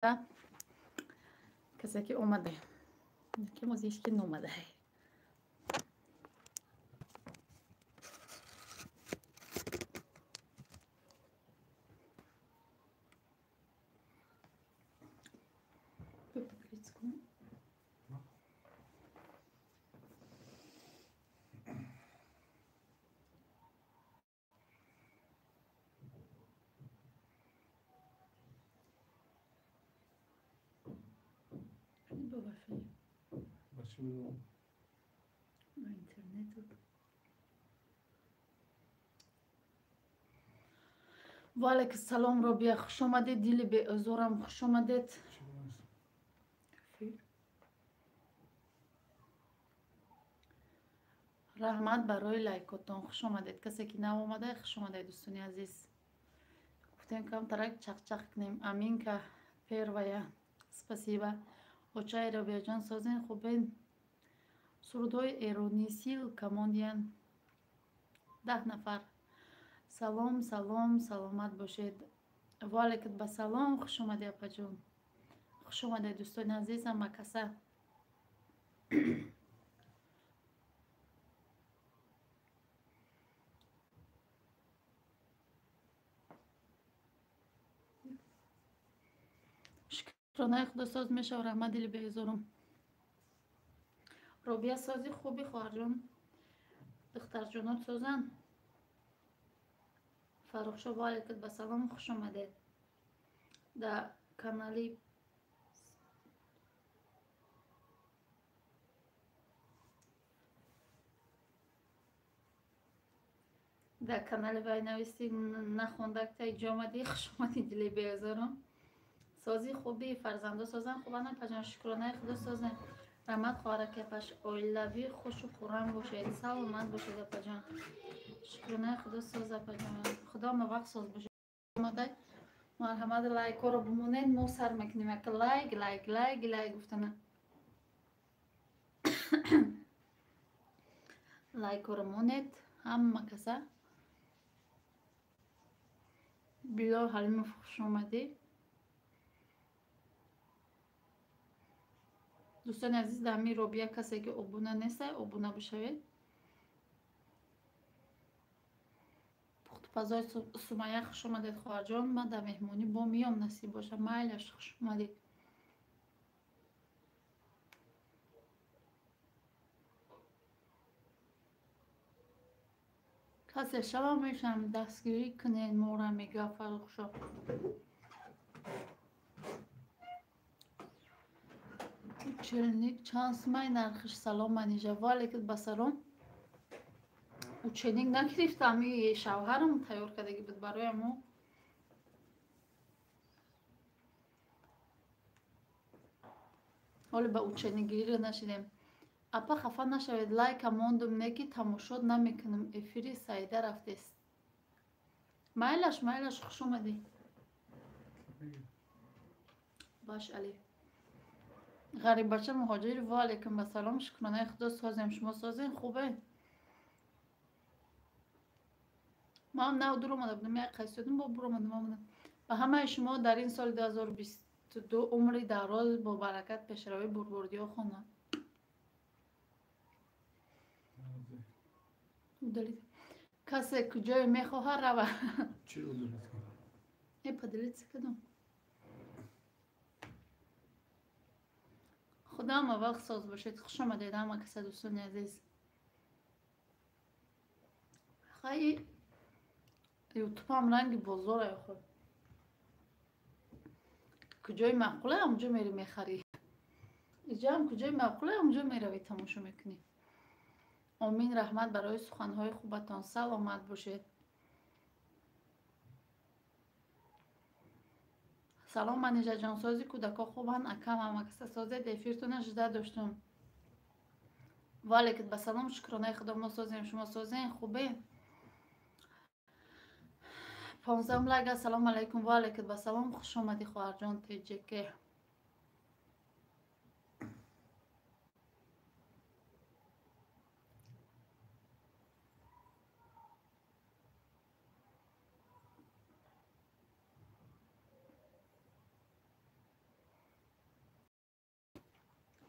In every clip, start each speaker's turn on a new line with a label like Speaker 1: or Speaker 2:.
Speaker 1: کسی که اومده که موزیش که نومده و علیک السلام رابیا، خوش آمدید. دیلی به ازورم خوش آمدید. رحمت برای لایکاتون، خوش آمدید. کسی که نو اومده خوش آمدید دوستانی عزیز. گفتیم کم ترک چق چق کنیم. امین که پیرویا спасибо. اوچای رابیا جان سازین خوبین. سرودهای ایرانی سیل کماندین 10 نفر. سلام سلام سلامت باشید. و علیکم به سلام، خوش اومدید اپا جون. خوش اومدید دوستان عزیزم. مکسه شکرانه خدا ساز میشه و رحمت دلی بیزارم. رابیا سازی خوبی خواهر جون. دختر جونات سازن. فروخشا و علیکم به سلام، خوش اومدید در کانالی وی نویسی نخونده که اینجا آمدی. خوش اومدی دلی بیزارم. سازی خوبی فرزنده سازن خوبانه پجان. شکرانه خدا سازن. رحمت خواهر که پش اولوی خوش و خورم باشید. سلامت باشید اپا جان. شکرانه خدا ساز اپا جان. خدا موفق ساز باشید. اومده مرحمت لایک ها رو بمونید. ما سر میکنیم یک لایک لایک لایک لایک گفتنه. لایک ها رو مونید همه کسا. بیلال حلیم خوش اومدی. دوستان عزیز دمی روبیا کسی که ابونه نیسته ابونه بشوید. پخت پزای سمیه خوش اومدید خواهر جان. من در مهمونی با میام نصیب باشه. مایلش خوش اومدید. کسی شما میشم دستگیری کنین مورا میگه فرق شد. چلنیک چانس مای نرخش سلام منیجه والیکت بسرم. او چنینگ نگرفتم. یه شوهرم تیار کردگی بود برای ما. حالا به او چنینگ گیری نشدیم. اپا خفا نشوید. لایک ماندم نگی تماشاد نمیکنم. افیری سایده رفتیست. مایلش خوش اومدی. باش علی غریب بچه مهاجر و علیکم به سلام. شکرانه خدا سازیم. شما سازین خوبه. ما هم نو دور اومده بودم. یک قیسیدیم با برو اومدم. و همه شما در این سال 2022 عمری دراز با برکت پیشروی بربردی ها خونه. کسی کجای میخواه روه.
Speaker 2: چی رو دلت کنم؟
Speaker 1: ای پا دلت سکدم. خدا هم وقت ساز باشید. خوش آمدید همه کسی دوستان عزیز. خیلی یوتیوب هم رنگ بازاره خود. کجای معقوله همونجا میری میخری. اینجا هم کجای معقوله همونجا میروی تماشا میکنی. آمین. رحمت برای سخنهای خوبتان. سلامت باشید. سلام منیجه جان. سازی کودکا خوبن. اکم هم کسی سازی دیفیرتون نشده داشتم. والیکت به سلام. شکرانه خدا ما سازیم. شما سازین خوبه. 15 لایک. سلام علیکم. والیکت به سلام. خوش آمدی خواهر جان تیجیکه.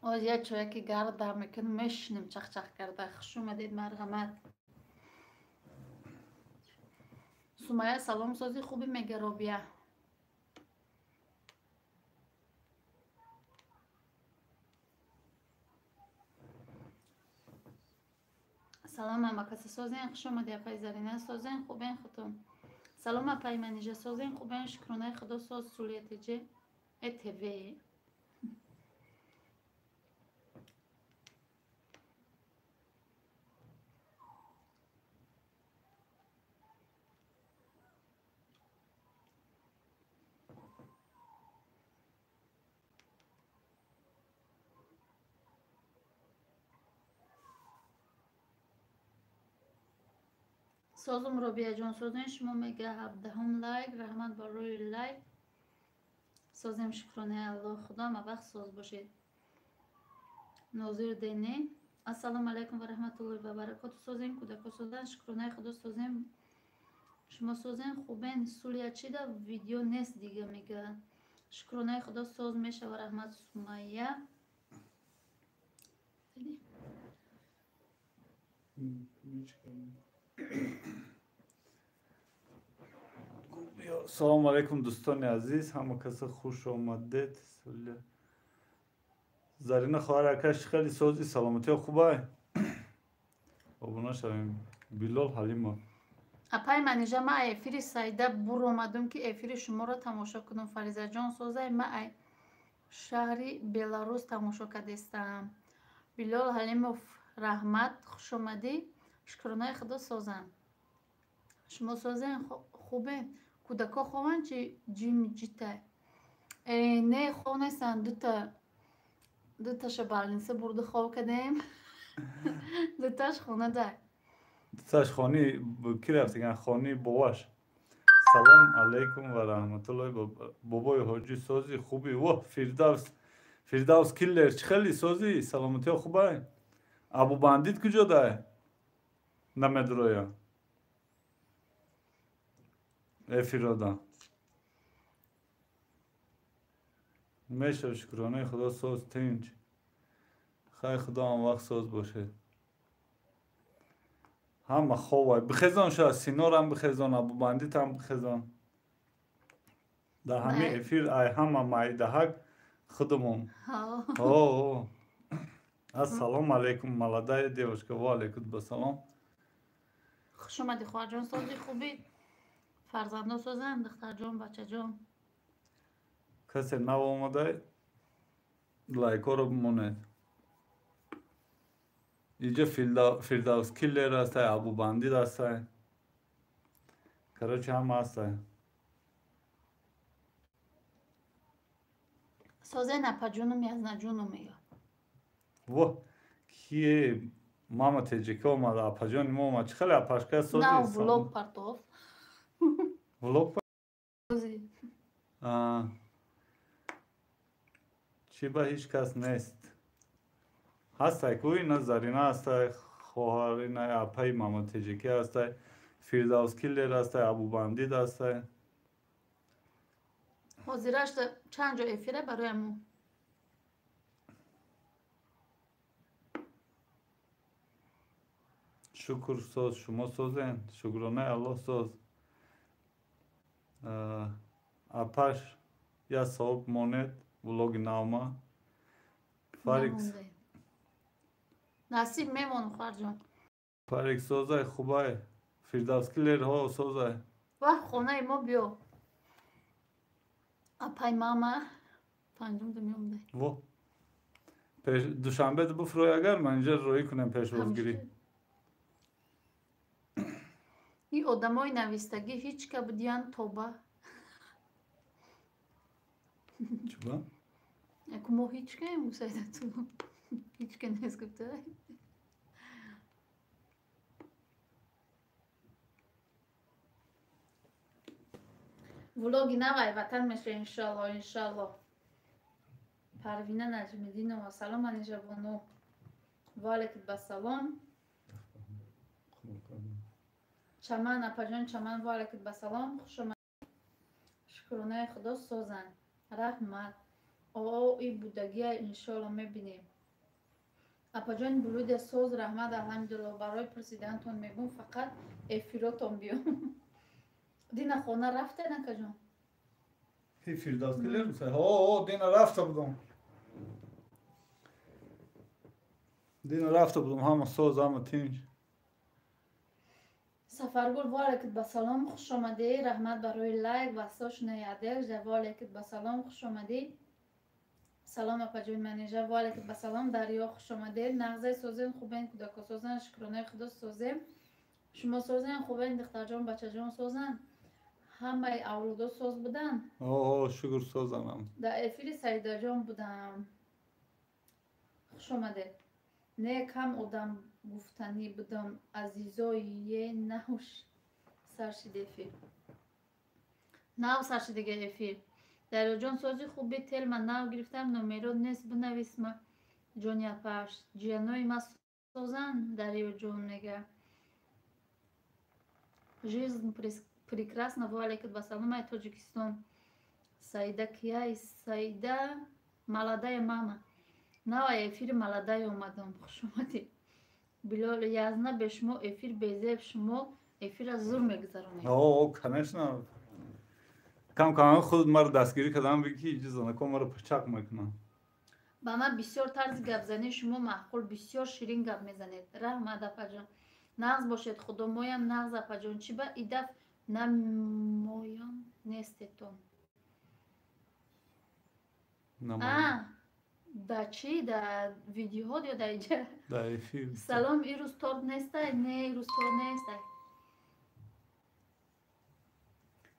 Speaker 1: آج یه چویا که گرد میکن میشنیم چخ چخ کرده. خوش اومدید مرحمت. سمیه سلام سازی خوبی میگه رابیه. سلام اما کسی سازین خوش اومدی. اپای زرینه سازین خوبین خودتون. سلام اپای منیجه سازین خوبین. شکرانه خدا ساز سولیت جه اتوی. سازم رابیه جان سازین شما میگه 17 لایک رحمت با روی لایک سازیم. شکرانه الله خدا ما وقت ساز باشید. ناظر دینی السلام علیکم و رحمت الله و برکاته. سازین کودک سازن شکرانه خدا سازیم. شما سازین خوبین. سولیه چی ده ویدیو نیست دیگه میگه. شکرانه خدا ساز میشه و رحمت سمیه.
Speaker 2: سلام علیکم دوستان عزیز. همه کس خوش آمدید. زرین خواهر اکش خیلی سازی سلامتی خوبه. بابونا شویم بیلال حلیما.
Speaker 1: اپای منیجه ما افیری سایده بور اومدم که افیری شما را تماشا کنم. فریزه جان سازه ما شهری بلاروس تماشا کردستم. بیلال حلیموف رحمت خوش اومدی. شکرانه خدا سازن. شما سازن خوبه. کودکا خوان چی جیم جیته نه خونه سن دوتا شبالنسه برده خواه کدیم. دوتاش خونه ده
Speaker 2: دوتاش خانی کی رفتگن خانی باباش. سلام علیکم و رحمت الله. بابای حاجی سازی خوبی. و فردوس کلر چه خیلی سازی سلامتی خوبه. ابو بندیت کجا ده نمیدرویا افیرادا میشه. شکرانه خدا ساز تینج خیلی خدا هم وقت ساز باشه. همه خوبه بخزان شد. سینار هم بخزان ابو بندیت هم بخزان در همه افیر ای همه مایده حق خودمون. السلام علیکم ملاده دیوشکا. و علیکم بسلام.
Speaker 1: خوش اومدی خواهر جان سازی خوبی. فرزنده سازن دختر جان بچه جان.
Speaker 2: کسی نو آمده لایکا رو بمونید. اینجا فردوس کلر هسته ابو بندید هسته کراچی هم هسته.
Speaker 1: سازه نپا جونم از نجونم یا
Speaker 2: و کیه ماما تجیکه اومده اپا جان ما اومد چه خیلی اپاشکه سازی
Speaker 1: نه بلوگ پرتوف
Speaker 2: بلوگ
Speaker 1: سازی
Speaker 2: چی به هیچ کس نیست هسته کوی نه زرینه هسته خواهر نه اپای ماما تجیکه هسته فردوس کلر هسته ابو بندید هسته.
Speaker 1: حاضرش چند جا افیره برای امون.
Speaker 2: شکر ساز شما سازین. شکرانه الله ساز. اپاش یا صاحب ماند ولوگ نامه فارکس
Speaker 1: نصیب میمون خواهر جان.
Speaker 2: فارکس سازه خوبه. فردوس کلر ها سازه
Speaker 1: و خونه ما بیا اپای ماما پنجم دمیون ده
Speaker 2: و دوشنبه دو بفروی اگر من اینجا روی کنم پیش روزگیری.
Speaker 1: این آدم های نویستگی هیچ که بودیان توبه
Speaker 2: چوبا؟
Speaker 1: اکو ما هیچ که موسیده تو هیچ که نیست گفته. ولوگی نوای وطن میشه انشالله انشالله. پروینه نجمیدین و سلام منیجه بانو و علیکم بسلام. چمن اپا جان چمن و علیکم بسلام. خوش آمد. شکرانه خدا سازن رحمت. ای بودگی انشالله میبینیم. апаҷони булуди соз раҳмат алҳамдулилло барои пурсиданатон мегӯм фақат эфиротон биём. Дина хона рафта накаҷон?
Speaker 2: Hi Firdavs killer misin? Oo, Dina rafta buldum. Dina rafta buldum. Hama soz, hama tinç.
Speaker 1: Сафаргул валейкум ба салом хуш омадӣ. Раҳмат барои лайк ва сошна ядежа валейкум ба салом хуш омадӣ. салом апаҷои манежа валейкум ба салом. Дарё хуш омадед. Нағзаи созем хубен, кӯдако созан, шукронаи худо созем. Шумо созен хубен, духтарҷон, бачаҷон созан. Ҳамаи авлодо соз будан.
Speaker 2: Oo, şükür sozanam.
Speaker 1: Дар эфири Саидаҷон будам. хуш омадед. Не кам одам гуфтанӣ будам азизое наҳуш саршиди эфир. Нав саршидига эфир. Дарёҷон сози хуби телма нав гирифтам, номеро нест бинависма. ҷони апаш ҷиянои ма созан. Дарёҷон мега жизнь прекрасна. Валейкум ба салом. Ай Тоҷикистон. Саида кияй? Саида молодая мама. Навай эфири молодая омадам. хуш омадӣ. Билол язна бе шумо эфир безеб. Шумо эфира зур мегузаронед.
Speaker 2: Oo, конечно. Кам худ мар дастгирӣ кардам бики ҷизанакон маро пачақ мекунам.
Speaker 1: ба ман бисёр тарзи гапзанӣ шумо маъқул бисёр ширин гап мезанед. Раҳмат апаҷон. нағз бошед. худо моям нағз апаҷон. Чӣ ба идаф намоён нестетон? Да чӣ? Да видеоҳо ё да иҷа?
Speaker 2: Да эфир.
Speaker 1: Салом, ирӯз торт нестай? Не, ирӯз торт нестай.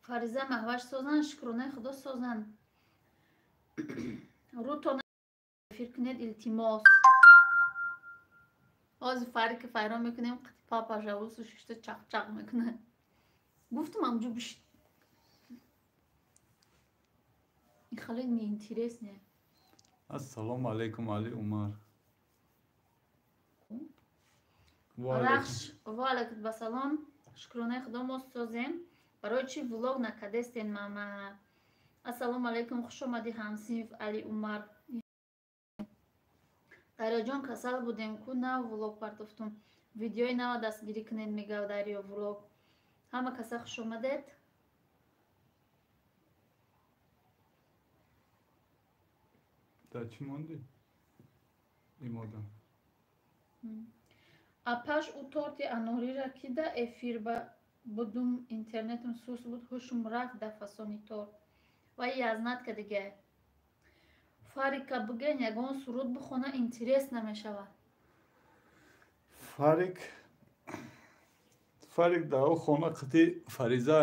Speaker 1: Фариза маҳваш созан, шукронаи худо созан. рӯтон эфир кунед илтимос. ҳозир фарики файрон мекунем, папа жавусу шишта чақ мекунад. гуфтам ҳамҷо биш. ин хеле неинтересне.
Speaker 2: Ассалому алейкум Али Умар.
Speaker 1: рахш валейкум ба салом. шукронаи худо мо созем. барои чӣ влог накадестен мама? ассалому алейкум хуш омадӣ ҳамсинф Али Умар. дарёҷон касал будем ку нав влог партофтум. видеои нава дастгирӣ кунед мегав дарё влог. ҳама каса хуш омадед.
Speaker 2: Да чӣ монди? Имодам.
Speaker 1: апаш ӯ торти анорира ки да эфир ба будум интернетум сус буд ҳушум рафт да фасони торт. вай язнатка дига. фарика буген ягон суруд бихона интерес намешавад.
Speaker 2: Фарик да ӯ хона қити Фариза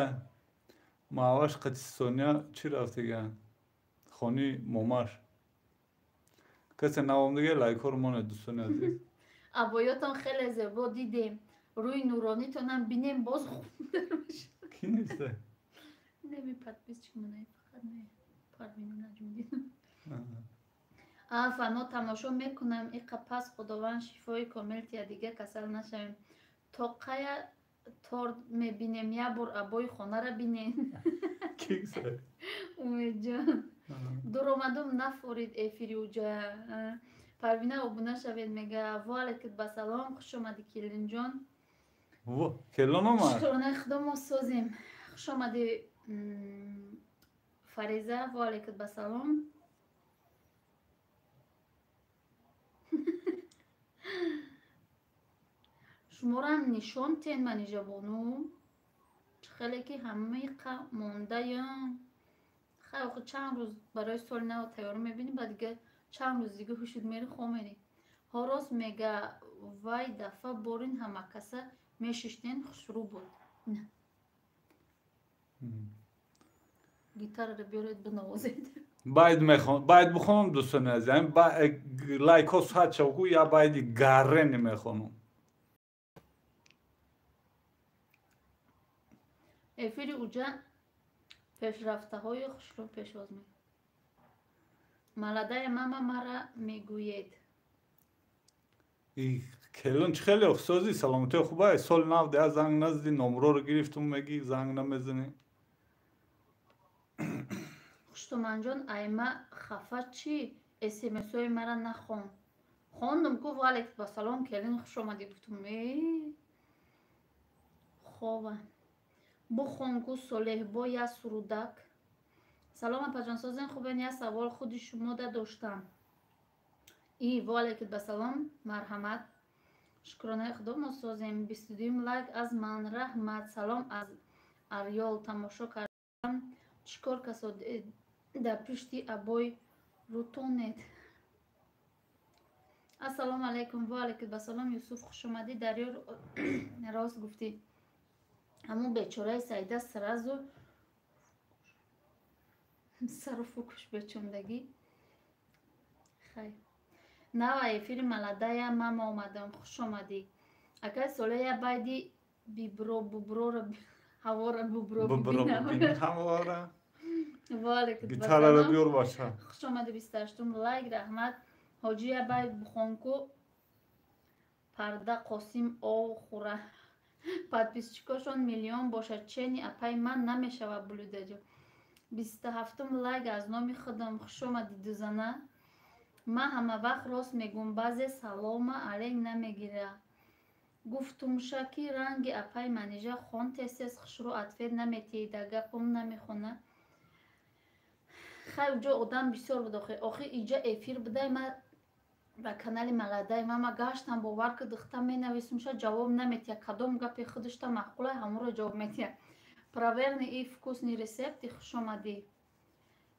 Speaker 2: маъваш қити Соня чӣ рафт дига? хони момаш. касе навомдига лайкҳоро монед дӯстони азиз.
Speaker 1: абоётон хеле зебо дидем. рӯи нуронитонам бинем боз хубтар мешавад.
Speaker 2: Ки неста?
Speaker 1: неми подписчикмонай фақат не парвина наҷмудин. фано тамошо мекунам. иқа пас худованд шифои комил тия дига касал нашавем. то қая торт мебинем я бор абои хонара бинен. умедҷон дуромадум нафорид эфири уҷа. парвина обуна шавед мега валейкум ба салом. хуш омадӣ келинҷон.
Speaker 2: келон омад.
Speaker 1: шукронаи худо мо созем. хуш омадӣ Фариза. валейкум ба салом. шуморам нишон тен манижабону хеле ки ҳамаиқа мондаён. хай охи чанд рӯз барои соли нав тайёрӣ мебинӣ, ба дига чанд рӯз дига ҳушид мери хомери. ҳорос мега вай дафъа борин ҳамакаса мешиштен хушрӯ буд. гитараро биёред бинавозед.
Speaker 2: байд бихонам дӯстони азизам. лайкҳо сад шавку я байди гаррени мехонам.
Speaker 1: эфири уҷа пешрафтаҳои хушрӯ пешвоз мед. молодая мама мара мегӯед.
Speaker 2: келон чӣ хеле созӣ саломатиё хубай? соли нав дея занг назди номроро гирифтум мегӣ занг намезанӣ.
Speaker 1: хуштуманҷон айма хафа чӣ? смсҳои мара нахон. خوندم گفت وعلیکم با سلام کلین خوش آمدی گفتم خوبه بخون کو صلح با یا سرودک سلام اپا سازن خوبین یا سوال خودی شما داشتم ای وعلیکم با سلام مرحمت شکرانه خدا ما سازیم 22 لایک از من رحمت سلام از اریال تماشا کردم چیکار کسا در پشتی ابای روتونت السلام علیکم و علیکم با سلام یوسف خوش اومدی دریا راست گفتی همون بیچاره سعیده سرازو سر و فوکش بچوندگی خیر نوای فیلم ملدایا ماما اومدم خوش اومدی اکای سوله بایدی بیبرو ببرو رو هوا رو ببرو ببینم
Speaker 2: هوا رو
Speaker 1: وعلیکم
Speaker 2: گیتار رو بیار باشه
Speaker 1: خوش اومدی 28 لایک رحمت حاجی باید بخونکو پرده قاسم او خوره подписчикошон миллион бошад чени апай ман намешавад булудаҷо 27 лайк аз номи худам хуш омади дузана ман ҳама вақт рост мегум баъзе салома алек намегира гуфтумша ки ранги апай манижа хон тез хушрӯ атфед наметиҳида гапам намехона хай уҷо одам бисёр буд охир иҷа эфир будай ман ба канали маладай мама гаштам бовар ки духта менависумша ҷавоб наметия кадом гапи худашта маъқула ҳамуро ҷавоб метия проверни и вкусни рецепти хуш омадӣ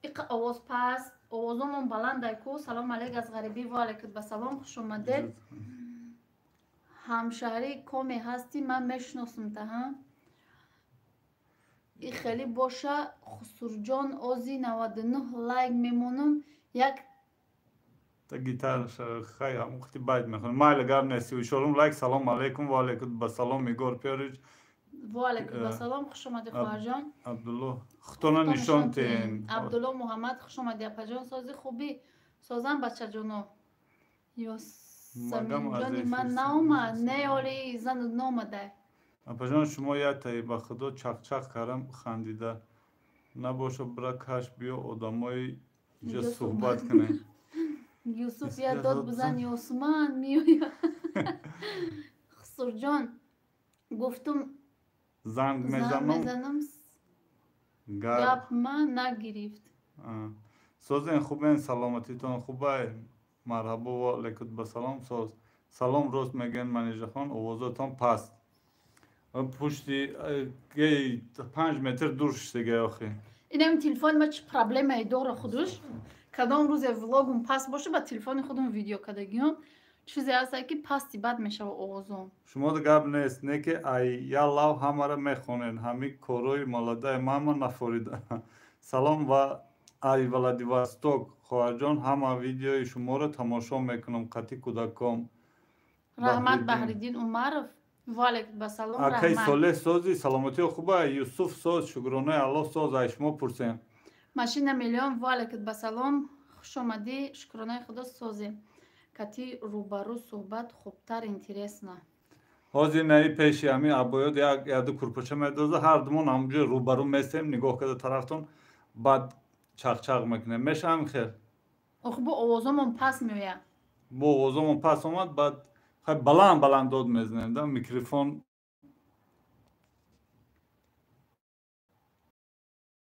Speaker 1: иқа овоз паст овозомон баландай ку салом алейк аз ғарибӣ ва алейкум ба салом хуш омадед ҳамшаҳри коме ҳастӣ ман мешиносумтаҳа и хеле боша хусурҷон ози 99 лайк мемонам як
Speaker 2: تا گیتار خیلی هم وقتی باید میخونم مایل گرم نیستی و شلوم لایک سلام علیکم و علیکم با سلام میگور پیارج
Speaker 1: و علیکم با سلام خوش آمدی خواهر جان
Speaker 2: عبدالله خطونا نشان تین
Speaker 1: عبدالله محمد خوش آمدی اپا جان سازی خوبی سازم بچه جانو یا سمین جانی من نامد نیاری زن نامده
Speaker 2: اپا جان شما یه تایی با خدا چق چق کردم خندیده نباشه برا کش بیا آدمای اینجا صحبت کنه
Speaker 1: یوسف یا داد بزن یاسمان میویا خسر جان گفتم
Speaker 2: زنگ میزنم
Speaker 1: گپ من نگرفت
Speaker 2: سازین خوبین سلامتیتون خوبه مرحبا و علیکم با سلام ساز سلام راست میگن منیجه خان آوازتان پست پشتی 5 متر دور شده آخی
Speaker 1: اینم تلفن ما چه پرابلمی داره خودش کدام روز ولاگم پس باشه با تلفن خودم ویدیو کردگیم چیزی هست که پستی بد میشه و آوازم
Speaker 2: شما دو گپ نیست نه که ای یا لاو همه را میخونین همی کوروی مالدای ماما نفوریده سلام و ای ولادیواستوک خواهر جان همه ویدیوی شما را تماشا میکنم قطعی کودکام
Speaker 1: رحمت بحریدین عمرов وعلیکم با سلام رحمت
Speaker 2: اکی ساله سازی سلامتی خوبه یوسف ساز شکرانه الله ساز ای شما پرسین
Speaker 1: ماشین میلیون وعلیکم با سلام خوش آمدی شکرانه خدا سازی کتی روبرو صحبت خوبتر اینترسنا
Speaker 2: حاضر نهی پیشی همین ابایاد یک کرپچه میدازه هر دومون همونجا روبرو میستیم نگاه کرده طرفتون بعد چق چق میکنه میشه همین خیر
Speaker 1: آخه با آوازمون پس میویم
Speaker 2: با آوازمون پس اومد بعد خیلی بلند داد میزنیم ده میکروفون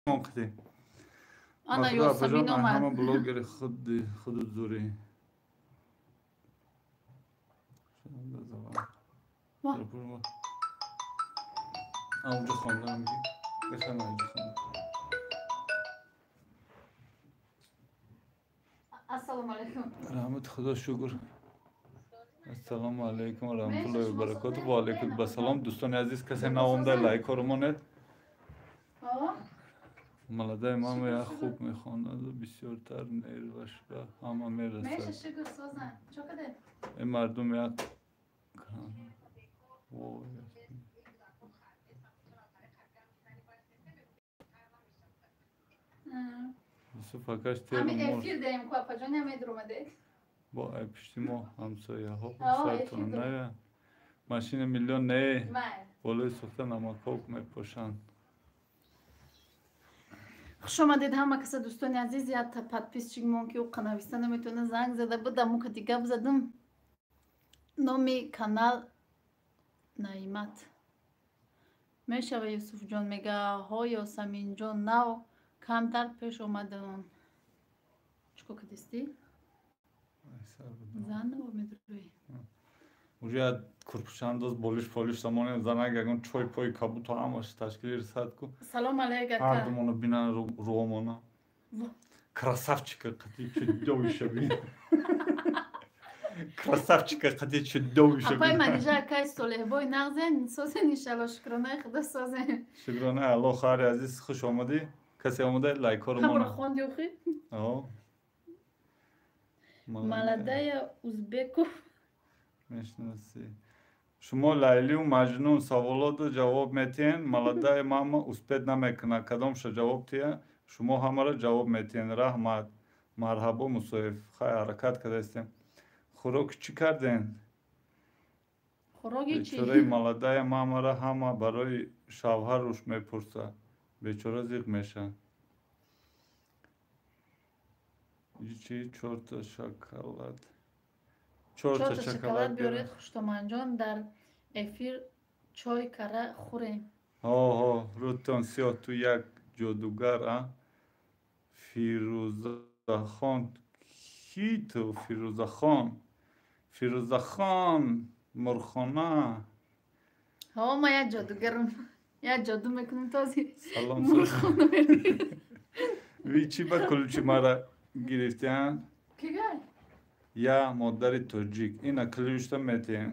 Speaker 2: موقتی
Speaker 1: انا یاسمین اومد
Speaker 2: همه بلوگر خود زوری اونجا خوندم بخوام اونجا خوندم
Speaker 1: السلام علیکم
Speaker 2: رحمت خدا شکر السلام علیکم و رحمت الله و برکاته و علیکم با سلام دوستان عزیز کسی ناومده لایک رو مونید ملدای ماما یا خوب میخواند بسیارتر نیروش به همه میرسد
Speaker 1: میشه شکر سازن چو کده
Speaker 2: این مردم یک فکرش تیرم
Speaker 1: همین افیر داریم که اپا جان همه درومده
Speaker 2: با پشتی ما همسایه ها سرطان نه ماشین میلیون نه بالای سخته نمکاک میپاشند
Speaker 1: خوش آمدید همه کسی دوستان عزیز یا تا پادپیسچیک مون که او قناویسته نمیتونه زنگ زده بودم او که دیگه بزدم номи канал Наимат. Мешава Юсуфҷон мега ҳо Ёсаминҷон нав камтар пеш омадан. Чико кадисти? Зан нав медруи.
Speaker 2: Уже курпшандоз болиш полиш самоне занаг ягон чой пой кабуто амаш ташкили садку.
Speaker 1: Салом алейка.
Speaker 2: Ардумоно бинан руомона. Красавчика қати чудови шаби. Красавчика қати чудови шаби.
Speaker 1: Апай манижа кай солеҳбой нағзен созен иншалло шукронаи худо созен.
Speaker 2: Шукронаи Алло хари азиз хуш омадӣ. Касе омада лайкоро
Speaker 1: Ҳамро хонди охи? Маладая Узбеков.
Speaker 2: мешнаси. Шумо Лайлию Маҷнун саволотро ҷавоб метиҳен. Маладая мама успед намекунад. Кадомша ҷавоб тия? Шумо ҳамаро ҷавоб метиҳен. Раҳмат. Марҳабо Мусоев. Хай ҳаракат кардастем. Хӯрок чӣ карден?
Speaker 1: Хӯроки чӣ?
Speaker 2: Бечораи маладая мамаро ҳама барои шавҳаруш мепурсад. Бечора зиқ мешавад. Чӣ? Чорта шоколад.
Speaker 1: Чорта шоколад биёред Хуштоманҷон дар эфир чой кара хӯрем.
Speaker 2: рӯтон сиёҳ ту як ҷодугар а? Фирӯзахон. Ки ту Фирӯзахон? Фирӯзахон Мурхона.
Speaker 1: Ма як ҷодугарам. Як ҷоду мекунам този.
Speaker 2: Салом.
Speaker 1: Мурхона мекунам.
Speaker 2: Ви чӣ ба кулучи мара гирифтиян?
Speaker 1: Кигай?
Speaker 2: Я модари тоҷик. Ина клюшта метиҳем.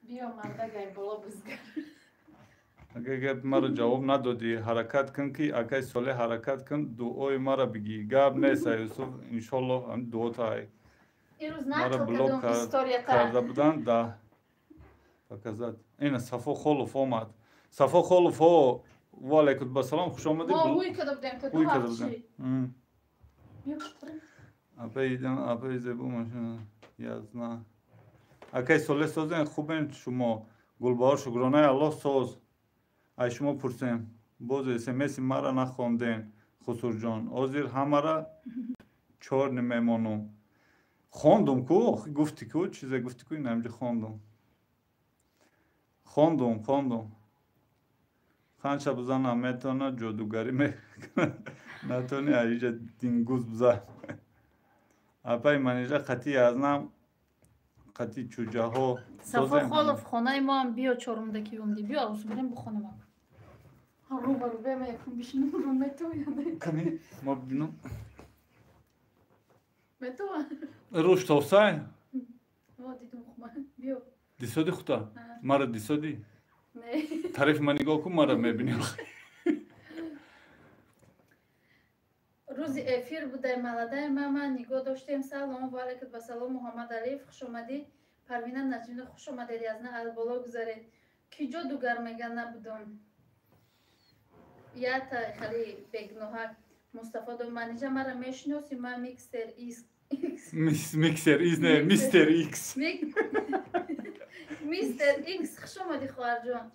Speaker 1: Биё мардагай боло бизгар.
Speaker 2: Агар маро ҷавоб надодӣ, ҳаракат кун ки акай Солеҳ ҳаракат кун, дуои мара бигӣ. Гап нест Юсуф, иншолло дуотаи.
Speaker 1: Ирӯз
Speaker 2: Мара
Speaker 1: начо
Speaker 2: блок
Speaker 1: кадом историята.
Speaker 2: карда будан да. Показад. Ина Сафо Холов омад. Сафо Холов ҳо ва алайкум басалом хуш омадӣ.
Speaker 1: Мо ҳуй када будем то ду ҳафчи. Биё шукрон.
Speaker 2: Апай зебу машина. Язна. Акай Солеҳ созен хубен шумо. Гулбаҳор шукронаи Аллоҳ соз. Ай шумо пурсем. Боз смс-и мара нахонден. Хусурҷон. Озир ҳамара чор мемонум. Хондум ку? Гуфти ку? Чизе гуфти ку? Инамҷа хондум. Хондум. Ханча бузан наметона ҷодугарӣ мекунад. Натони аиҷа дингуз бузан. Апай манижа қати язнам. Қати чуҷаҳо.
Speaker 1: Сафо Холов хонаи мо ҳам биё чорумдаки умди. Биё авзу бирем бухонем ак. Рӯбарӯ бема якум бишинам рӯ метояд.
Speaker 2: Кани мо бинам.
Speaker 1: Метова?
Speaker 2: Рӯш товсай?
Speaker 1: Дидум хуба. Биё.
Speaker 2: Дисоди хута? Мара дисоди?
Speaker 1: Не.
Speaker 2: Тариф ма нигоҳ кун, мара мебинем.
Speaker 1: Рӯзи эфир будай маладаи мама нигоҳ доштем. Салом ва алайкум басалом Муҳаммад Алиев хуш омадӣ. Парвина Наҷмина хуш омадед. Язна аз боло гузаред. Ки ҷодугар мега набудум. Ята хали бегноҳак Мустафо до манижа мара мешиноси ма Миксер X.
Speaker 2: Миксер X не, Мистер X.
Speaker 1: Мистер X хуш омадӣ хоҳарҷон.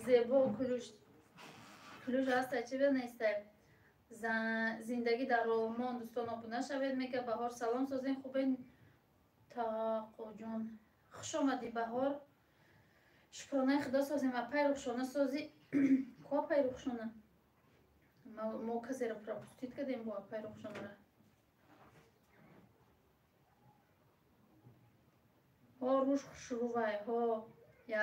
Speaker 1: Зебо кулуш ҳаста чӣ бенестай. Зиндагӣ дар Олмон дӯстон обуна шавед мега Баҳор салом созен хубен Тақоҷон хуш омадӣ Баҳор шукронаи худо созем ва пайрухшона созӣ ко пайрухшона мо касеро пропустит кардем бо пайрухшонара рӯш хушрувай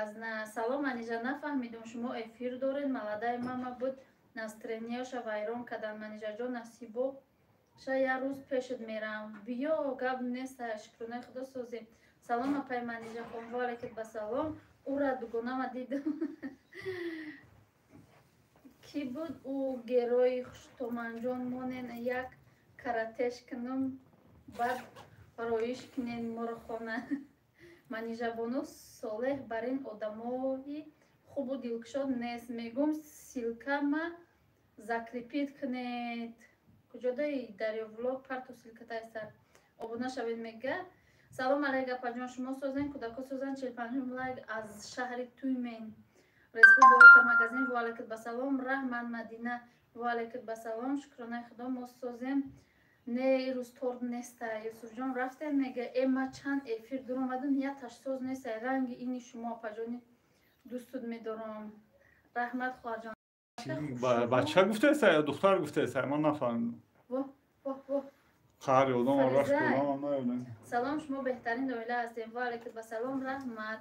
Speaker 1: язна салом манижа нафаҳмидум шумо эфир доред маладаи мама буд настроенияша вайрон кадан манижаҷон насибо ша як рӯз пешат мерам биё гап неста шукронаи худо созем салом апай манижахон ва алайкум басалом ура дугонама дидам ки буд ӯ герои Хуштоманҷон монен як каратеш кунум баъд роиш кунен моро хона манижабону Солеҳ бар ин одамои хубу дилкушод нест мегум силкама закрепит кунед куҷодаи дарёвлог парту силкатайсар обуна шавед мега салом алайка апаҷон шумо созен кӯдако созан 45 лайк аз шаҳри Туймен Республика магазин ва алайкум басалом Раҳман Мадина ва алайкум басалом шукронаи худо мо созем نه روز تورد نیست یوسف جان رفتن میگه اما چند افیر در اومدن یا تشتوز نیست رنگ اینی شما پجانی دوستت میدارم رحمت خواه جان
Speaker 2: بچه گفته است یا دختر گفته است من نفهمیدم
Speaker 1: واه واه واه
Speaker 2: خیلی آدم رفت
Speaker 1: فریزه.
Speaker 2: کنم
Speaker 1: سلام شما بهترین دویله هستیم و علیکم سلام رحمت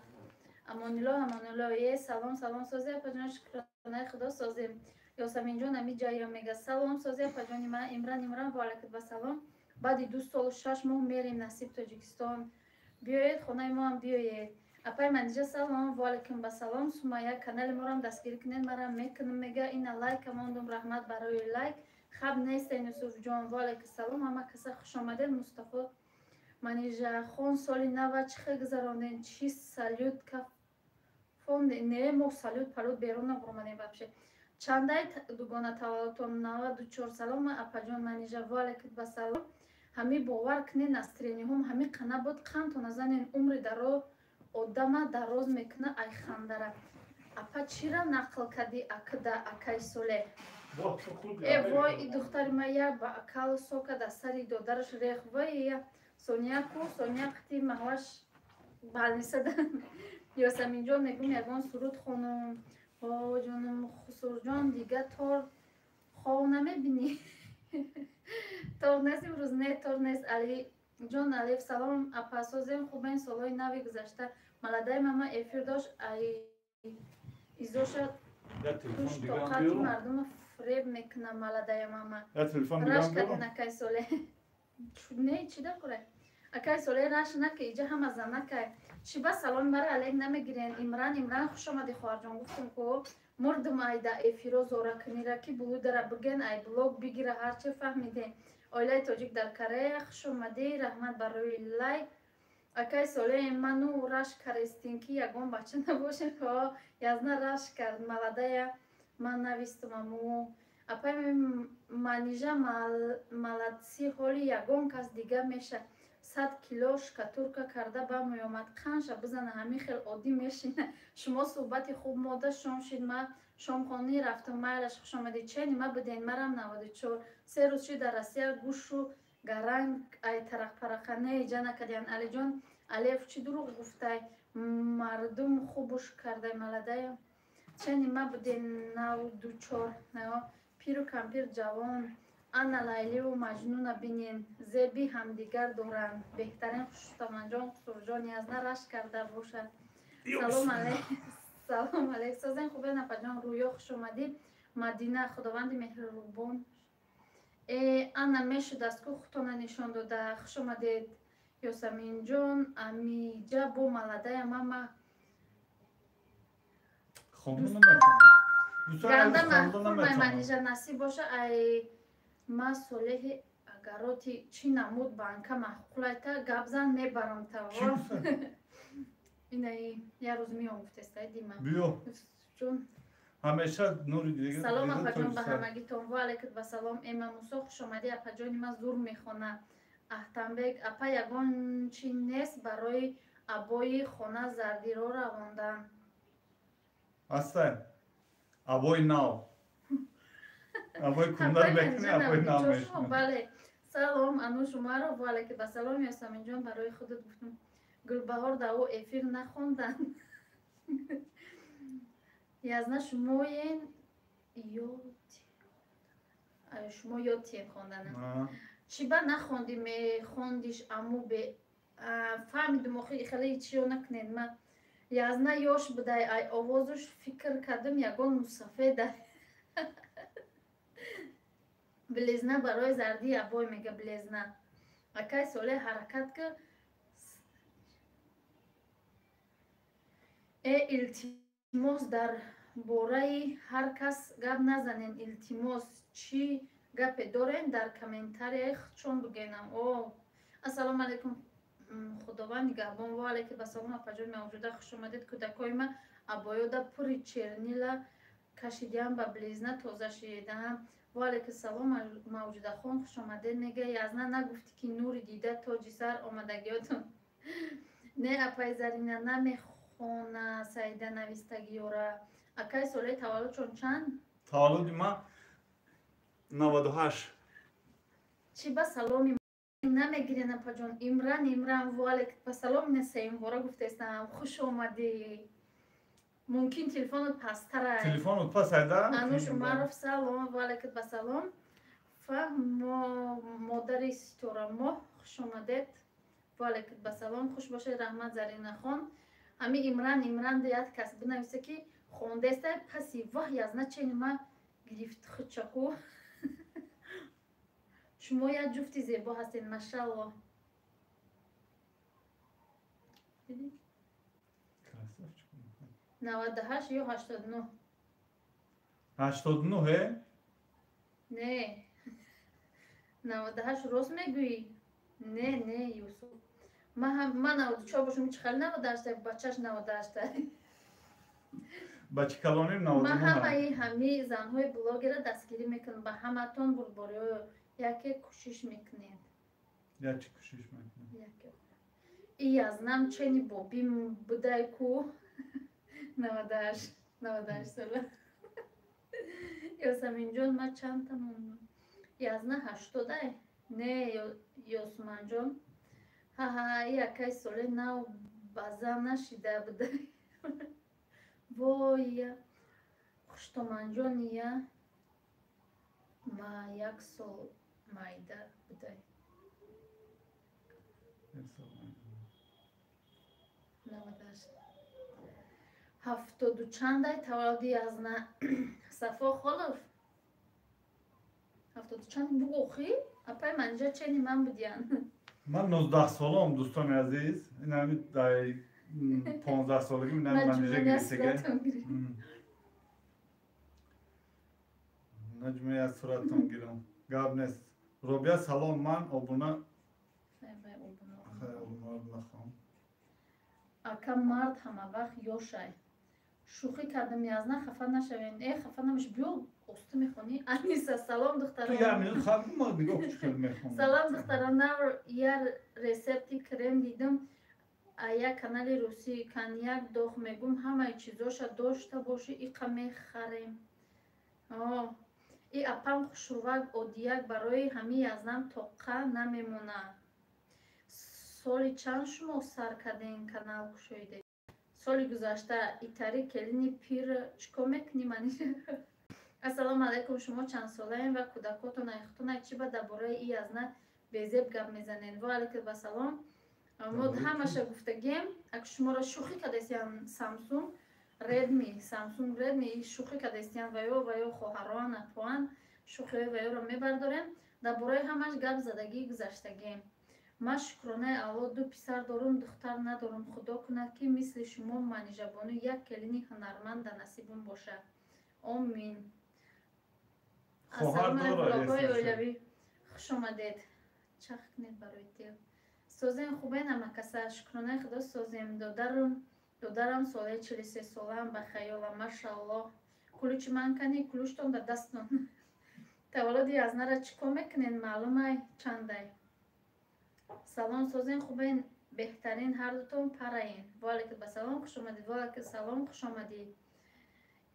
Speaker 1: امان الله یه سلام سازی پجان شکرانه خدا سازیم یاسمین جان امی جایی میگه سلام سازی پجانی من امران و علیکم سلام بعد 2 سال 6 ماه میریم نصیب تاجیکستان بیایید خونه ما هم بیایید اپای منیجه سلام و علیکم سلام سمیه کانال ما هم دستگیر کنین مرا میکنم میگه این لایک اماندم رحمت برای لایک خب نیست یوسف جان و علیکم سلام همه کسا خوش آمدید مصطفی منیجه خون سالی 90 چخه گذراندین چی سالیوت که فوند نه مو سالیوت پرود بیرون نبرمانیم ببشه چندای دوگانه تولدتون 94 سلام اپا جان منیجه و علیکم سلام همی باور کنین استرینی هم همی قنه بود قند تو نزنین عمر درو آدم دراز میکنه ای خندره اپا چیرا نقل کردی اکده اکای سوله ای وای ای دختر ما یا با اکال سوکه در سری دادرش ریخ وای یا سونیا کو سونیا قطی محوش بالنیسه یاسمین جان نگم یگان سرود خونم او جانم خسور جان دیگه تار خواه نمیبینی تار نیست امروز نه تار نیست علی جان علیف سلام اپاسازیم خوب این سالهای نوی گذشته ملده ماما افیر داشت ایزو شد توش طاقت مردم فریب میکنه ملده ماما رش کردی نکای ساله نه چی دا کره اکای ساله رش نکه ایجا هم از نکه چی با سلام برای علیک نمیگیرین امران خوش آمدی خوار جان گفتم که مردم ایده افیرو زورا کنی را که بلو داره بگن ای بلوگ بگیره هرچه فهمیده اویلای توجیک در کره خوش آمدی رحمت برای لایک اکای ساله منو رش کرستین که یگون بچه نباشه که یزنه رش کرد ملده من نویستم امو اپای منیجه ملدسی حالی یگون کس دیگه میشه 100 کیلو شکتورکا کرده با میامد قنشه بزنه همین خیلی عادی میشینه شما صحبتی خوب ماده شام شید ما شام خانی رفتم مایلش خوش آمدی چه نیمه بدین مرم 94 3 روز شد در رسیه گوشو گرنگ ای ترق پرخانه ایجا نکدین علی جان علیف چی دروغ گفته مردم خوبش کرده ملده چه نیمه بدین 94 پیرو کمپیر جوان انا لیلی و مجنون بینین زیبی همدیگر دارن بهترین خوشتمن جان قصور جان از نرش کرده باشه سلام علیک سلام علیک سازن خوبه نپا جان رویا خوش اومدید مدینه خداوند مهربان انا میشه دستگاه خودتان نشان داده خوش اومدید یاسمین جان امی جا بو ملده ماما
Speaker 2: خونده
Speaker 1: گنده محفور منیجه نصیب باشه ای ما صلح اگراتی چی نمود بانکا محقولایتا گبزن میبرم تا اینه یه روز میامفتسته دیما
Speaker 2: بیو
Speaker 1: چون
Speaker 2: همیشه نوری دیگه
Speaker 1: سلام اپا جان به همگی تون و علیکم و سلام ایما موسا خوش آمدی اپا جانی ما زور میخونه احتمبک اپا یگان چی نیست برای ابای خونه زردی رو رواندن
Speaker 2: اصلا ابای ناو ابای کندر بکنی ابای ناو میشنه
Speaker 1: بله سلام انو شما رو و علیکم و سلام یاسمین جان برای خودت گفتم گلبهار داو افیر نخوندن یازنه شما شما یاد تیم خوندن چی با نخوندیم خوندیش امو به فهمیدم خیلی چی رو نکنید من یازنه یاش بده ای آوازش فکر کردم یگان مصفه بلیزنه برای زردی ابای میگه بلیزنه اکای ساله حرکت که التماس در باره هر کس گپ نزنین التماس چی گپ دارین در کامنتاری چون بگینم او السلام علیکم خداوند نگهبان و علیکم بسلام اپجان موجوده خوش اومدید کودکای من ابایودا پوری چرنیلا کشیدیم با بلیزنه تازه شیدم و علیکم سلام موجوده خون خوش اومدید میگه یزنه نگفتی که نور دیده تاجی سر آمدگیاتون نه اپای زرینه نمیخونه سعیده نویستگی را اکای ساله تولد چون چند؟
Speaker 2: تولد ما 98
Speaker 1: чи ба саломи намегирен апаҷон. Имран валек ба салом несаем бора гуфтестам хуш омадӣ. Мумкин телефонот пасттара.
Speaker 2: Telefonut pas ayda.
Speaker 1: Ануш Умаров салом валейкум ба салом. Фа модари Ситора моҳ хуш омадед. Валейкум ба салом. Хуш бошед Раҳмат Заринахон. Ами Имран як кас бинависе ки хондеста паси ваҳ язна чени ма гирифт хучаку. Шумо як ҷуфти зебо ҳастед машааллоҳ. Дидед? 98 ё 89.
Speaker 2: 89
Speaker 1: Не. 98 рост мегӯӣ? Не, Юсуф. Ман 94 бошум чӣ хеле 98 бачаш 98.
Speaker 2: Бачи калоним 99.
Speaker 1: Ма ҳами занҳои блогера дастгирӣ мекунам. Ба ҳаматон бурбориҳо яке кӯшиш мекунед.
Speaker 2: Яки кӯшиш мекунед.
Speaker 1: И язнам чени бобим будай ку 98 сола. Ёсаминҷон ма чандтамон? Язна 80 не Ёсманҷон. Ҳа якай соли нав база нашида будай. Вой Хуштоманҷония ма як сол майда будай. ҳафтоду чандай таваллуди язна Сафо Холов. 70 чанд бугохи? Апай манҷа чени ман будиян.
Speaker 2: Ман 19 солам дӯстони азиз. Ин ҳами дай 15 солагӣ минам манҷа гирифтага. Наҷма як суратон гирам. Гап нест. Робия салом ман обуна.
Speaker 1: Ака мард ҳама вақт ёшай. Шӯхӣ кардам язна хафа нашавен. Хафа намеш биё ости мехонӣ. Аниса салом духтара.
Speaker 2: Ту як минут хаб ма нигоҳ чӣ хел мехонам.
Speaker 1: Салом духтара нав як рецепти крем дидам. Як канали русӣ коньяк дох мегум ҳамаи чизоша дошта боши иқа мехарем. И апам хушрувак оддияк барои ҳами язнам тоқа намемонад. Соли чанд шумо сар кардем канал кушоидед? Соли гузашта итари келини пир чикор мекунӣ маниш? Ассалому алайкум, шумо чанд солаем ва кӯдакотон айхтона чӣ ба дар бораи и язна безеб гап мезанед? Ва алайкум ассалом. Мо ҳамаша гуфтагем, ак шуморо шӯхӣ кардестиян Samsung Redmi шӯхӣ кардестиян ва ё хоҳарон апоан шӯхиҳои ва ёро мебардорем. Дар бораи ҳамаш гап задагӣ гузаштагем. Ман шукронаи авлод 2 писар дорум, духтар надорум. Худо кунад ки мисли шумо манижабону як келини ҳунарманд дар насибам бошад. Омин. Ассалому алайкум блогҳои оилавӣ. Хуш омадед. Чах кунед барои дил. Созем хубен амакаса. Шукронаи худо созем. Додарам солаи 43 солаам ба хаёлам. Машааллоҳ. Кулучи ман кани кулуштон дар дастон. Таваллуди язнара чӣ кор мекунед? Маълумай чандай? Салом созен хубен, беҳтарин ҳардутон параен. Валайкум ассалом, хуш омадед. Валайкум салом, хуш омадед.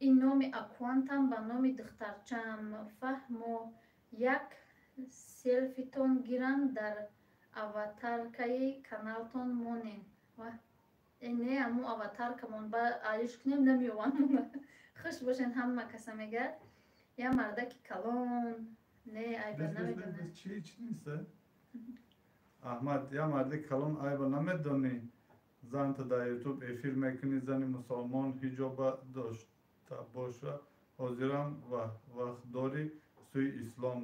Speaker 1: Ин номи аккаунтам ба номи духтарчаам. Фаҳмо як селфитон гирам дар аватаркаи каналтон монен. Не аму аватаркамон ба алиш кунем намеёвам. Хуш бошен ҳама каса мегӯяд. Я мардаки калон. Не айба намедонад.
Speaker 2: Чӣ нест? Аҳмад, я марди калон айба намедонӣ. Занта дар ютуб эфир мекунӣ, зани мусулмон ҳиҷоба дошта боша, ҳозирам ва вақтдори сӯи ислом.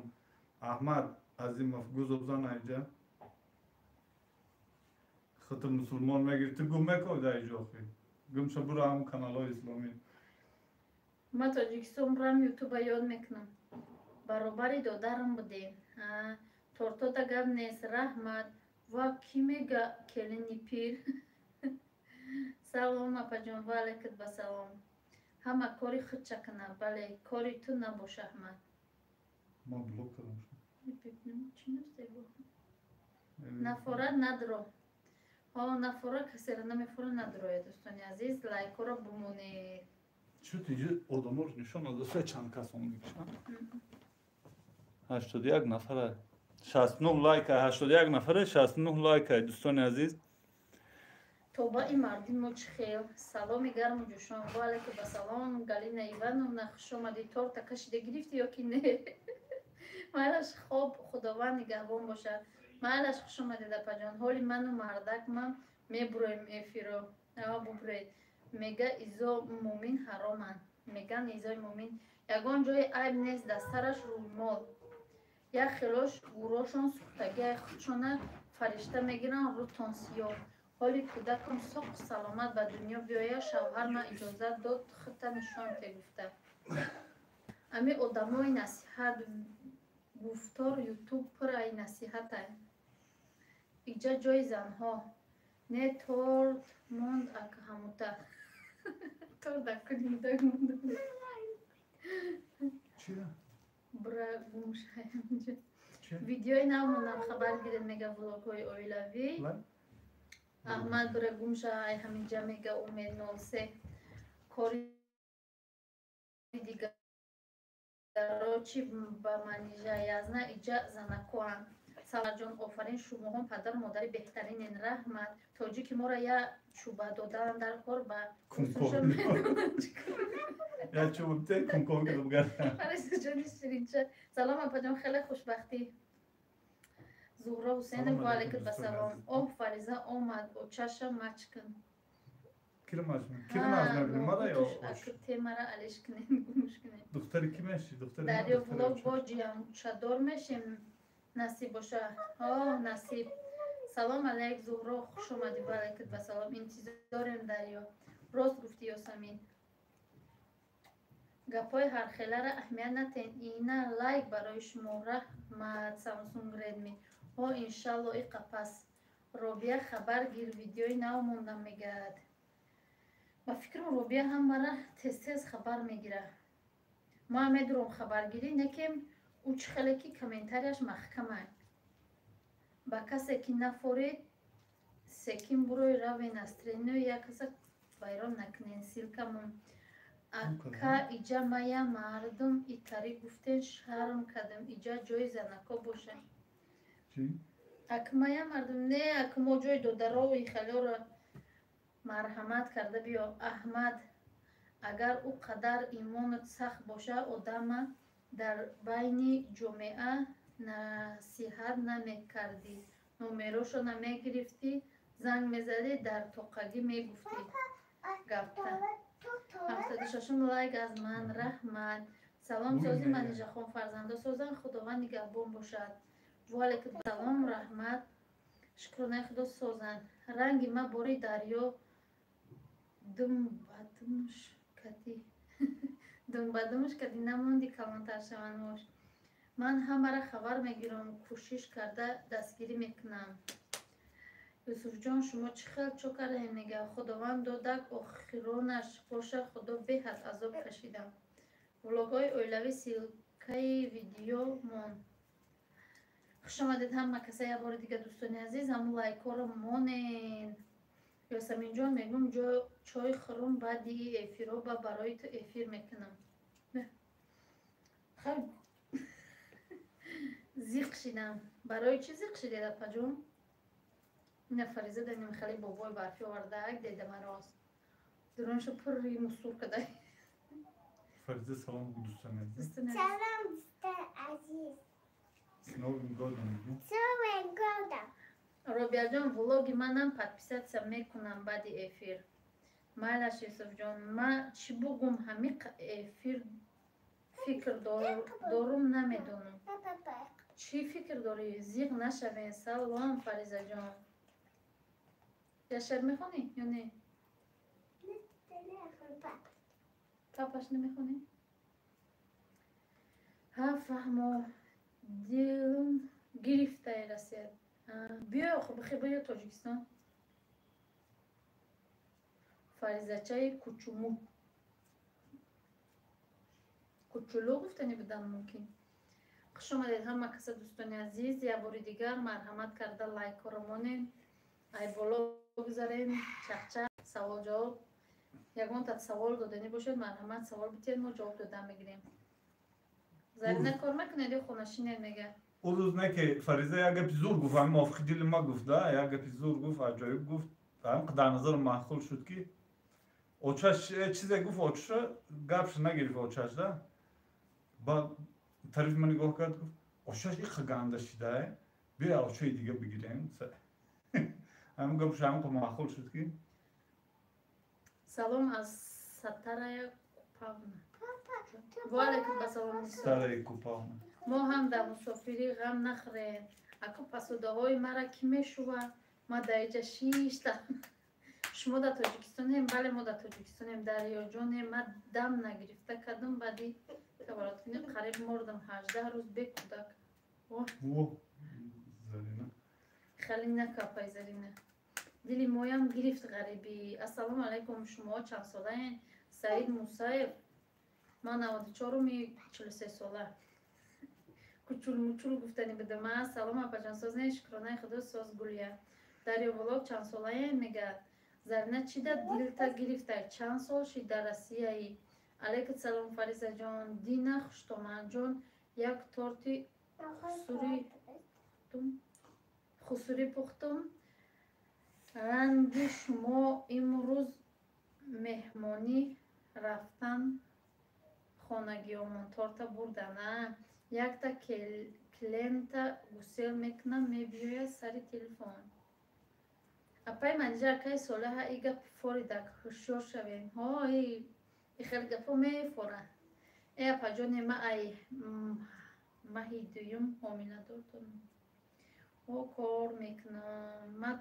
Speaker 2: Аҳмад Азимов гузов зан айҷа. Хата мусулмон мегирӣ, ту гум меков дар иҷохи. Гумша буро ҳамун каналҳои исломӣ.
Speaker 1: Ма Тоҷикистон бурам ютуба ёд мекунам. Баробари додарам будем. Тортода гап нест. Раҳмат. Ва ки мега келини пир? Салом апаҷон. Ва алайкум ассалом. Ҳама кори худча кунад. Бале, кори ту набош Аҳмад.
Speaker 2: Ма блок кардам.
Speaker 1: Нафорат надро. Нафора касера намефора надрояд. Дӯстони азиз, лайкоро бимонед.
Speaker 2: Чӯ тиҷи одаморо нишон надоса чанд кас омадикшан? 81 нафара. 69 لایک 81 نفره 69 لایک دوستان عزیز.
Speaker 1: тобаи мардимо чӣ хел саломи гарму ҷӯшон вале ки ба салом Галина Ивановна хуш омадӣ торта кашида гирифтӣ ё ки не майлаш хоб худованд нигаҳбон бошад майлаш хуш омадед апаҷон ҳоли ману мардакмам мебуроем эфиро бубуред мега изо мумин ҳароманд меган изои мумин ягон ҷои айб нест дар сараш рӯймол як хелош гурошон сухтагиаи худшона фаришта мегиранд рӯтон сиёҳ ҳоли кӯдакам соқу саломат ба дунё биёяд шавҳар ман иҷозат дод худта нишон тегуфта ами одамои насиҳат гуфтор ютуб пур ай насиҳатай иҷа ҷои занҳо не торд монд ака ҳамута торд акунидак монд бра гумшай видеои навмонам хабар гиред мега влогҳои оилавӣ аҳмад бира гумша ай ҳаминҷа мега умед 03 кори дигаро чи ба манижа язна иҷа занакоам салаҷон офарин шумоҳон падару модари беҳтаринен раҳмат тоҷики моро я чӯба додан дар кор ба салом апаҷон хеле хушбахтӣ зуҳра ҳусейнов ваалайкум ассалом оҳ фариза омад бо чашам мачкин темара алишкинен гумшкинен дарё влог бо ҷиянчадор мешем насиб боша насиб салом алейк зуҳро хуш омадӣ ваалайкум ассалом интизорем дарё рост гуфтӣ ёсамин гапҳои ҳархелара аҳамият натен ина лайк барои шумо раҳмат Samsung Redmi иншалло иқапас робия хабар гир видеои нав монда мегӯяд ба фикрам робия ҳам мара тез хабар мегирад ман медурам хабаргирӣ некем ӯ чӣ хеле ки комментарияш маҳкамай ба касе ки нафорид секин бурои раве настроение як каса вайрон накунен силкамон ака иҷа мая мардум итари гуфтен шарм кардам иҷа ҷои занако боша акмая мардум не акмо ҷои додаро ихелёро марҳамат карда биё аҳмад агар ӯ қадар имонат сахт боша одама дар байни ҷомеа насиҳат намекардӣ номерошо намегирифтӣ занг мезадӣ дар тоқагӣ мегуфтӣ гапта 76 лайк аз ман раҳмат салом сози манижахон фарзандо созан худованд нигаҳбон бошад ваалайкум салом раҳмат шукронаи худо созан ранги ма бори дарё думбадумш кадӣ намонди калонтар шаванд ман ҳамаро хабар мегирам кӯшиш карда дастгирӣ мекунам юсуфҷон шумо чӣ хел чокарем мега худованд додак охиронаш боша худо беҳад азоб кашидам влогҳои оилавӣ силкаи видеомон хуш омадед ҳама каса як бори дига дӯстони азиз ҳамун лайкҳоро монен ёсаминҷон мегӯм чой хӯрум баъди эфиро ба барои ту эфир мекунам зиқ шидам барои чӣ зиқ шидед апаҷон ина фариза даним хеле бобои барфи овардаак деда марост дуроншо пурри мусур кадай
Speaker 2: Фариза салом достони азиз
Speaker 3: Салам достони азиз
Speaker 2: С Новым годом
Speaker 1: робияҷон влоги манам подписатсия мекунам баъди эфир майлаш юсуфҷон ма чӣ бугум ҳами эфир фикр дорум намедонам чӣ фикр дорӣ зиқ нашавен салом фаризаҷон я шер мехонӣ ё не папаш намехонӣ ҳафаҳмо дилм гирифтай расед биё хубахи биё тоҷикистон фаризачаи кучуму кучулу гуфтани будам мумкин хуш омадед ҳама каса дӯстони азиз як бори дигар марҳамат карда лайкҳоро монен ай боло бигзарен чақчақ савол ҷавоб ягон так савол доданӣ бошед марҳамат савол битиҳед мо ҷавоб дода мегирем зарина кор мекунед ё хонашинед мега
Speaker 2: او روز نه که فریزه یک گپی زور گفت همین موافق دیل ما گفت ده یک گپی زور گفت عجایب گفت هم که در نظر معقول شد که اوچش چیزی گفت اوچش گپش نگرفت اوچش ده با طرف من نگاه کرد گفت اوچش این گنده شده بیا اوچه دیگه بگیریم همین گپش هم که معقول شد که
Speaker 1: سلام از ستاره کوپاونا و علیکم السلام.
Speaker 2: ستاره کوپاونا
Speaker 1: ما هم در مسافری غم نخورید. اکو پسوده های مرا کی میشوه ما در اینجا 6 تا شما در تاجیکستان هم؟ بله ما در تاجیکستان هم. دریا جان ما دم نگرفته کردم بعدی تبارات کنیم قریب مردم 18 روز بکودک
Speaker 2: اوه زرینه
Speaker 1: خیلی نکاپای زرینه دلی مویم گرفت غریبی. السلام علیکم شما چند ساله این؟ سعید موسیف ما 94 می 43 ساله کوچول موچول گفتنی بده ما. سلام اپا جان ساز نه شکرانه خدا ساز گلیه دریا ولوگ چند ساله این میگه زرینه چی ده دیلتا گرفته چند سال شی در روسیه ای؟ علیکم سلام فریزه جان دینا خوشتومن جان یک تورتی خسوری پختم رنگ شما امروز مهمانی رفتن خانگی همون تورتا بردن یک تا کلینتا گسیل میکنم میبیوید سری تلفن اپای منجر که ساله ها ای گپ فوری دک خشور شوین ها ای خیلی گپا میفوره ای اپا جانی ما ای ماهی دویم حامله دارتون او کار میکنم ما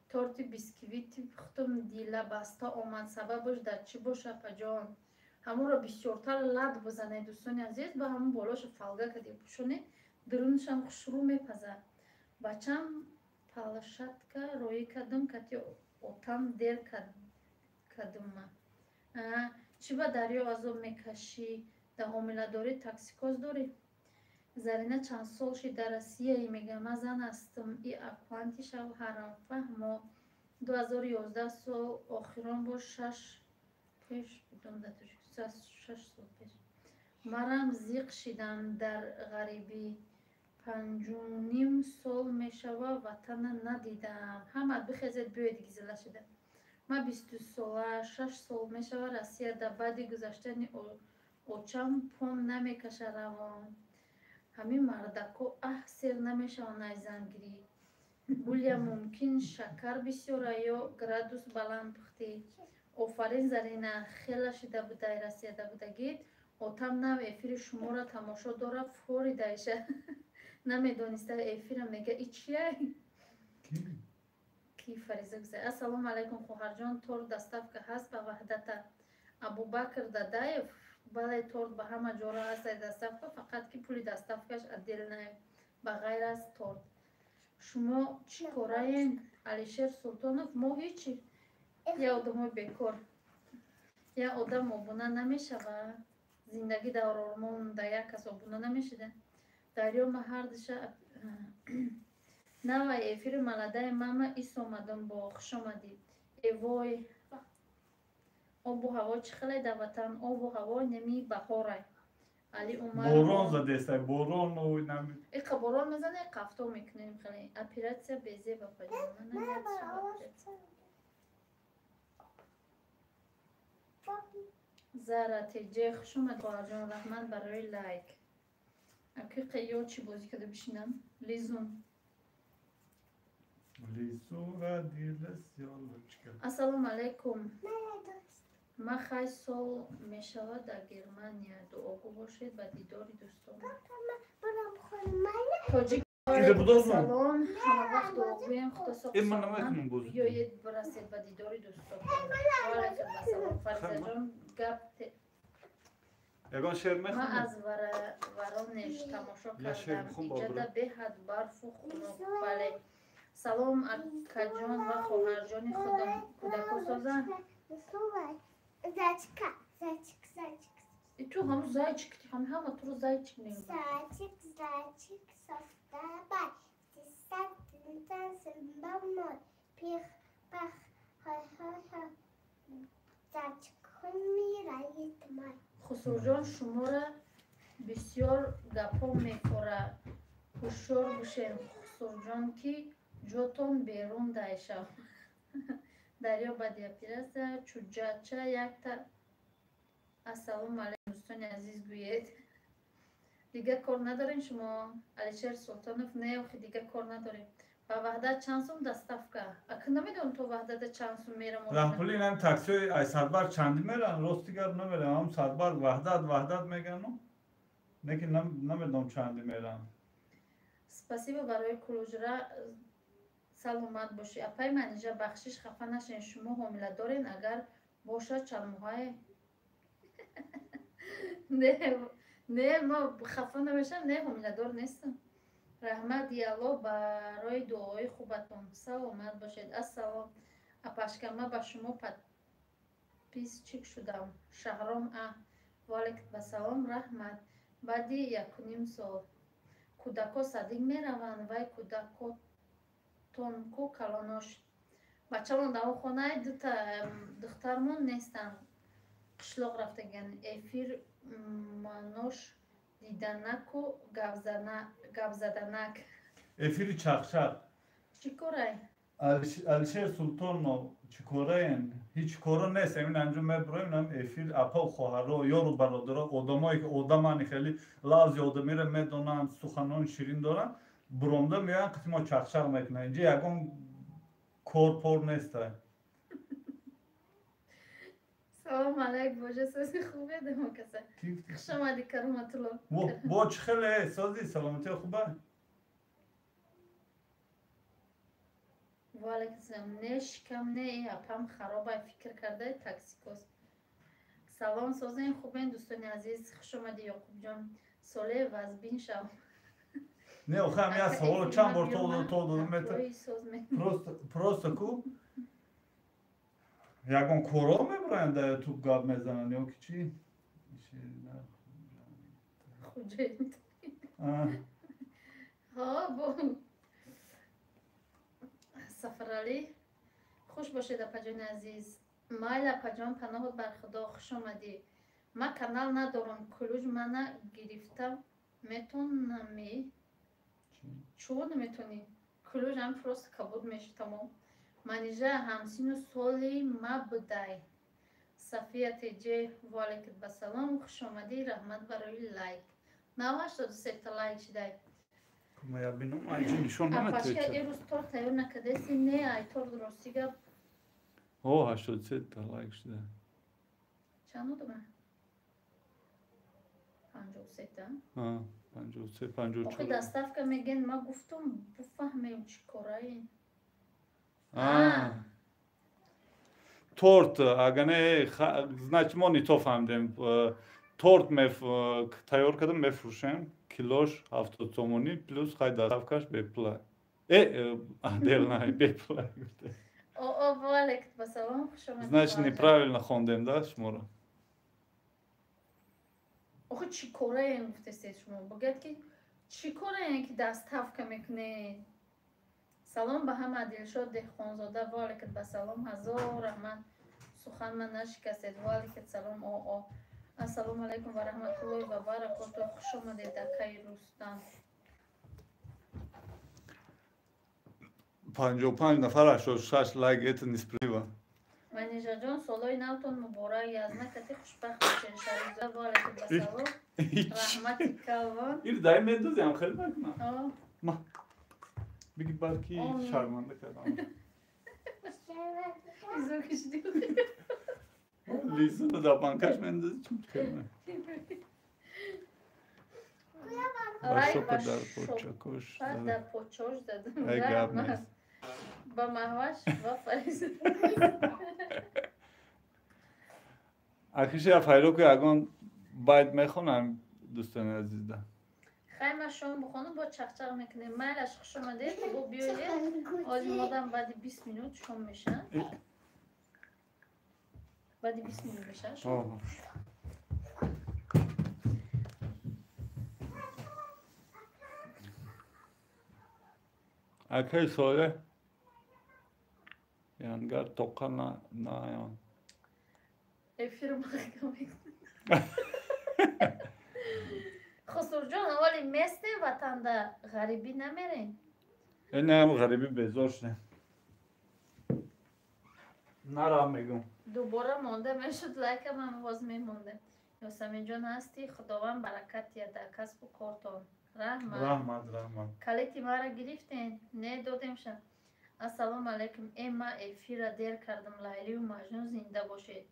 Speaker 1: تورتی بیسکویتی پختم دیلا بسته آمد سببش در چی باشه اپا جان همون را بسیارتر لد بزنه دوستانی عزیز با همون بالاش فلگه کدی پوشونه درونش هم خوشرو میپزه بچم پالشت که روی کدم کتی اوتم دیر کدم چی با دریا ازو میکشی در حامله داری تاکسیکوز داری؟ زرینه چند سال شی در روسیه ای میگه من زن هستم ای اکوانتی شو حرام فهمو 2011 سال آخران با 6 پیش بدون دادوش 6 سال پیش مرم زیق شیدم در غریبی 5.5 سال میشوه وطن ندیدم همه بخیزید بیوید گیزله شده ما 20 ساله 6 سال میشوه روسیه در بعدی گذاشتن اوچم پون نمیکشه روان همین مردکو سیر نمیشه نای زنگیری بولیا ممکن شکر بسیاره یا گرادوس بلند پختی آفرین زرینه خیلی شده بوده رسیده بودگید اوتم نو افیر شما را تماشا داره فوری دایشه نمیدونسته افیر میگه ای چیه؟ کی فریزه گذاره السلام علیکم خوهر جان تور دستف که هست به وحدت ابوبکر دادایف بله تورت به همه جورا هست دستف فقط که پولی دستفکش عدل نه به غیر از تورت شما چی کاره این؟ علیشیر سلطانوف ما هیچی یا آدم بیکار یا آدم آبونه نمیشه و زندگی در آرمان در یک کس آبونه نمیشده دریا مهردشه نه افیر ملده ماما ایس آمدم با خوش آمدید ایوای آب و هوا چه خیلی در وطن آب و هوا نمی بخوره علی اومد
Speaker 2: بوران زده است بوران و نمی
Speaker 1: ایقا بوران میزنه قفتا میکنیم خیلی اپیراتسیا بیزی با پایدیم زارت جه خوش اومد با جان رحمت برای لایک اکی قیاد چی بازی کده بشینم لیزون
Speaker 2: لیسورا دیلس یالا چکر
Speaker 1: السلام علیکم ما خیلی سال می شود در گرمانیا دعاگو باشید و دیداری دوستان تاجیک سلام همه وقت دعاگویم خدا ساختم بیایید برسید و دیداری دوستان سلام فریزه جان گپ
Speaker 2: یگان شعر
Speaker 1: ما
Speaker 2: میخونم
Speaker 1: از ورانش تماشا کردم اینجا به حد برف و خنک بله سلام اکا جان و خواهر جان خودم کودکو سازن
Speaker 3: Зайчик.
Speaker 1: تو هم зайчик همه تو رو зайчик میگن
Speaker 3: Зайчик, совставай. Тесак, домой. Пих, пах, хай. Зайчик умирает май.
Speaker 1: خسرو جان شما را бисёр гапҳо мехӯра. ҳушёр бошед хусрӯҷон, ки ҷотон берун дайшав. дарё бади оператсия чуҷача якта. ассалому алайкум дӯстони азиз гӯед. Дигар кор надорем шумо? Алишер Султонов не охи дигар кор надорем. Ба ваҳдат чанд сум доставка? Ака намедонам то ваҳдата чанд сум мера мошина.
Speaker 2: Rahpuli nem taksiyoy ay Sadbar çandi meran rosti gar nameran am Sadbar vahdat meganu. Ne ki namedom çandi meran.
Speaker 1: Спасибо барои кулуҷра. Саломат бошӣ. Апай манижа бахшиш хафа нашен. Шумо ҳомиладорен? Агар бошад чандмоҳае? Не, мо хафа намешам. Не, ҳомиладор нестам. Раҳмат диалло барои дуои хубатон. Саломат бошед. Ассалом. Апашкама ба шумо подписчик шудам. Шаҳром валайкум ассалом. Раҳмат. Баъди 1.5 сол кӯдако садик мераванд. Вай кӯдакотон ку калонош. Бачамон дар он хонаи дута духтармон нестанд. Қишлоқ рафтаган. Эфир манош диданаку гавзаданак.
Speaker 2: Efiri çakçak.
Speaker 1: Чӣ корай?
Speaker 2: Alişer Sultanov çikorayen hiç koro nes emin anjum mebroim nam efir apa khoharo yoru barodoro odamoy ki odamani khali laz yodamire medonan sukhanon shirin doran bromda meyan qismo çakçak meknayince yagon korpor nestay.
Speaker 1: Салом алайк боже сози хубе демокаса. Хушомади кароматулло.
Speaker 2: Bo chkhele sozi salamati khuba.
Speaker 1: وعلیکم السلام. نه شکم نه اپم خرابه فکر کرده تاکسیکوس. سلام سازین خوبین دوستان عزیز خوش اومدی یعقوب جان. ساله وزبین شو.
Speaker 2: Ne oxam ya savol çam borto metre. Prosto ku. Yagon koro mebranda tu gab mezanan yok ki.
Speaker 1: Xucayt. Ha bu. Сафарали хуш бошед апаҷони азиз. Майл апаҷон паноҳот бар худо хуш омадӣ. Ман канал надорам. Кулуҷ мана гирифта метонами? Чӯ наметонӣ? Кулуҷ ам просто кабуд меша тамом. Манижа ҳамсину соли ма будай. Сафия теҷе валайкум ассалом. Хуш омадӣ. Раҳмат барои лайк. 93 та лайк шидай.
Speaker 2: Ma ya benim aycın nişon
Speaker 1: А
Speaker 2: mu
Speaker 1: пашка
Speaker 2: metre?
Speaker 1: ирӯз тор тайёр накардаси? Не, ай тор ростига
Speaker 2: O 87 ta like işte.
Speaker 1: чанд одама? 53.
Speaker 2: Ha 53 54.
Speaker 1: Охи доставка мегӯянд, ман гуфтам бифаҳмем чӣ кораи.
Speaker 2: Tort agane значит мо нито фаҳмидем. Торт тайёр кардам мефурӯшем. Kiloş 70 somoni plus hay dostavkash bepla. Отдельно bepla.
Speaker 1: О, валайкум ассалом. Хуш омадед.
Speaker 2: Значит неправильно хондем, да, шуморо?
Speaker 1: Охи чӣ кораем гуфтасед шумо? Богӯяд ки чӣ кораем ки доставка мекунед? Салом ба ҳама. Дилшод Деҳқонзода. Валайкум ассалом. Ҳазор раҳмат. Сухан ман нашикастед. Валайкум ассалом. Ассалому алайкум ва раҳматуллоҳи ва баракотуҳ. Хуш омадед акаи Рустам.
Speaker 2: 55 nafar 86 like etin ispriva.
Speaker 1: Манижаҷон солои навтон муборак. Язнакати хушбахт бошед. Шариза. Валайкум ассалом. Раҳмати калвон.
Speaker 2: İr daim mendoziyam kheli bakma. Ma. Bigi balki şarmanda kardam.
Speaker 1: Izor kişdi.
Speaker 2: Lisa da bankaş mendoz için kheli.
Speaker 1: Рай ба
Speaker 2: Dar poçakoş.
Speaker 1: дар почош дадам.
Speaker 2: Ay gabnes.
Speaker 1: Ба маҳваш ва фариз.
Speaker 2: Akişe fayro ki agon bayt mekhonam dostan azizda.
Speaker 1: Хайма шом бухонам бо чақчақ мекунем. Майлаш хуш омадед. Бо биёед. Озим одам баъди 20 минут шом меша. Баъди 20 минут меша шом.
Speaker 2: Akay söyle. Yangar tokana na yan.
Speaker 1: Эфир мақам. خسرجان اولی مست وطنده غریبی نمیرین
Speaker 2: این هم غریبی بزرش نه نرام میگم
Speaker 1: دوباره مونده میشد لایک من باز میمونده یاسمین جان هستی خداوند برکت در کسب و کارتان رحمت
Speaker 2: رحمت
Speaker 1: کلیتی ما را گرفتین نه دادیم شد السلام علیکم اما افیر دیر کردم لیلی و مجنون زنده باشید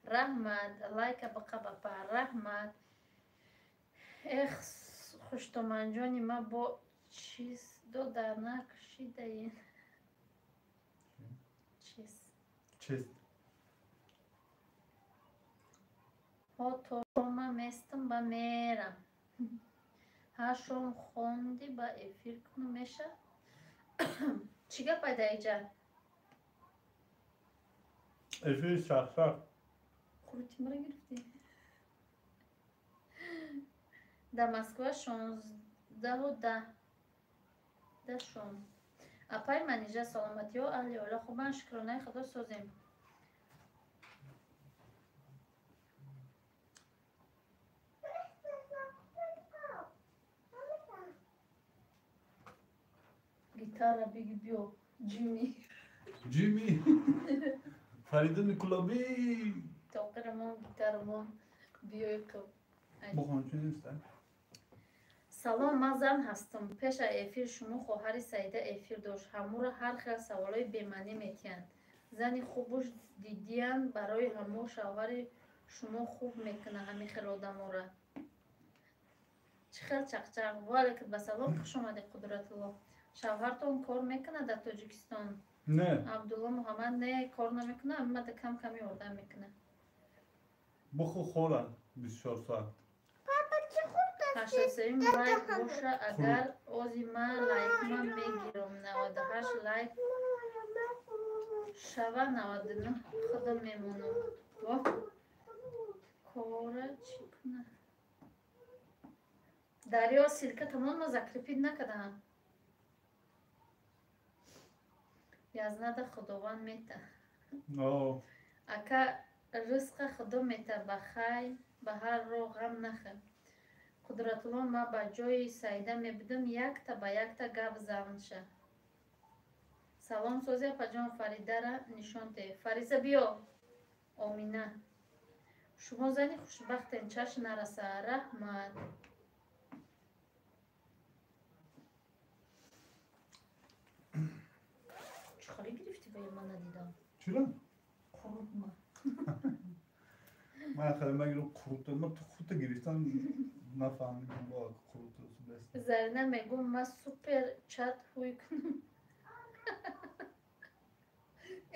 Speaker 1: رحمت لایک بقا بپا رحمت اخ خوشتومن جانی ما با چیز دو در نکشیده این
Speaker 2: چیست
Speaker 1: ها تو ما مستم با میرم هاشون خوندی با افیر کنم میشه چیگه پیدا ایجا
Speaker 2: افیر شخصا
Speaker 1: خروتی مرا گرفتی در مسکو 16:10 شون اپای منیجه سلامتی و اهلی اولا خوبان شکرانه خدا سازیم گیتار بگی بیو
Speaker 2: جیمی فرید نیکولابی
Speaker 1: توقیرمون گیتارمون بیوی کب
Speaker 2: بخون چی نیستن
Speaker 1: سلام من زن هستم پیش افیر شما خواهر سعیده افیر داشت همو هر خیلی سوالای بیمعنی میتیند زنی خوبش دیدین برای همو شوهر شما خوب میکنه همین خیلی آدم را چه خیلی چقچق ولیکن به سلام خوش آمده قدرت الله شوهرتون کار میکنه در تاجیکستان
Speaker 2: نه
Speaker 1: عبدالله محمد نه کار نمیکنه اما ده کم کمی آدم میکنه
Speaker 2: بخو خورن 24 ساعت
Speaker 1: هشتاسرین لایک باشه اگر اوزی من لایک من میگیرم 98 لایک شوه 99 خودم میمونم کاره چی کنه دریا سیرکه تمام مذکرپید نکدم یزنده خداوند میته اکا رزق خدا میته بخیر به هر رو غم نخه قدرت الله ما با جای سعیده میبودم یک تا با یک تا گپ زن شه سلام سوزی پجان فریده را نشان ده فریزه بیا آمینه شما زنی خوشبختین چش نرسه رحمت چخالی گرفتی باید من ندیدم
Speaker 2: چرا؟
Speaker 1: خروب ما
Speaker 2: من خیلی مگه خروط ما تو خروط گرفتم نفهمیدم با خروط بست
Speaker 1: زرینه میگم ما سوپر چت هوی کنم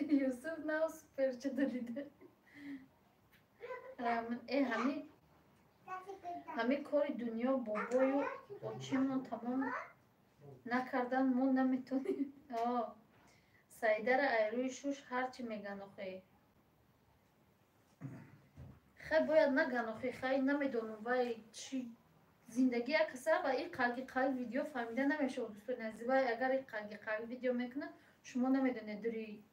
Speaker 1: یوسف نه سوپر چت دیده همه کار دنیا بابای و بچه‌مون تمام نکردن ما نمیتونیم سعیده را ایروی شوش هرچی میگن آخه خیلی باید نگن آخه خیلی نمیدونم وای چی زندگی یک کسی با این قلقی ویدیو فهمیده نمیشه دوستان عزیزای اگر این قلقی ویدیو میکنه شما نمیدونید دوری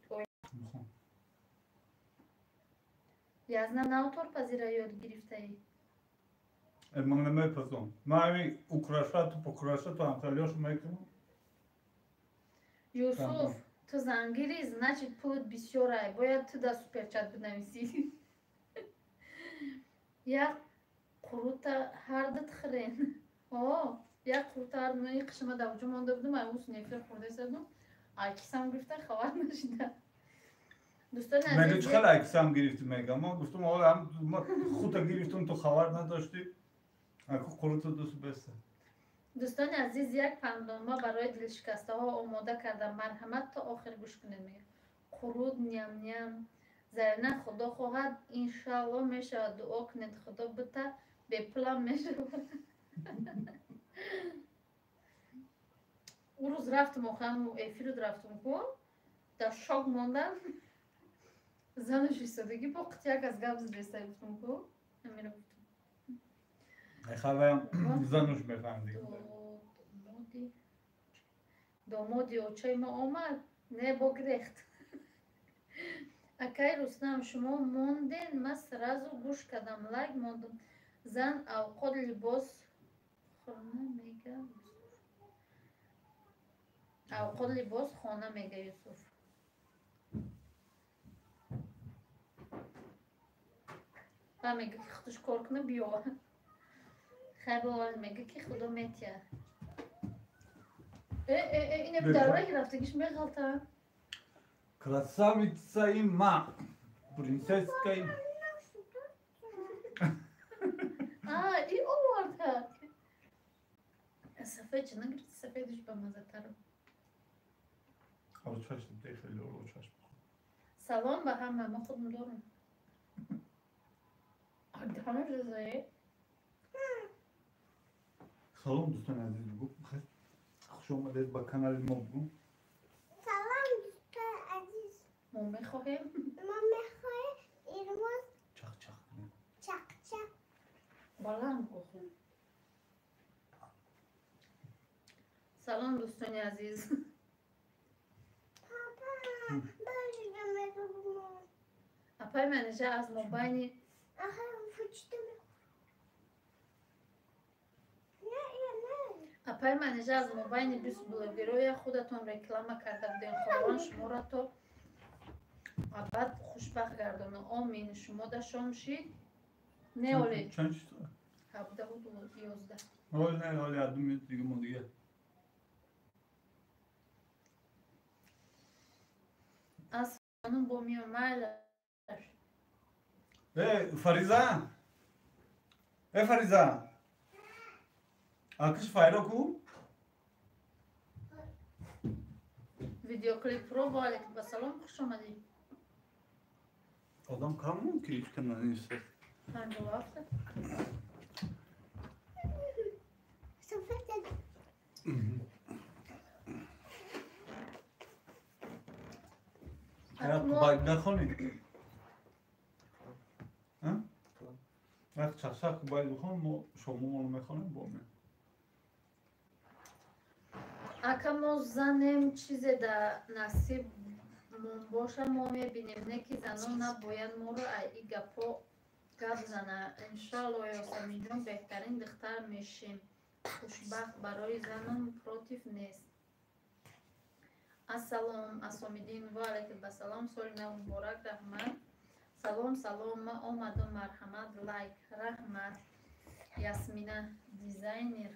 Speaker 1: یزنه نوتور پذیره یاد گرفته ای
Speaker 2: من نمیپذیرم من همین украшать покрашать همسالیاشو میکنم
Speaker 1: یوسف تو زنگیری значит پولت بسیاره باید تو در سوپرچت بنویسی یک قروت هر دت خرین یک قروت هر دت قشمه در وجه مانده بودم امروز نفر خورده سردم عکسم گرفته خبر نشیده دوستان
Speaker 2: مگه
Speaker 1: عزیز
Speaker 2: چقدر عکسم گرفتی میگم من گفتم آقا هم خودت گرفتم تو خبر نداشتی اکو قروت دوست بسته
Speaker 1: دوستان عزیز یک پندنامه برای دلشکسته ها آماده کردم مرحمت تا آخر گوش کنید میگه قرود نیم نیم زرنه خدا خواهد انشالله میشه دعا کنید خدا بته به پلان میشه اون روز رفتم و خانم افیرود رفتم کو در شاک ماندم زنش ایستادگی با قطعه یک از گبز رسته گفتم کو همین
Speaker 2: خواهم زنش بفهم دیگه
Speaker 1: دامادی اوچای ما آمد نه با گریخت اکای رستم شما موندین من سرازو گوش کردم لایک موندم زن اوقات لباس خانه میگه اوقات لباس خانه میگه یوسف. و میگه که خودش کار کنه بیا. خیلی میگه که خدا میتیه. اینه در راه رفتگیش میغلطه.
Speaker 2: Красавица има. Принцеска има.
Speaker 1: ای آورده. سفید چه نگرفتی سفیدش به مزه تره.
Speaker 2: حالا چشم دی خیلی رو چشم.
Speaker 1: سلام به همه ما خودم دارم. همه رضایی.
Speaker 2: سلام دوستان عزیز بگو. خوش آمدید به کانال ما بگو.
Speaker 3: سلام دوستان عزیز.
Speaker 1: ما میخواهیم.
Speaker 3: ما میخوایم ایرماز
Speaker 2: چخ چخ کنیم.
Speaker 3: چک چک.
Speaker 1: بلند بخون. سلام دوستان عزیز.
Speaker 3: پاپا برشگه میگم.
Speaker 1: اپای منجه از مبانی.
Speaker 3: آخه فوچتو نه.
Speaker 1: اپای منجه از مبانی 20 بلوگروی خودتون رکلام کرده بودین خواهان شما را تو بعد خوشبخت گردانه. آمین شما داشتم شید. نه اولی.
Speaker 2: چند چی تو؟
Speaker 1: 17 بود و 11.
Speaker 2: حال نه حال یادم میاد دیگه ما دیگه.
Speaker 1: از خانم با میامل.
Speaker 2: فریزه. فریزه. آکش فایرو کو؟
Speaker 1: ویدیو کلیپ رو با علیکم با سلام خوش آمدید.
Speaker 2: آدم کامون که هیچ کنه نیست.
Speaker 1: 57.
Speaker 3: سفید.
Speaker 2: hayat baygı خونی ها وقت چخشخ باید بخون ما شما رو میخونیم با من
Speaker 1: اگه ما زنیم چیزی در نصیب باشه ما میبینیم نه که زنان نباید ما رو ای گپا گپ زنه. انشالله یاسمین جان بهترین دختر میشیم. خوشبخت برای زنان پروتیف نیست. السلام اسامیدین و علیکم السلام. سال نو مبارک. رحمت. سلام سلام ما آمدم مرحمت لایک رحمت. یاسمینه دیزاینر.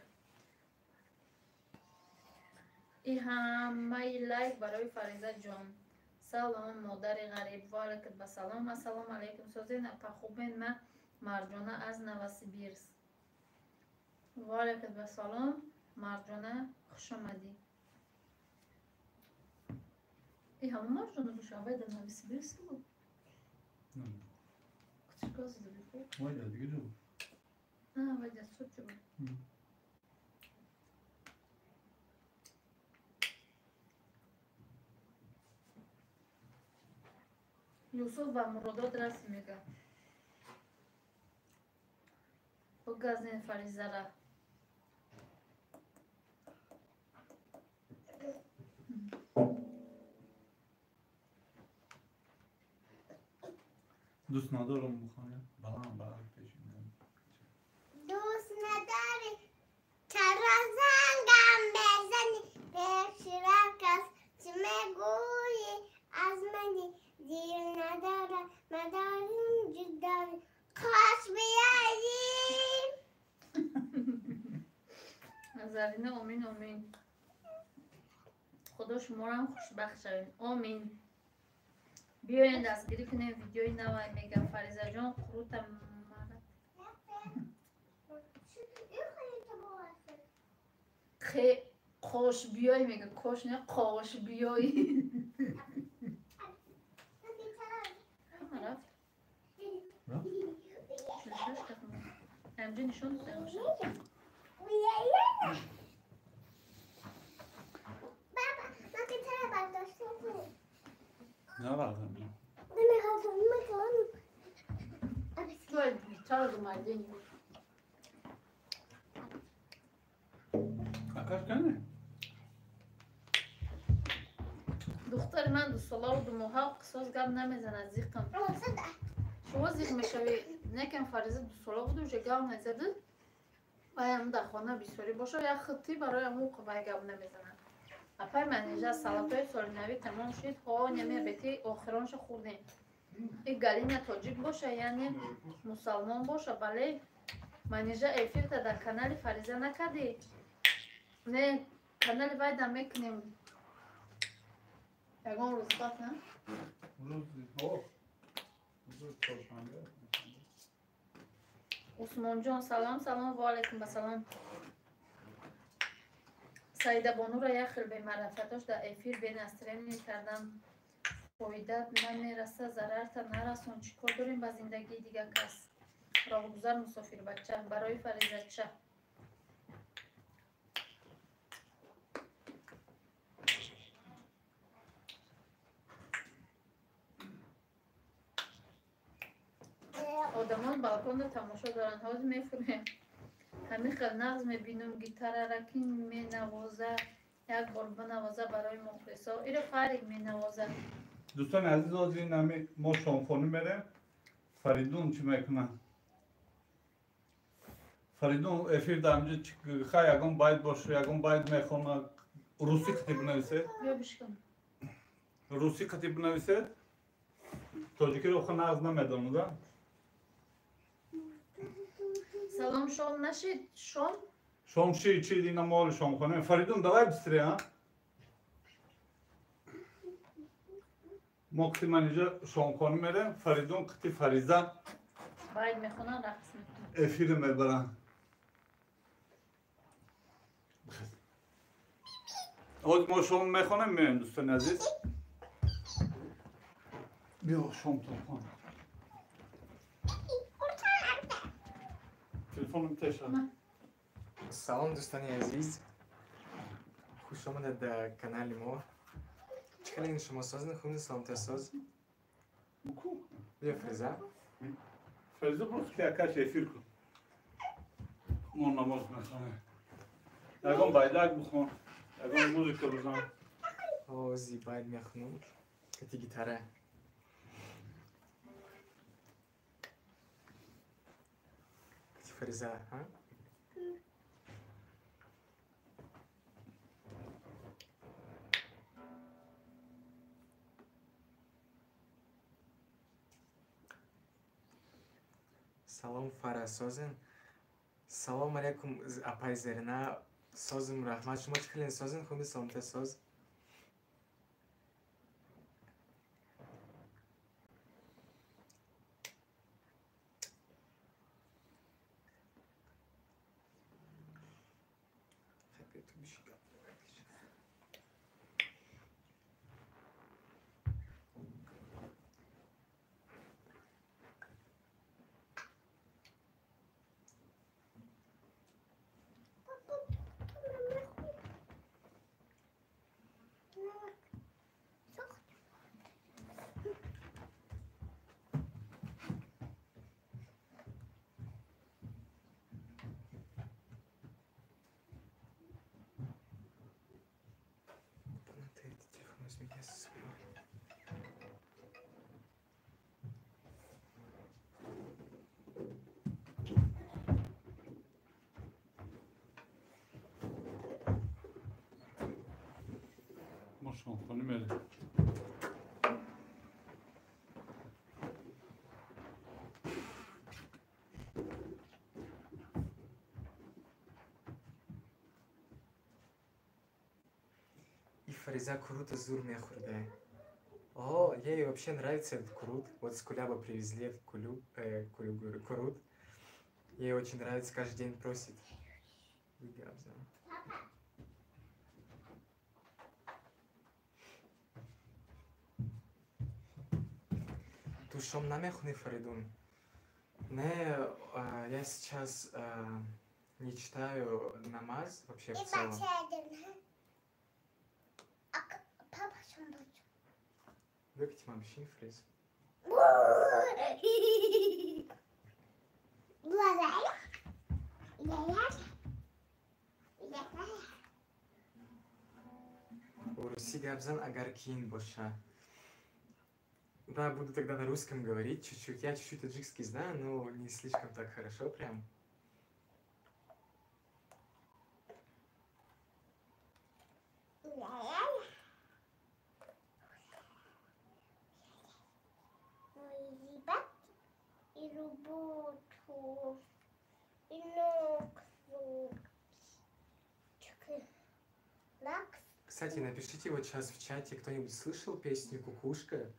Speaker 1: ای همه لایک برای فریزه جان. سلام مادر غریب و علیکم السلام. السلام علیکم سازین اپا خوبین. ما مرجانه از نوسیبیرس. و علیکم السلام مرجانه خوش آمدی. ای همه مرجانه باشه آبای در نوسیبیرس بود. کچی کازی داری خود؟
Speaker 2: باید دیگه جو
Speaker 1: نه باید از صبح جو بود. یوسف و مرادات راست میگه. بگذین فریزه را.
Speaker 2: دوست ندارم بخونیم بلند پیشیم
Speaker 3: دوست نداری چرا زنگم بزنی به شرکت چی میگویی از منی دیر نداره مداریم جدایی کاش بیاییم.
Speaker 1: نظرینه آمین آمین. خدا شما را هم خوشبخت شویم. آمین. بیاین دستگیری کنیم ویدیوی نوی میگم فریزه جان قروتم خیلی خوش بیای میگه کاش نه قاش بیای. همه رفت شلشش کتم همجه نشون داده باشه.
Speaker 3: بابا من که چرا برداشته بود
Speaker 2: نه بردم
Speaker 1: توی بیتر دومردین
Speaker 2: اکاش کنه
Speaker 1: دختر من 2 ساله و 2 ماه قصاص گپ نمیزنه زیقم. شما زیق میشوی نکن فریزه 2 ساله بود و جه گپ نزده ваям дар хона бисёрӣ боша як хиттӣ бароям муқ вай гап намезанад. Апай манижа салатои соли навӣ тамом шид, ҳо нами бети охироншо хӯрдем. И галина тоҷик боша, яъне мусалмон боша, бале манижа эфирта дар канали Фариза накардӣ? Не, канали вай да мекунем. Ягон рӯз бат на? усмонҷон салом, салом, ва алайкум басалом. Саида Бонура як хел бемарафатош дар эфир бенастрени кардам. Фоида намераса, зарарта нарасон. Чӣ кор дорем ба зиндагии дигар кас? Роҳгузар мусофирбача барои Фаризача. одамон балконда тамошо доранд. ҳозир мефурмем. ҳамин хел нағз мебинам, гитарараки менавоза. Як бор бинавоза барои мухлисо. Иро Фарид менавоза.
Speaker 2: دوستان عزیز از این نمی ما شامخانه میریم. فریدون چی میکنه؟ فریدون افیر دامجه خواهی یکم باید باشه، یکم باید میخونه. روسی کتیب نویسه؟
Speaker 1: بیا بشکن.
Speaker 2: روسی کتیب نویسه؟ تاجیکی رو خود نغز نمیدانه.
Speaker 1: سلام شام نشید؟ شام؟
Speaker 2: شام چی دینا مال شامخانه. فریدون دوای بستری ها؟ ما کتی من اینجا شامخانه میریم. فریدون کتی فریزه
Speaker 1: باید میخونن رقص میکنن.
Speaker 2: افیر میبرن. آج ما شام میخونیم میریم دوستان عزیز. بیا شام تو خون. تلفنم تشا.
Speaker 4: سلام دوستان عزیز، خوش آمدید در کانال ما. چکلی شما ساز نخونید سلامت ساز؟ بیا فریزا.
Speaker 2: فریزا برو که اکاش افیر کن. ما نماز میخونیم. یکم بایدک بخون. یکم موزیک بزن.
Speaker 4: آزی باید میخونم. کتی گیتاره. کتی فریزا ها؟ سلام فرا سازن. سلام علیکم اپای زرنا سازم رحمت شما چکلین سازن خوبی سلامت ساز.
Speaker 2: ما شامخانه میریم.
Speaker 4: И Фариза крут азур мехурде. О, ей вообще нравится этот крут. Вот с Куляба привезли этот крут. Ей очень нравится, каждый день просит. Ты шом намехуни, Фаридун? Не, я сейчас не читаю намаз вообще в целом.
Speaker 3: Papa şunu da aç.
Speaker 4: Выпейте мам щи, Фриз. Руси габзан агар кин боша. Да, буду тогда на русском говорить чуть-чуть. Я чуть-чуть таджикский знаю, но не слишком так хорошо прям.
Speaker 3: и работу, и ногу. Лакс.
Speaker 4: Кстати, напишите вот сейчас в чате, кто-нибудь слышал песню «Кукушка»?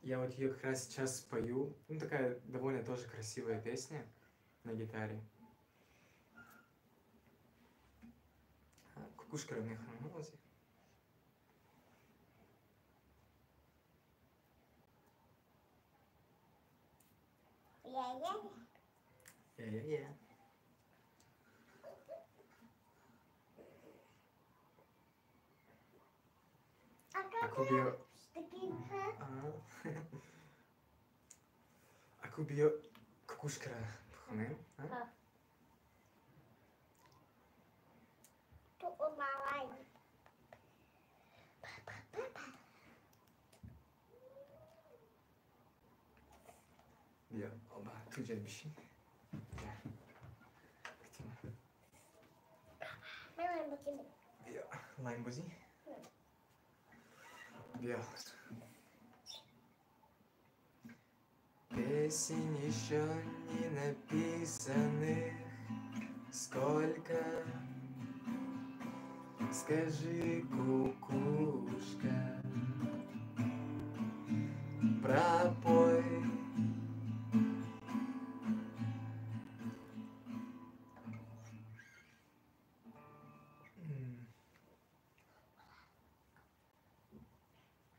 Speaker 4: Я вот ее как раз сейчас спою. Ну, такая довольно тоже красивая песня на гитаре. Кукушка равны хронолозе.
Speaker 3: Я-я.
Speaker 4: Я-я-я. Aku bio Aku bio кукушкара бихонем.
Speaker 3: Tu умалай.
Speaker 4: Бия, оба, туҷа бишин.
Speaker 3: Мелай баким.
Speaker 4: Бия, лаймбози. Бия. Песен еще не написанных сколько. Скажи, кукушка, пропой.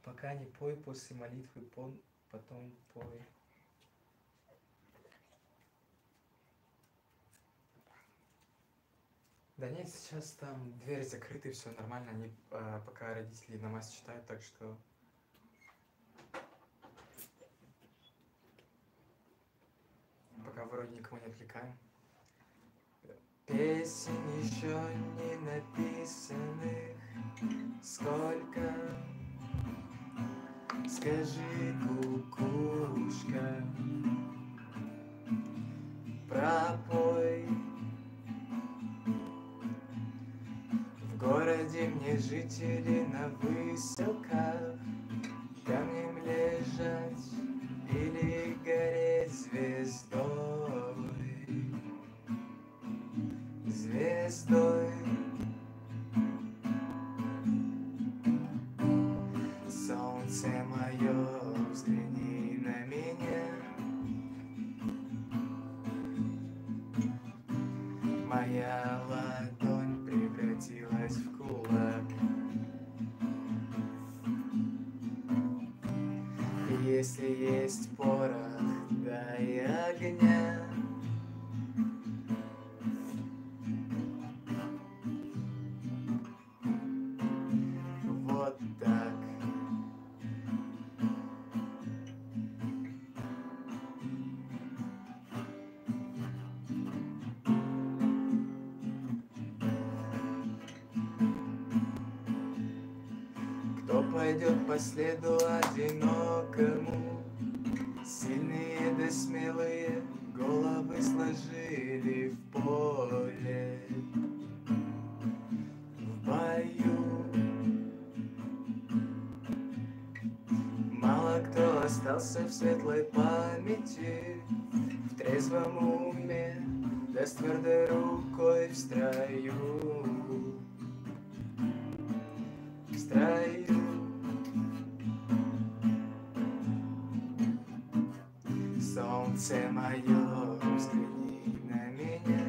Speaker 4: Пока не пой, после молитвы потом пой. Да нет, сейчас там дверь закрыта, все нормально, они пока родители намаз читают, так что... Пока вроде никого не отвлекаем. Песен еще не написанных сколько. Скажи, кукушка, пропой. В городе мне жители на высоках, камнем лежать или гореть звездой. Звездой. Солнце мое, взгляни на меня. Моя ладонь превратилась в кулак. Если есть порох, дай огня. Вот так. Кто пойдет по следу одинокому? Сильные да смелые головы сложили в поле, в бою. Мало кто остался в светлой памяти, в трезвом уме, да с твердой рукой в строю. В строю. Солнце мое, взгляни на меня.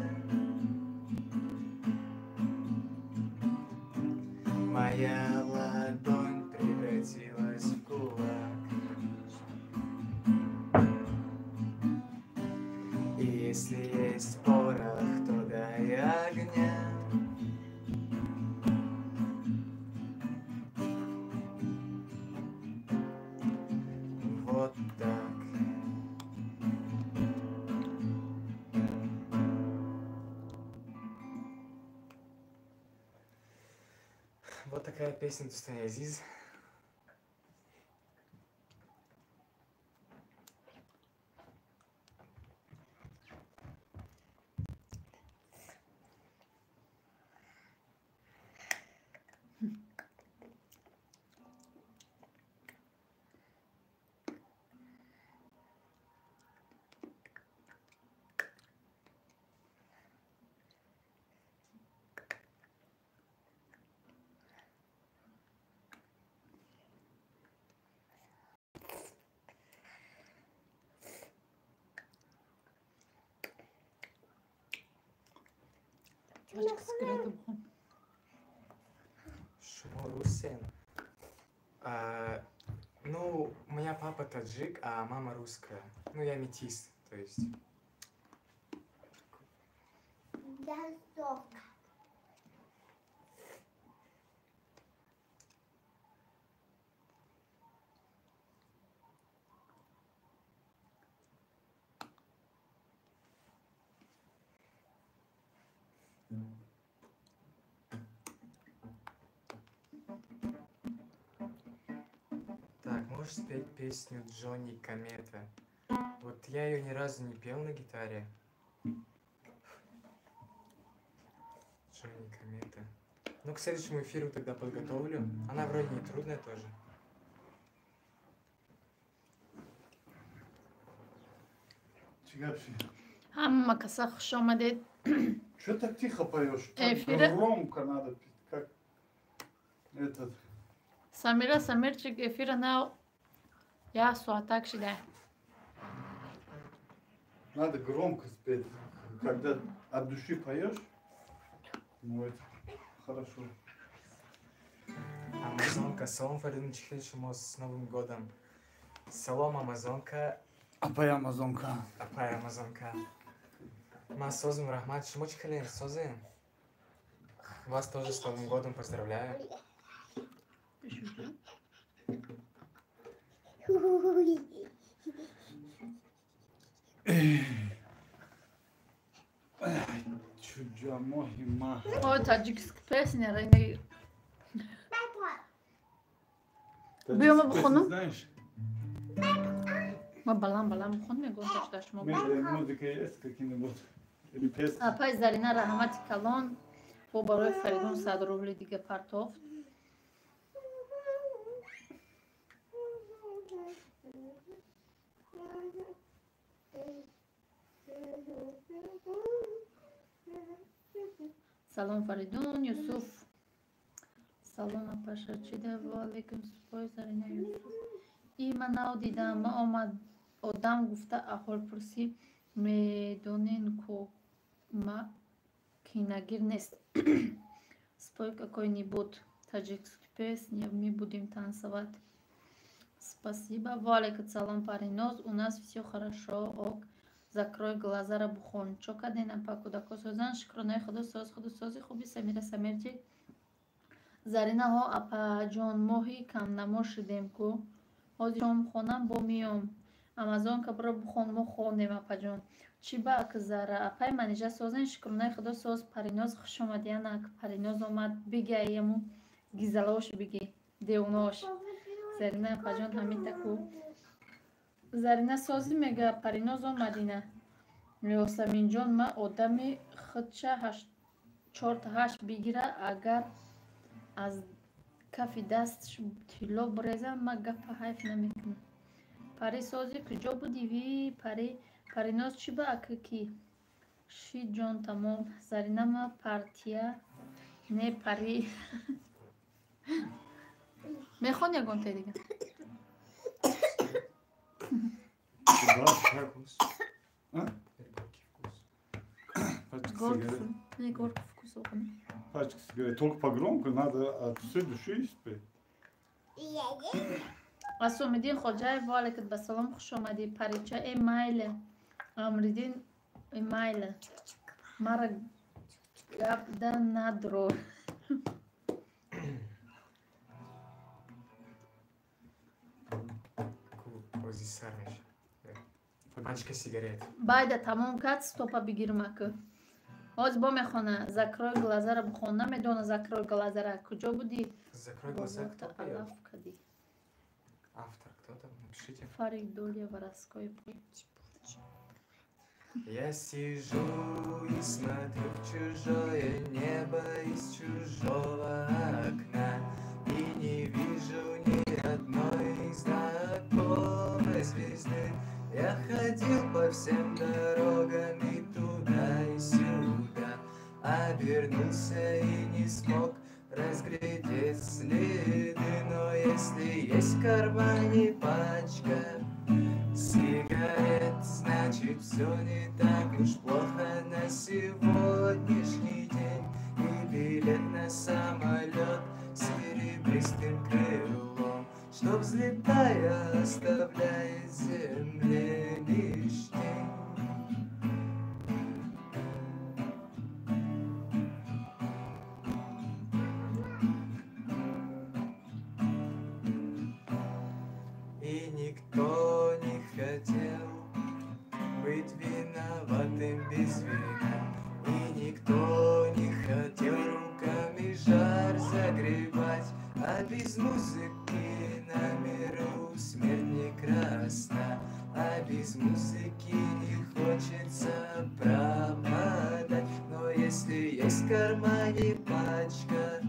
Speaker 4: Моя ладонь превратилась в кулак. И если есть порох, то дай огня. Вот так. Вот такая песня Тустани Азиз.
Speaker 1: Açık sigareta buxom.
Speaker 4: Шумо русен. Ну, у меня папа таджик, а мама русская. Ну, я метис, то есть.
Speaker 3: Газовка.
Speaker 4: Так, можешь спеть песню Джонни Комета? Вот я ее ни разу не пел на гитаре. Джонни Комета. Ну, к следующему эфиру тогда подготовлю. Она вроде не трудная тоже.
Speaker 2: Чигапши.
Speaker 1: Hamma kasa xush omaded.
Speaker 2: Что так тихо поешь?
Speaker 1: Эфира?
Speaker 2: Громко надо петь. Как этот.
Speaker 1: Samira Samirchik efira now. Я суатак шида.
Speaker 2: Надо громко спеть. Когда от души поешь, ну это хорошо.
Speaker 4: Амазонка, салон Фаридун Чихлишимо с Новым годом. Салом Амазонка,
Speaker 2: Апай Амазонка.
Speaker 4: апай Амазонка. Ма созым рахмат, шимо чихлин, созы. Вас тоже с Новым годом поздравляю.
Speaker 2: Чуджа мохима.
Speaker 1: O taciksk pesne rengi. Бил ма бухону?
Speaker 2: Знаешь,
Speaker 1: Ма балам бухон ме гонташ даш ма.
Speaker 2: музыка есть какие-нибудь? Или песни?
Speaker 1: Апай Зарина Рахмати Калон бо барои Фаридун Садровли дига партофт. Салом Фаридун, Юсуф. Салом апаша чида ва алейкум супой Зарина Юсуф. И манав дидам ма омад одам гуфта аҳвол пурсӣ медонен ку ма кинагир нест. Спой какой-нибудь таджикский песни мы будем танцевать. Спасибо. Валейкум салам Паринос. У нас все хорошо. Ок. Закрой глаза рабухон. Чо кадена пакудако созан. Шкронай худосози хуби Самира Самирчик. Зарина ҳо апа ҷон моҳи камнамо шидем ку. Ҳозиром хонам бо миём. Амазонка биро бухон мо хонем апаҷон. Чӣ баък зара апай манижа созен шукрунай худо соз Париноз хуш омадӣ анак Париноз омад бигай яму гизалош биги девнош Зарина апаҷон ҳамин таку Зарина сози мега Париноз омадина Ёсаминҷон ма одами худша 4-8 бигира агар аз кафи дастш тилло бурезам ма гапа ҳайф намекунам Пари сози куҷо будӣ ви Пари Париноз чӣ баък ки ши ҷон тамом Зарина ма партия не пари мехон ягон те дига
Speaker 2: Пачка
Speaker 1: горку
Speaker 2: сигарет.
Speaker 1: не горку вкус окунем
Speaker 2: Пачка сигарет. Только погромко надо от всей души спеть.
Speaker 1: асомиддин хоҷаев валейкум басалом хуш омадӣ парича э майле амриддин э майле мара гапда надро
Speaker 4: Позисармеш. Пачка сигарет.
Speaker 1: байда тамом кад стопа бигирмаку ҳоз бо мехона закрой глазара бухон намедона закрой глазара куҷо будӣ
Speaker 4: Закрой глаза, кто поет?
Speaker 1: алаф кадӣ
Speaker 4: Автор кто-то? Напишите.
Speaker 1: Фарик Долья воровской путь.
Speaker 4: Я сижу и смотрю в чужое небо из чужого окна И не вижу ни одной знакомой звезды Я ходил по всем дорогам и туда и сюда Обернулся и не смог разглядеть следы Но если есть в кармане пачка сигарет Значит, все не так уж плохо на сегодняшний день билет на самолет серебристым крылом, что, взлетая, оставляет земле лишь тень. И никто не хотел быть виноватым без вины, и никто не хотел руками жар загребать, а без музыки на миру смерть не красна, а без музыки не хочется пропадать. Но если есть в кармане пачка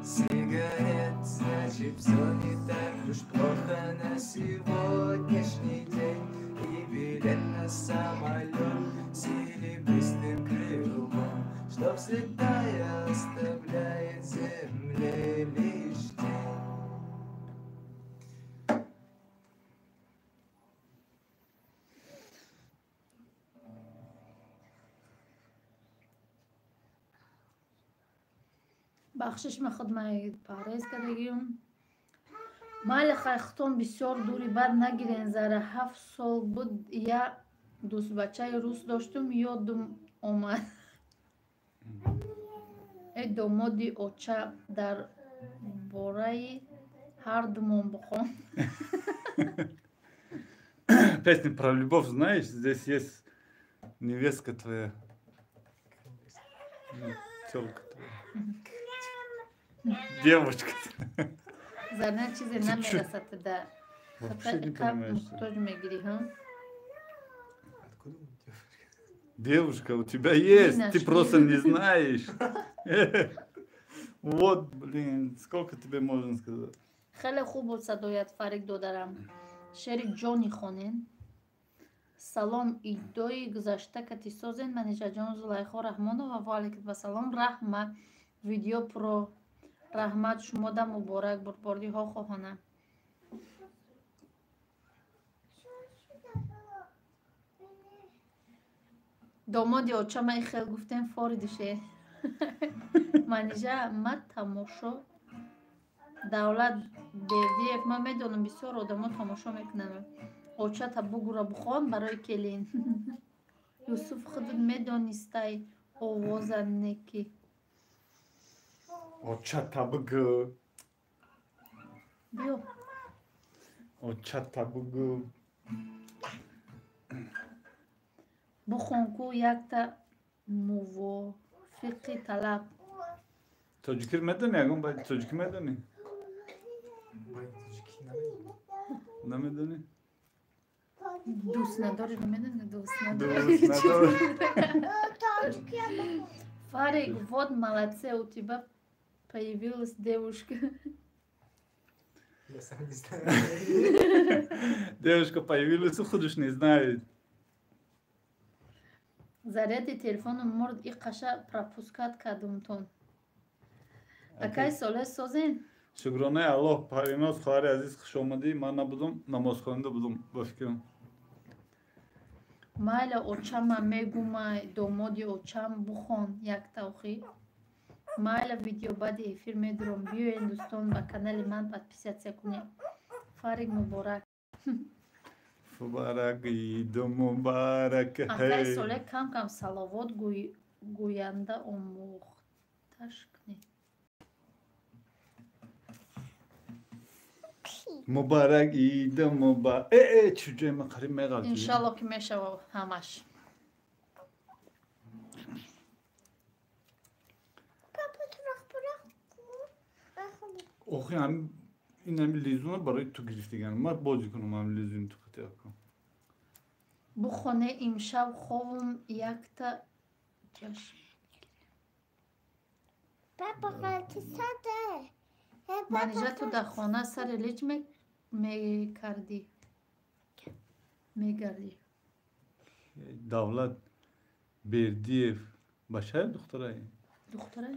Speaker 4: сигарет, значит все не так уж плохо на сегодняшний день. И билет на самолет серебристым крылом, что, взлетая, оставляет земле лишь тень.
Speaker 1: бахшиш меход май парез кардагим. майли хайхтон бисёр дури бад нагирен. зара 7 сол буд я дӯстбачаи рус доштум, ёдум омад домоди оча дар бораи ҳардумон бихон.
Speaker 2: Песня про любовь, знаешь, здесь есть невестка твоя. Тёлка твоя. Девочка.
Speaker 1: зарна чизе намерасад да
Speaker 2: Вообще не
Speaker 1: кам
Speaker 2: понимаешь.
Speaker 1: мухтоҷ мегирӣ.
Speaker 4: Откуда у тебя?
Speaker 2: Девушка, у тебя есть, ты
Speaker 1: нашли.
Speaker 2: просто не знаешь. Вот, блин, сколько тебе можно сказать?
Speaker 1: хеле хуб буд садоят фарик додарам. шеъри ҷони хонен. салом, идои гузашта кати созен. манижаҷон зулайхо раҳмонова. ва алайкум ассалом. раҳма видео про раҳмат шумода муборак бурбордиҳо хоҳона. домоди оча май хел гуфтем форидише. манижа ма тамошо давлат бердиев. ман медонам бисёр одамо тамошо мекунанд. очата бугура бухон барои келин. юсуф худуд медонистай овоза неки.
Speaker 2: Очатабгы.
Speaker 1: биё
Speaker 2: Очатабгы.
Speaker 1: бухонку якта мувофиқи талаб.
Speaker 2: Çocuk medeni ya, ben çocuk medeni.
Speaker 4: Бай, таджики, надо.
Speaker 2: Ne medeni?
Speaker 1: дӯст надорӣ намедони дӯст
Speaker 2: Doğru,
Speaker 1: надорӣ.
Speaker 2: ne doğru.
Speaker 1: фарик вот молодце, у тебя появилась девушка.
Speaker 4: Я сам не знаю.
Speaker 2: Девушка появилась, худуш не знает.
Speaker 1: заряди телефону мурд и қаша пропускат кадумтон. акай соле созен.
Speaker 2: Şükrane Allah payınız xari aziz kış olmadı. Bana budum, namazxonada budum. Bakıyorum.
Speaker 1: майла очама мегумай домоди очам бухон як тавхи. майла видео баъди эфир медурам. биёен дӯстон ба канали ман подписатсия кунед. фарик муборак.
Speaker 2: Mübarek Eid mübarek.
Speaker 1: акай соле кам кам саловот гӯянда омӯхташ кунед.
Speaker 2: Mübarek Eid mübarek. Çocuğuma karım megal.
Speaker 1: иншалло ки мешава ҳамаш.
Speaker 3: Papa bırak bırak.
Speaker 2: Okuyan inem lezuna barayı tu giriftigan. Mar bozi kunum am lezun tu katayakam.
Speaker 1: бу хоне имшаб ховум якта ҷашн.
Speaker 3: Papa kalktı sade.
Speaker 1: манижа ту дар хона сари лиҷ мекардӣ мегардӣ.
Speaker 2: Davlat Berdiyev. Başar doktora.
Speaker 1: духтара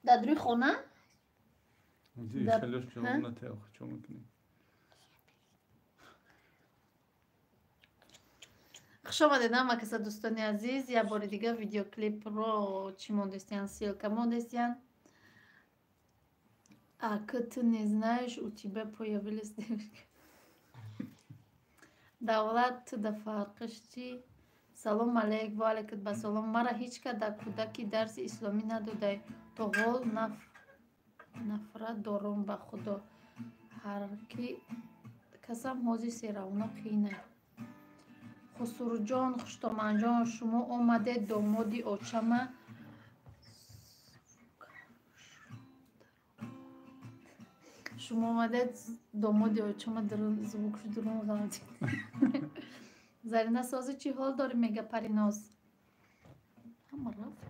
Speaker 1: дар дури хона Да.
Speaker 2: Şaloş çomuna teyok çomukni.
Speaker 1: خوش آمدید همه دوستان عزیز. یه بار دیگه ویدیو کلیپ رو چی موندستین سیلکا موندستین. Ако ты не знаешь, у тебя появились девушки. Давлат да фарқишчи. Салом алейк ва алейкум басалом. Мара ҳеҷ када кӯдаки дарси исломӣ надодай. То ҳол нафрат дорам ба худо. Ҳар ки касам ҳозиси равноқи не. Хусурҷон, хуштоманҷон, шумо омадед домоди очама. شما آمدید دامادی شما در زبوکش درون غلطی زرینه سازی چی حال داری میگه پریناز همه رفت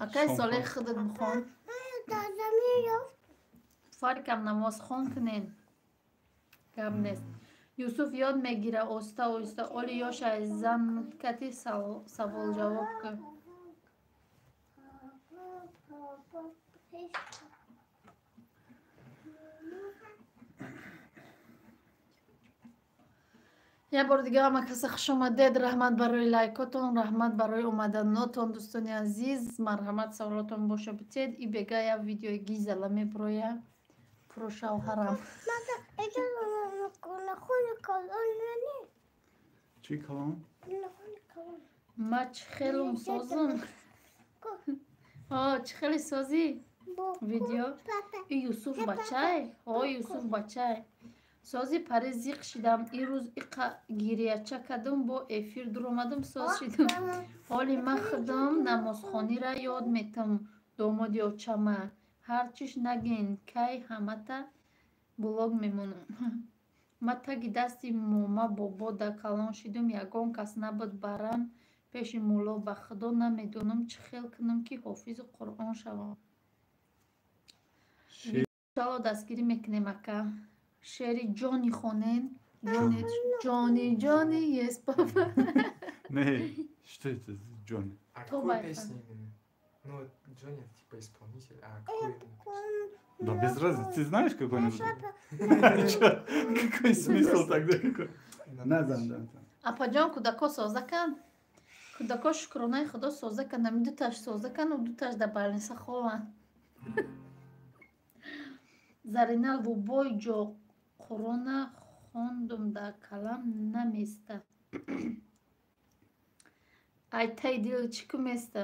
Speaker 1: اکای ساله خودت بخون فرکم نماز خون کنین کم نیست یوسف یاد میگیره اوستا اوستا اولی یاش از زن کتی سوال جواب کن یه بار دیگه همه کسی خوش آمدید. رحمت برای لایکاتون، رحمت برای اومدناتون دوستان عزیز. مرحمت سوالاتون باشه بتید. ای بگه یه ویدیو گیزله میبرویه پرو شوهرم.
Speaker 2: چی کلام؟
Speaker 1: ما چه خیلیم سازم. چه خیلی سازی ویدیو. ای یوسف بچه. یوسف بچه. سازی پره زیق شدم ای روز ایقا گیریچه کدم با افیر در اومدم ساز شدم حالی من خودم نمازخانی را یاد میتم دامادی آچمه هرچیش نگین کی همه تا بلاگ میمونم ما تاگی دستی موما بابا دا کلان شدم یگان کس نبود برم پیش مولا به خدا نمیدونم چه خیل کنم که حافظ قرآن شوم شالا دستگیری میکنیم اکا شعری جانی خونین Джонни, есть папа.
Speaker 2: Не, что это Джонни?
Speaker 4: А
Speaker 1: Кто
Speaker 4: какую
Speaker 1: Вайфа?
Speaker 4: песню именно? Ну, вот Джонни это типа исполнитель, а какую именно?
Speaker 2: Да без разницы, ты знаешь какой-нибудь? Какой смысл тогда? Не знам, да.
Speaker 1: Апаҷон кӯдако соза кан. Кӯдако шукронаи худо соза кан. Нами дуташ соза кану дуташ да балниса хован. Зарина лубой ҷо қурона хондум да калам наместа. Айтаи дил чӣ куместа?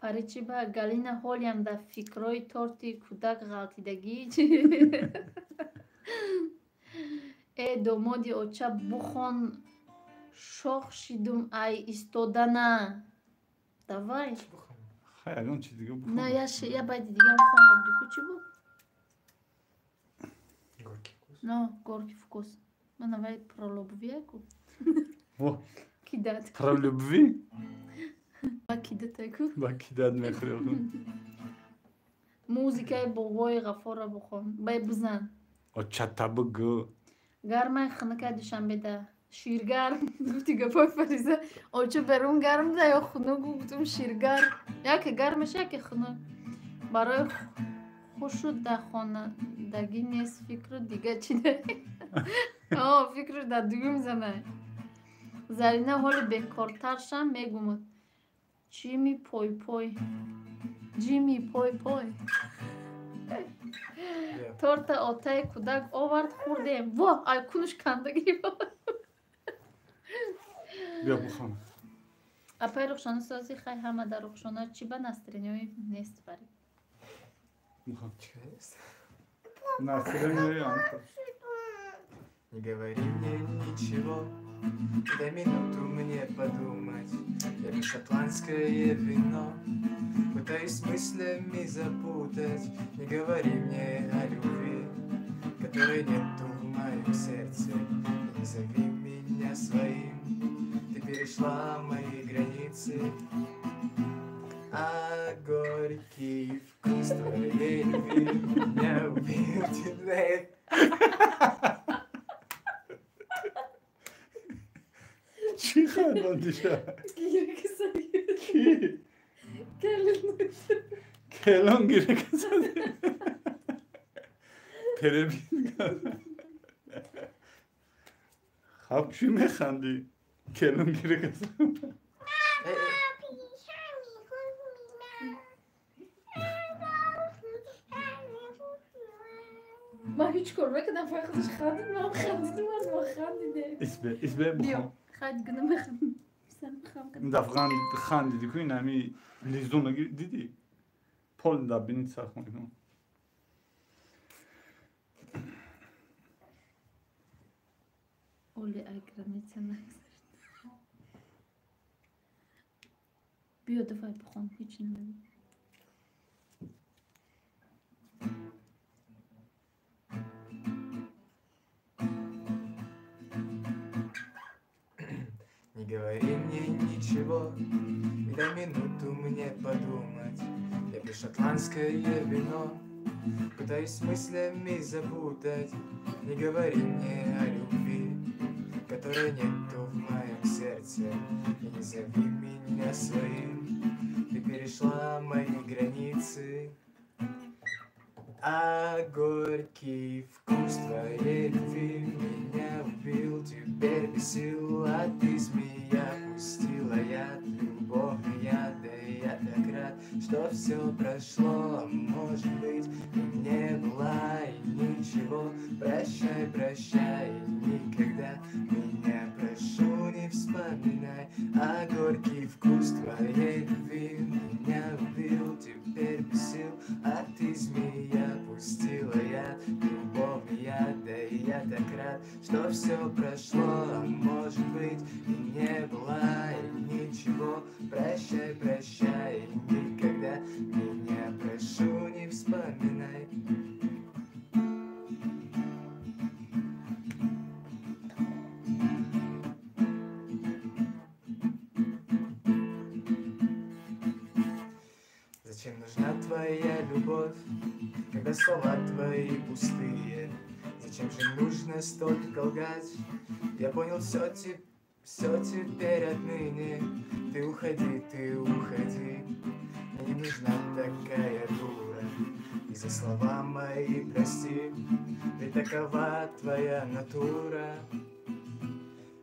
Speaker 1: Паричиба Галина ҳолям да фикрои торти кӯдак ғалтидагӣ. Э домоди оча бухон шох шидум ай истодана. Давай.
Speaker 2: Hayal on çizgi bu.
Speaker 1: На я байди дигам хондам дику чӣ буд?
Speaker 4: Горький вкус.
Speaker 1: No, горький вкус. Ман авай про любовиеку.
Speaker 2: О,
Speaker 1: Кидат.
Speaker 2: про любви?
Speaker 1: Ба кидатеку.
Speaker 2: Bak kidad mekhriyordum.
Speaker 1: Музикаи бобои ғафорро бухон. Бай бизан.
Speaker 2: O çatabıgı.
Speaker 1: Гармай ханакай душанбеда. Ширгарм. Гуфти гапои Фариза. Очо берун гарм да ё хунук гуфтум ширгарм. Яке гармаш яке хунук. Барои хушу да хонадагӣ нест фикру дига чӣ дарӣ? Фикру да дуюм занай. Зарина ҳоли бекортаршам мегумад. Ҷими пой-пой. Ҷими пой-пой. Торта отаи кӯдак овард хӯрдем. Во, ай кунуш кандагӣ бор.
Speaker 2: Bia bu xona.
Speaker 1: Апай рухшона созӣ хай ҳама дар рухшона чӣ ба настроениёи нест барӣ.
Speaker 2: Bu xona.
Speaker 4: Чего есть?
Speaker 2: Настроение Анка.
Speaker 4: Не говори мне ничего, дай минуту мне подумать. Я пью шотландское вино, пытаюсь мыслями запутать. Не говори мне о любви, которой нету в моем сердце. Не зови меня своим, ты перешла мои границы. А горький вкус твоей любви меня убьет.
Speaker 2: Çıkardın dışarı. Ki. Kelon gire kızı. Terebin. خب چی میخندی؟ کلون گیره کسا
Speaker 1: ما هیچ کار بکنم فقط خندید ما خندیدم از ما خندیده
Speaker 2: اسبه
Speaker 1: بیا
Speaker 2: بخوام
Speaker 1: خند کنم بخند سن بخوام کنم
Speaker 2: دفعه خندیدی که این همی لیزون دیدی؟ پول دا بینید سرخونی کنم
Speaker 1: اولی اکرمیتن نگذارید بیا دفعه بخوام هیچ نمیم
Speaker 4: Не говори мне ничего, и дай минуту мне подумать. Я пью шотландское вино, пытаюсь мыслями запутать. Не говори мне о любви, которой нету в моем сердце. И не зови меня своим, ты перешла мои границы. А горький вкус твоей любви меня убил, теперь без сил, а ты змея пустила яд, любовный яд, да я так рад, что все прошло, может быть, и не было и ничего. Прощай, прощай, никогда меня прошу не вспоминай, а горький вкус твоей любви меня убил, теперь без сил, а ты змея пустила яд, любовный яд, да я так рад, что все прошло, может быть, и не было и ничего. Прощай, прощай, никогда меня прошу не вспоминай. Зачем нужна твоя любовь, когда слова твои пустые? Зачем же нужно столько лгать? Я понял все теперь отныне. Ты уходи, мне не нужна такая дура. И за слова мои прости, ведь такова твоя натура.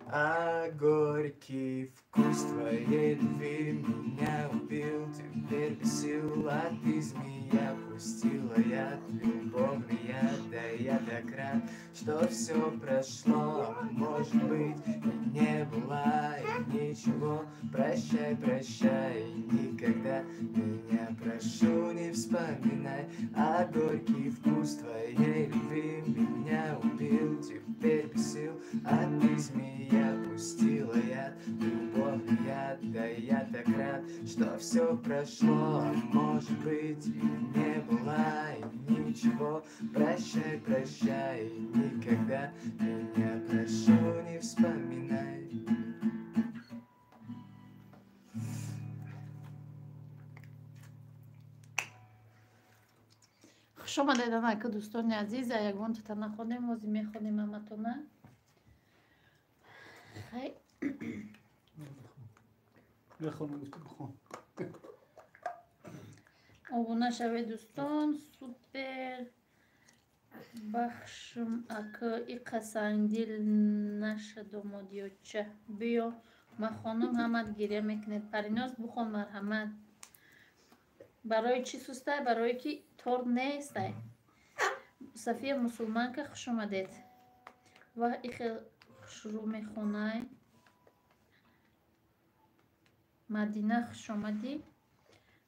Speaker 4: А горький вкус твоей любви меня убил, теперь без сил, а ты змея пустила яд, любовный яд, да я так рад, что все прошло, может быть, и не было и ничего. Прощай, прощай, никогда меня прошу не вспоминай, а горький вкус твоей любви меня убил, теперь без сил, а ты змея пустила яд, любовный яд, да я так рад, что все прошло, может быть, и не было и ничего. Прощай, прощай, никогда меня прошу не вспоминай.
Speaker 1: خوش آمدید همه دوستان عزیز یگان تو تنه خودیم وزی میخونیم همه تو نه خیلی
Speaker 2: بخون
Speaker 1: آبونه شوید دوستان سوپر بخشم اکا ای قسنگ دل نشد و مدیو چه بیا ما خانم همت گریه میکنید پریناز بخون مرحمت برای چی سوسته؟ برای که تور نیسته صفیه مسلمان که خوش آمدید و ای خیلی خوش رو میخونه مدینه خوش آمدی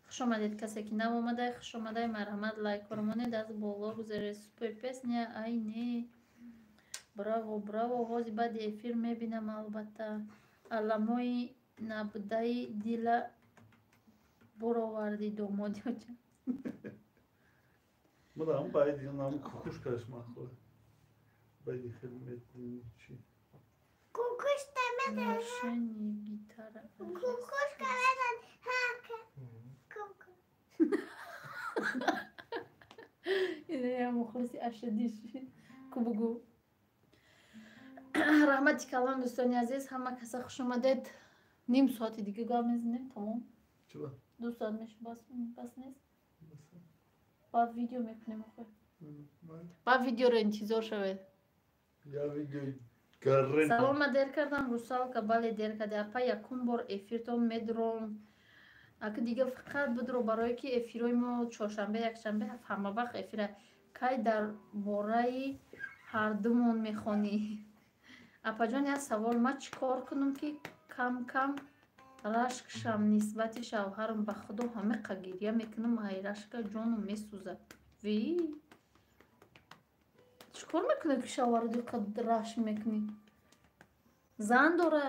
Speaker 1: خوش آمدید کسی که نو آمده خوش آمده مرحمت لایک برمانید از بالا رو زیر سوپر پسنیا ای نه براو براو آغازی بعد افیر میبینم البته علمای نبوده دیل براوردی دومادی ها چه
Speaker 2: ما دارم باید دیگه نام کوکوش کرش مخوره باید خیلی میدونی چی
Speaker 3: Kukuş demeden.
Speaker 1: ماشینی گیتاره
Speaker 3: Kukuş demeden. Haka. Kukuş.
Speaker 1: اینه یا مخلصی اشدیش کو بگو رحمتی کلام دوستانی عزیز همه کسا خوش اومدید نیم ساعتی دیگه گاه میزنیم تمام
Speaker 2: چی با؟
Speaker 1: 2 ساعت میشه بس نیست با ویدیو میکنیم آخه با ویدیو رو انتظار شوید
Speaker 2: یا ویدیوی Гарен.
Speaker 1: Салом ма дер кардам Русалка, бале дер карди. Апа якум бор эфиртон медром. Ака дига фақат бидро барое ки эфирои мо чоршанбе, якшанбе ҳама вақт эфира. Кай дар бораи ҳардумон мехонӣ? Апаҷон як савол, ма чӣ кор кунам ки кам кам рашк шам нисбати шавҳарам? Ба худо ҳамеқа гирья мекунам, ай рашка ҷонам месӯзад. Ви чӣ кор мекунӣ ки шавҳару диққат рашк мекунӣ? Зан дора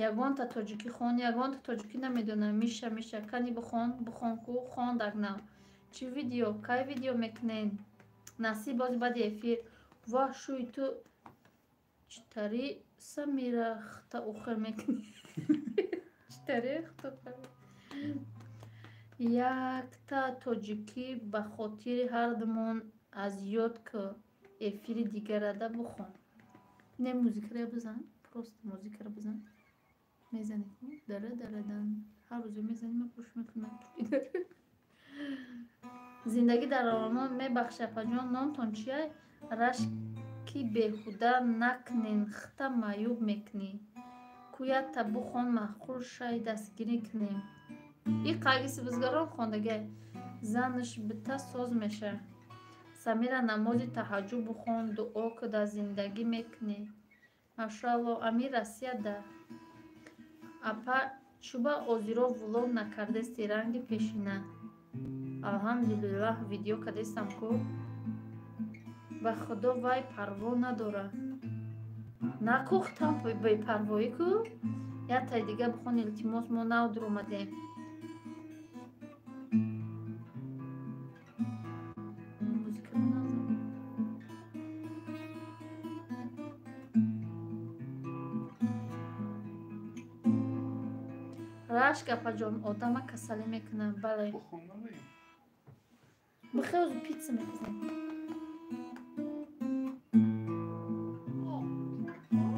Speaker 1: ягонта тоҷикӣ хон, ягонта тоҷикӣ намедонам. Миша кани бухон ку хон дагнав. Чӣ видео, кай видео мекунен? Насиб бози баъди эфир. Ва шӯи ту читари Самира хта ухр мекунӣ. Читари хта ухр. Якта тоҷикӣ ба хотири ҳардумон аз ёд ки эфири дигарада бухон. Не музикаро бизан, просто музикаро бизан. Мезанӣ дарадан. Ҳар рӯз мезанӣ, ман гӯш мекунам. Зиндагӣ дар оромон мебахшад. Апаҷон номтон чия? Рашки беҳуда накунен, хта маъюб мекунӣ. Куятта бухон маъқул шай дастгирӣ кунем. И қайгиси бизгарон хондагай. Занаш бита соз меша. Самира намози таҳаҷҷуд бухон, дуо ки дар зиндагӣ мекунӣ. Машалло, амир Россия да. Апа чуба озиро влог накардести ранги пешина. Алҳамдулиллаҳ видео кардестам ку. Ба худо вай парво надора. Накухтам бепарвоӣ ку. Яттай дига бихон илтимос, мо навдур омадем. Рашк апаҷон одама касалӣ мекунад. Бале. Бихел пицца мекунем.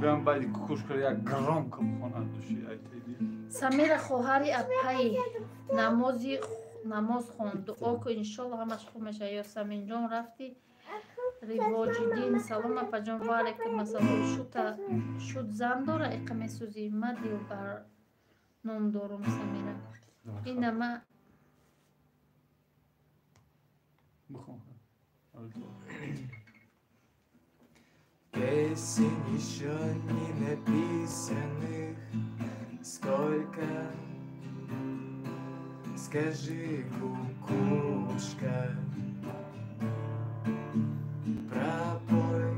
Speaker 2: Прям байди кукушка як громко бухонад души айтиди.
Speaker 1: Самира хоҳари апаи намоз хонд. Дуо ку иншолло ҳамаш хуб меша. Ёсаминҷон рафти Ривоҷиддин. Салом апаҷон. Ва алайкум ассалом. Шуд зан дора иқа месӯзӣ. Ма дилбар ном дорум Самира. Ина ма
Speaker 2: Бухон.
Speaker 4: Песен еще не написанных сколько. Скажи, кукушка, пропой.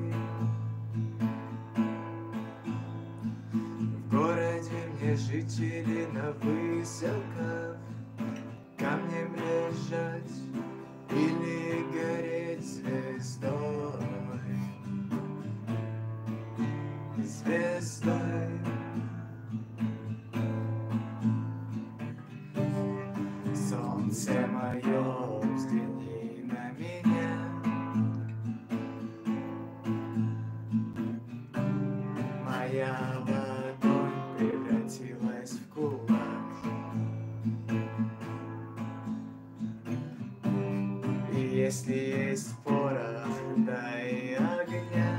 Speaker 4: В городе мне жители на выселках камнем лежать или гореть звездой. Звездой. Солнце мое, взгляни на меня. Моя ладонь превратилась в кулак. И если есть порох, дай огня.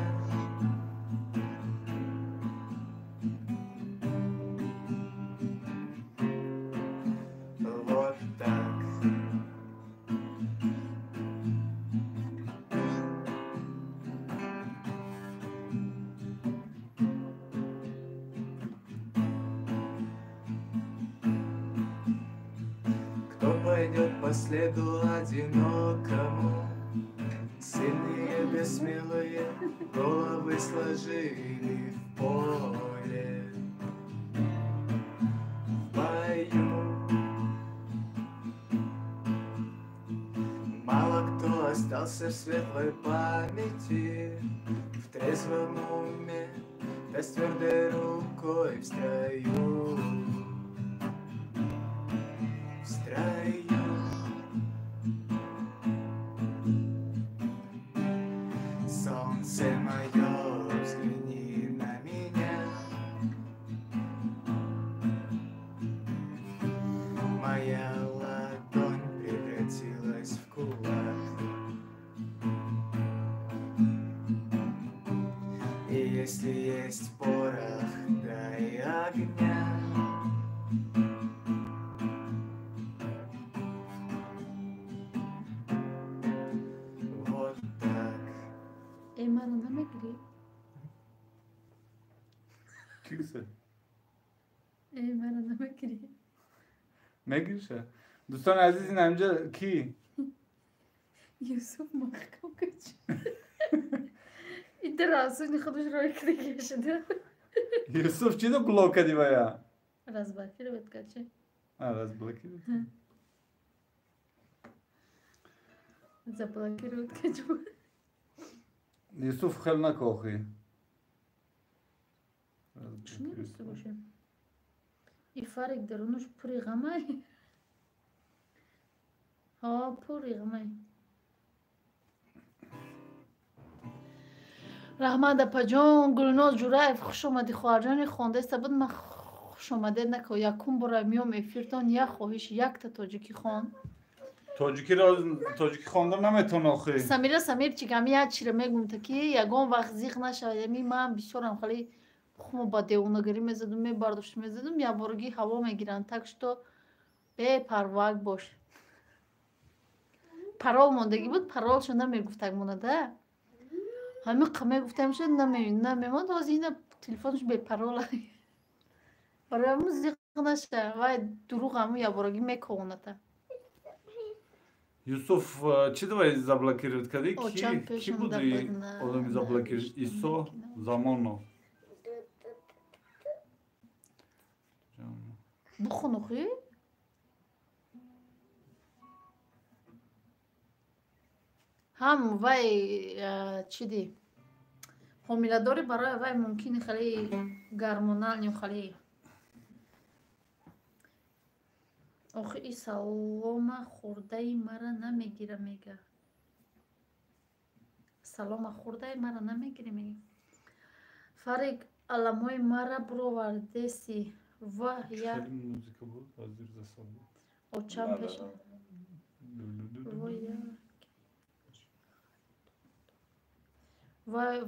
Speaker 4: Вот так. Кто пойдет по следу одинокому? Сильные, бессмелые головы сложили в поле. В бою мало кто остался в светлой памяти, в трезвом уме, да с твердой рукой в строю. В строю. Солнце мое, взгляни на меня. Моя ладонь превратилась в кулак. Если есть порох, дай огня. Вот так.
Speaker 1: منو نمیگیری؟
Speaker 2: Kimse.
Speaker 1: منو نمیگیری؟
Speaker 2: Megirse. دوستان عزیز این همجا کی؟
Speaker 1: یوسف محکم کچ این درازونی خودش روی کلی کشیده
Speaker 2: Yusuf چی دو بلوک کردی بایا؟
Speaker 1: رازباکی رو بد کچه
Speaker 2: از بلوکی دو.
Speaker 1: زباکی رو بد کچه
Speaker 2: Yusuf خیلی نکوخی.
Speaker 1: چی نمیسته باشه؟ این فرق درونش پوری غمه ها پوری غمه رحمت پجان گلناز جورایف خوش اومدی خواهرجان خونده است بود من خوش اومده نکو یکم برای میام افیرتان یا خواهش یک تا تاجیکی خون
Speaker 2: تاجیکی خواندن نمیتون آخی.
Speaker 1: سمیر چیکمی ها چی رو میگم تا که یگان وقت زیخ نشود یمی من بسیارم خیلی خمو با دیونگری میزدم میبرداشت میزدم یا بارگی هوا میگیرن تکش تو به پرواگ باش پرال موندگی بود پرالشو نمیگفتگ مونده همه قمه گفتم شد نمیموند از این تلفنش به پرال برای همون زیخ نشه و دروغ همون یا بارگی میکونه
Speaker 2: Yusuf çi davay zablokirovat kadi
Speaker 1: O çam
Speaker 2: ki
Speaker 1: peşinde
Speaker 2: budi
Speaker 1: bana,
Speaker 2: odami zablokir
Speaker 1: işte
Speaker 2: iso
Speaker 1: makine.
Speaker 2: zamanno.
Speaker 1: بخون اخی هم وای چی دی حامله‌داری برای وای ممکنه خیلی گرمونال یا خیلی آخه این سلام خورده مرا نمیگیره میگه سلام خورده مرا نمیگیره میگه فرق علمای مرا برآورده سی و یا
Speaker 2: Film müzik bu hazır da sabı.
Speaker 1: o çam peşin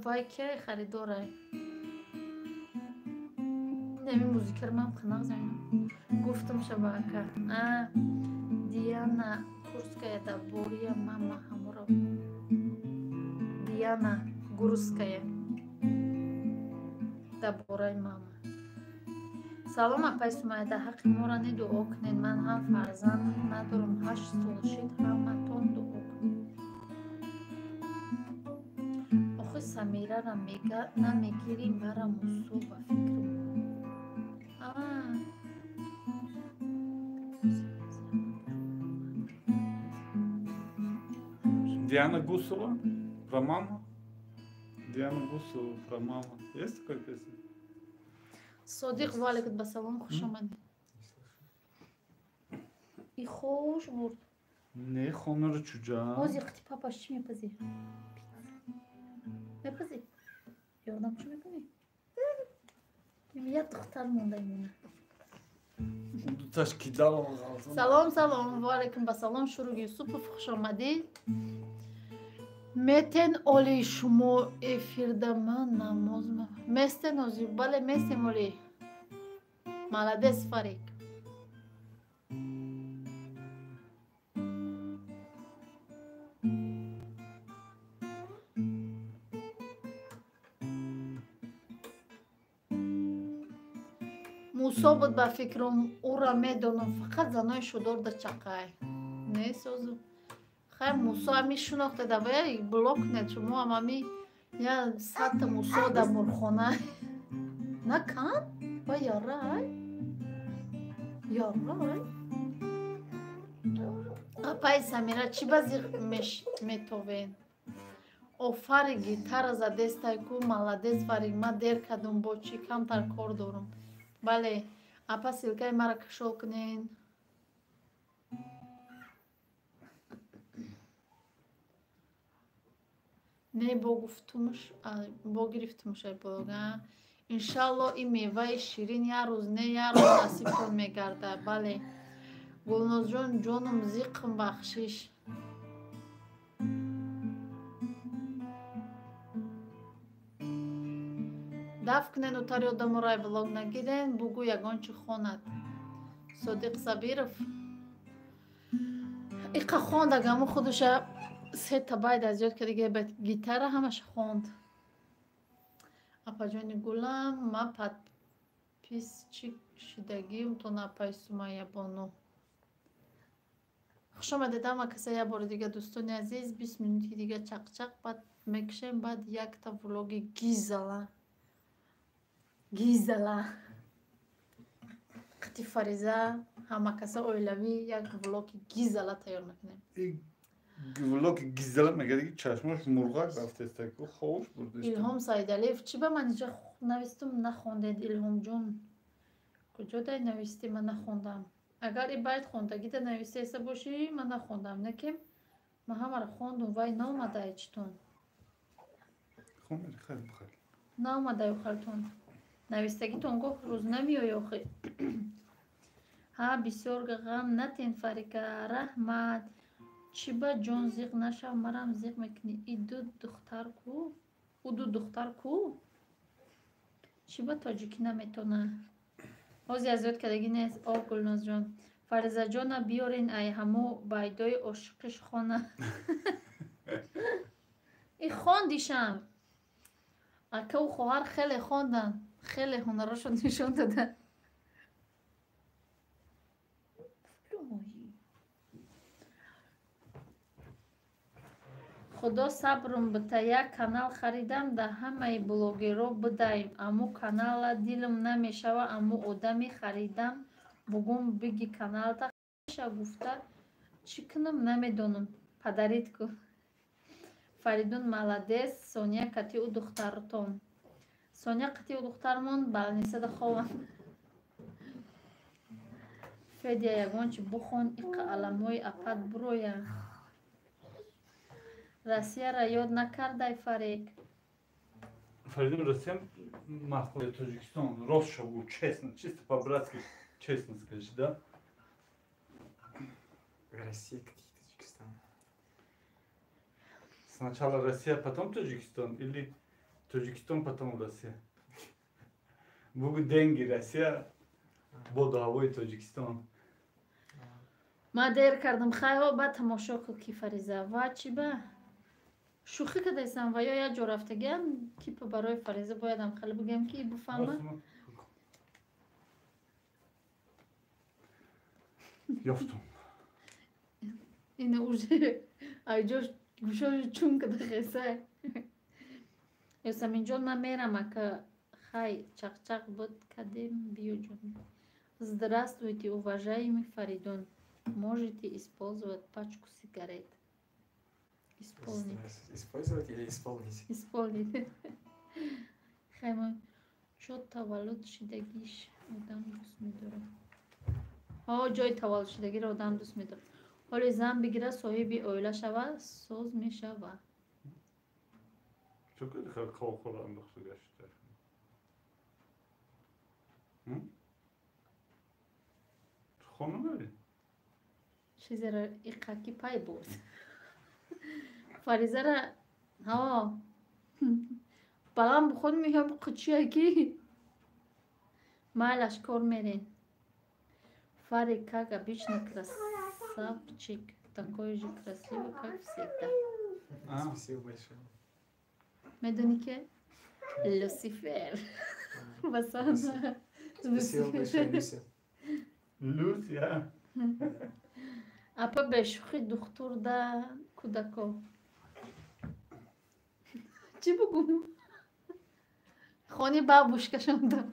Speaker 1: وای که خریداره نمی موزیکر من خناق زنم گفتم شبکه دیانا کورسکaya da بوریا ماما همورو دیانا گورسکaya da بورای ماما سلام اپای سومایده حق مورا دعا کنین من هم فرزند ندارم 8 سال شد همتون دعا کنین آخه سمیره را میگه نمیگیری مرا موسو و فکرم
Speaker 2: Diana Gusova про маму. Diana Gusova про маму. Есть такая песня?
Speaker 1: صادق والکت به سلام خوش آمدی ای خوش برد
Speaker 2: Ne خونه çocuğa?
Speaker 1: باز یقتی پاپاش چی میپزی؟ میپزی؟ یادم چی میکنی؟ یه دختر مونده ایمونه
Speaker 2: Taş kidal lazım.
Speaker 1: سلام و علیکم به سلام شروع یوسف خوش آمدی متن اولی شما افیرده من نماز مستن اوزی بله مستن اولی مالدس فریق موسا بود به فکرم او را میدانم فقط زنای شدار در چقای نیست اوزو خیلی موسا همی شناخته ده باید بلوک نید شما هم همی یا سطح موسا در مرخونه نکن با یارای اپای سمیره چی بازی میتوین او فرگی تر زده استای کو مالدز فرگ ما دیر کدوم با چی کم تر کار دارم بله اپا سیلکای مرا کشول کنین نه با گرفتمش ای بلوگا انشالله این میوه شیرین یه روز نه یه روز نصیب کن میگرده بله گلناز جان جانم زیقم بخشش дафт кунен утари одаморо влог нагирен бугу ягон чӣ хонад Содиқ Сабиров иқа хондаг аммо худуша сета байд аз ёд кардига гитара ҳамаша хонд апаҷони гулам ма подписчик шидагим то напай Сумайя Бону хушомадед ама каса я бори дига дӯстони азиз 20 минути дига чақчақ баъд мекушем баъд якта влоги гизала қати Фариза ҳама каса оилавӣ як влоги гизала тайёр мекунем
Speaker 2: влог гизала мегади чашмаш мурғак рафтеста ку ховуш бурдеш
Speaker 1: Илҳом Саидалиев чӣ ба ман инҷа навистум нахондед Илҳомҷон куҷо дай нависти ман нахондам агар и байт хондагида навистеса бошӣ ман нахондам некем ман ҳамаро хондум вай наомадай читон
Speaker 2: хомери хел бхел
Speaker 1: наомадай охартон навистагитон гоҳ рӯз намеои охир ҳа бисёр ғам натен Фарика раҳмат чӣ ба ҷон зиқ нашав марам зиқ мекунӣ ду духтар ку чӣ ба тоҷикӣ наметона ҳози аз ёд кардагӣ нест о Гулнозҷон Фаризаҷона биёрин ай ҳамо байдои ошиқиш хона и хондишам акаву хоҳар хеле хондан хеле ҳунарашон нишон дада худо сабрум бита як канал харидам да ҳамаи блогеро бидаем аммо канала дилам намешава аммо одами харидам бугум биги каналта ша гуфта чӣ кунам намедонам падарит ку Фаридун маладес Соня катиу духтартон Соня катиу духтармон балнисада ховам Федя ягончи бухон иқа аламои апат буроя Россияро ёд накардай Фарик
Speaker 2: Фаридун Россия махкуд Таджикистон рост шагу честно чисто по-братски честно скажи да
Speaker 4: Россия каких Таджикистан
Speaker 2: сначала Россия потом Таджикистан или Таджикистан потом Россия бугу деньги Россия боду ҳавои Таджикистон
Speaker 1: ма дер кардам хайҳо ба тамошо ку ки Фариза ва чӣ ба шӯхӣ кардайсан ва ё як ҷо рафтагиам типа барои Фариза боядам хеле бигем ки буфаҳма
Speaker 2: ёфтум
Speaker 1: ина уже айҷо гӯшои чун кадахеса ёсаминҷон ман мерам ака хай чақчақ буд кадем биёҷон здравствуйте уважаемый Фаридун можете использовать пачку сигарет
Speaker 4: Использовать или исполнить?
Speaker 1: Исполнить. Хаймон, чо таваллуд шидагиш одам дӯст медорад. ҷои таваллуд шидагиро одам дӯст медорад. ҳоли зан бигира соҳиби оила шава соз мешава.
Speaker 2: чӯ кар қовқур андохта гашта хона мери
Speaker 1: чизеро иқаки пай бурд Фаризара балам бухон меҳам қучияки майлаш кор мерен Фарик как обычно красавчик такой же красивый как всегда
Speaker 4: Спасибо большое.
Speaker 1: медони ке Люцифер басана
Speaker 4: Спасибо большое, Люся.
Speaker 2: Люся
Speaker 1: апа бешухи духтур да кудако чӣ бугум хони бабушкашондан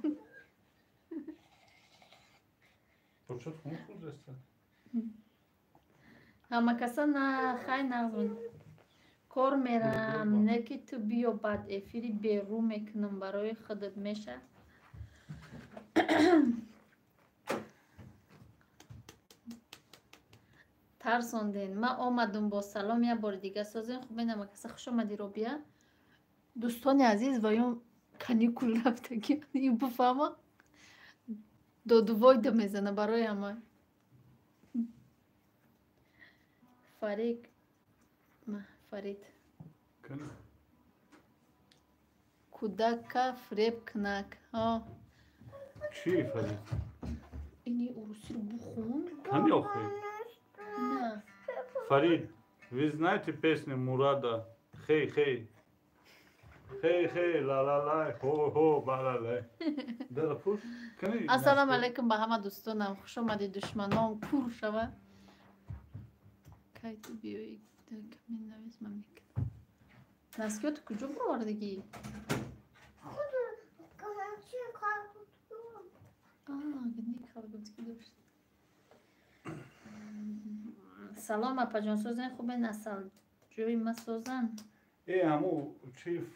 Speaker 2: почему хун хӯзаста
Speaker 1: ҳама каса на хай нағзун кор мерам не ки ту биё баъд эфири беру мекунам барои худат меша тарсонден ман омадум бо салом як бори дига созем хуб менама каса хуш омади Робия дӯстони азиз ва ё каникул рафтаги ин буфаҳма додувой да мезана барои ҳама Фарид Kudaka Frepknak. Ha.
Speaker 2: چی فرید؟
Speaker 1: اینی اروسی رو بخون.
Speaker 2: همی آخوی؟
Speaker 1: نه.
Speaker 2: فرید ви знаете песню Мурада? Хей, хей. Хей, хей, ла ла ла, хо хо, ба ла ла. Дара пуш? کنی؟
Speaker 1: السلام علیکم به همه دوستانم. خوش آمدید دشمنان کور شوه. کی تو بیایی کمی نویز من میکنم. نسکیات کجا بردگی؟ گدنی خواه گفت که دوست. سلام اپا جان سوزن خوبه نسل جوی ما سوزن.
Speaker 2: همو چی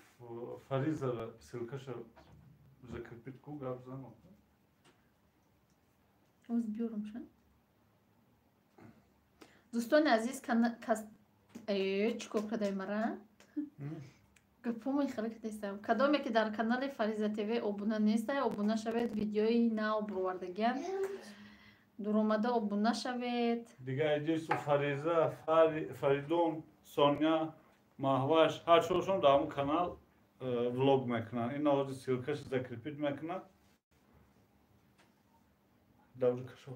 Speaker 2: فریز را سلکش закрепить ку габзано.
Speaker 1: روز بیارم شن. دوستان عزیز چیکار کردی مرا؟ گفتم خیلی کدیستم. کدامی که در کانال فریزا تیوی ابونه نیسته ابونه شوید ویدیوی نو بروردگیم. درآمده ابونه شوید.
Speaker 2: دیگه ایجیسو فریزا فریدون سونیا ماهواش هر شوشون در همون کانال влог میکنن. این آوازی سیلکش закрепить میکنن. Добре кашо.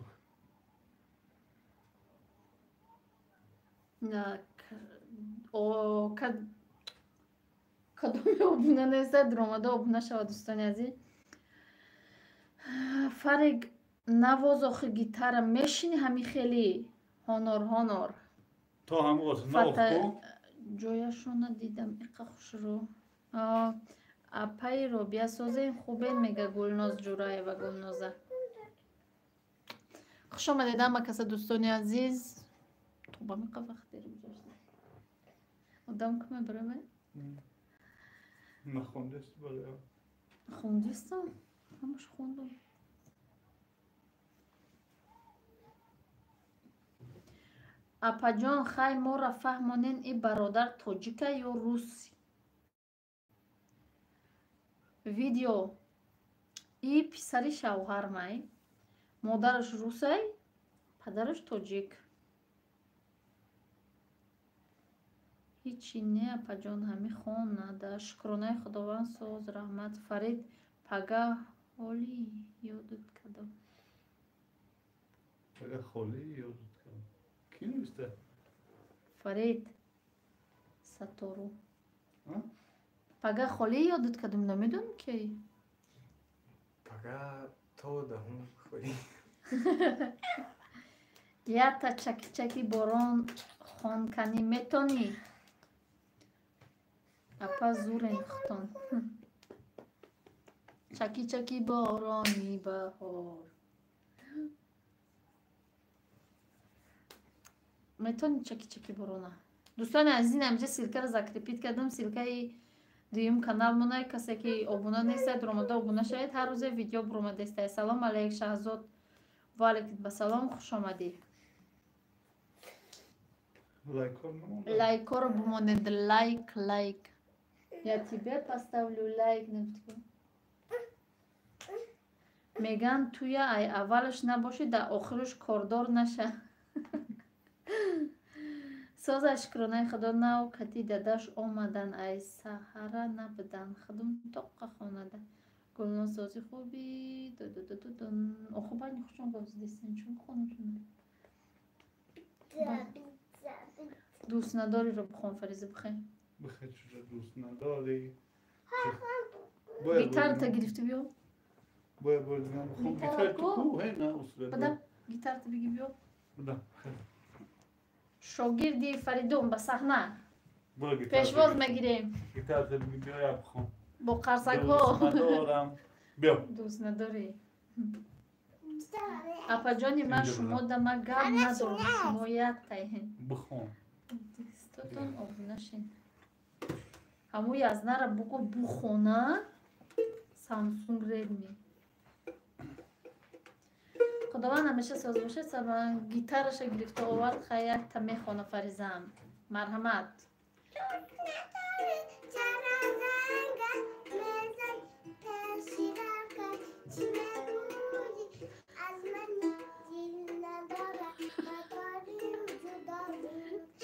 Speaker 1: نه کدومی ابونه نیسته درآمده ابونه شود دوستان عزیز. فرق نواز آخه گیتار میشینی همی خیلی هانور
Speaker 2: تو هم واسه ناخو
Speaker 1: جایشون دیدم اقا خوش رو اپای رو بیا سازه خوبه میگه گلناز جورای و گلنازه. خوش آمدید همه کس دوستان عزیز. تو با میقا وقت داری بجاشته آدم کمه برمه
Speaker 2: نخوندست برای
Speaker 1: خوندیستم همش خوندم. اپا جان خیلی ما را فهمانین ای برادر تاجیکه یا روسی. ویدیو ای پسری شوهر مای مادرش روسی پدرش تاجیک. هیچی نه اپا جان همی خون نده. شکرانه خداوند ساز رحمت فرید پگه حالی یادت کدام
Speaker 2: پگه خالی یادت کدام کی نوشته؟
Speaker 1: فرید ستارو پگه خالی یادت کدام نمیدون که
Speaker 4: پگه تو دهم خوری
Speaker 1: یا تا چکی چکی باران خون کنی میتونی اپا زور انختان چکی چکی بارانی بهار میتونی چکی چکی بارانه. دوستان عزیز نمیشه سیلکه رو zakrepit کردم. سیلکه دویم کانال مونه کسی که ابونه نیسته درآمده ابونه شاید هر روز ویدیو برآمده است. سلام علیک شهزاد و علیکم بسلام خوش آمدی. لایک رو بمانید لایک я тебе поставлю лайк میگن توی ای اولش نباشی در آخرش کاردار نشه. ساز اشکرانه خدا نو کتی داداش آمدن ای سحره نبدن خدم تاقه خانده گلنا سازی خوبی آخو بانی خوشم گفت دیستن چون خونتونه دوست نداری رو بخون فریزه بخیم
Speaker 2: بخیر چجا دوست نداری
Speaker 1: گیتار تا گرفتی بیو
Speaker 2: باید دیگم بخون گیتار تو کو هی نه اصلا
Speaker 1: بدم گیتار تا بگی بیو
Speaker 2: بدم خیلی
Speaker 1: شاگردی فریدون به صحنه
Speaker 2: برو گیتار
Speaker 1: پیشواز میگیریم
Speaker 2: گیتار تا بگی بیا یا بخون
Speaker 1: با قرصک
Speaker 2: دوست
Speaker 1: ها
Speaker 2: ندارم بیا
Speaker 1: دوست نداری اپا جانی من شما دم گم ندارم شما یک تایهن
Speaker 2: بخون
Speaker 1: دستاتون آب نشین هموی از نره بگو بخونه سامسونگ ریدمی خداوند همیشه ساز باشه سبا گیتارش گرفته آورد خیلی تا میخونه فریزم مرحمت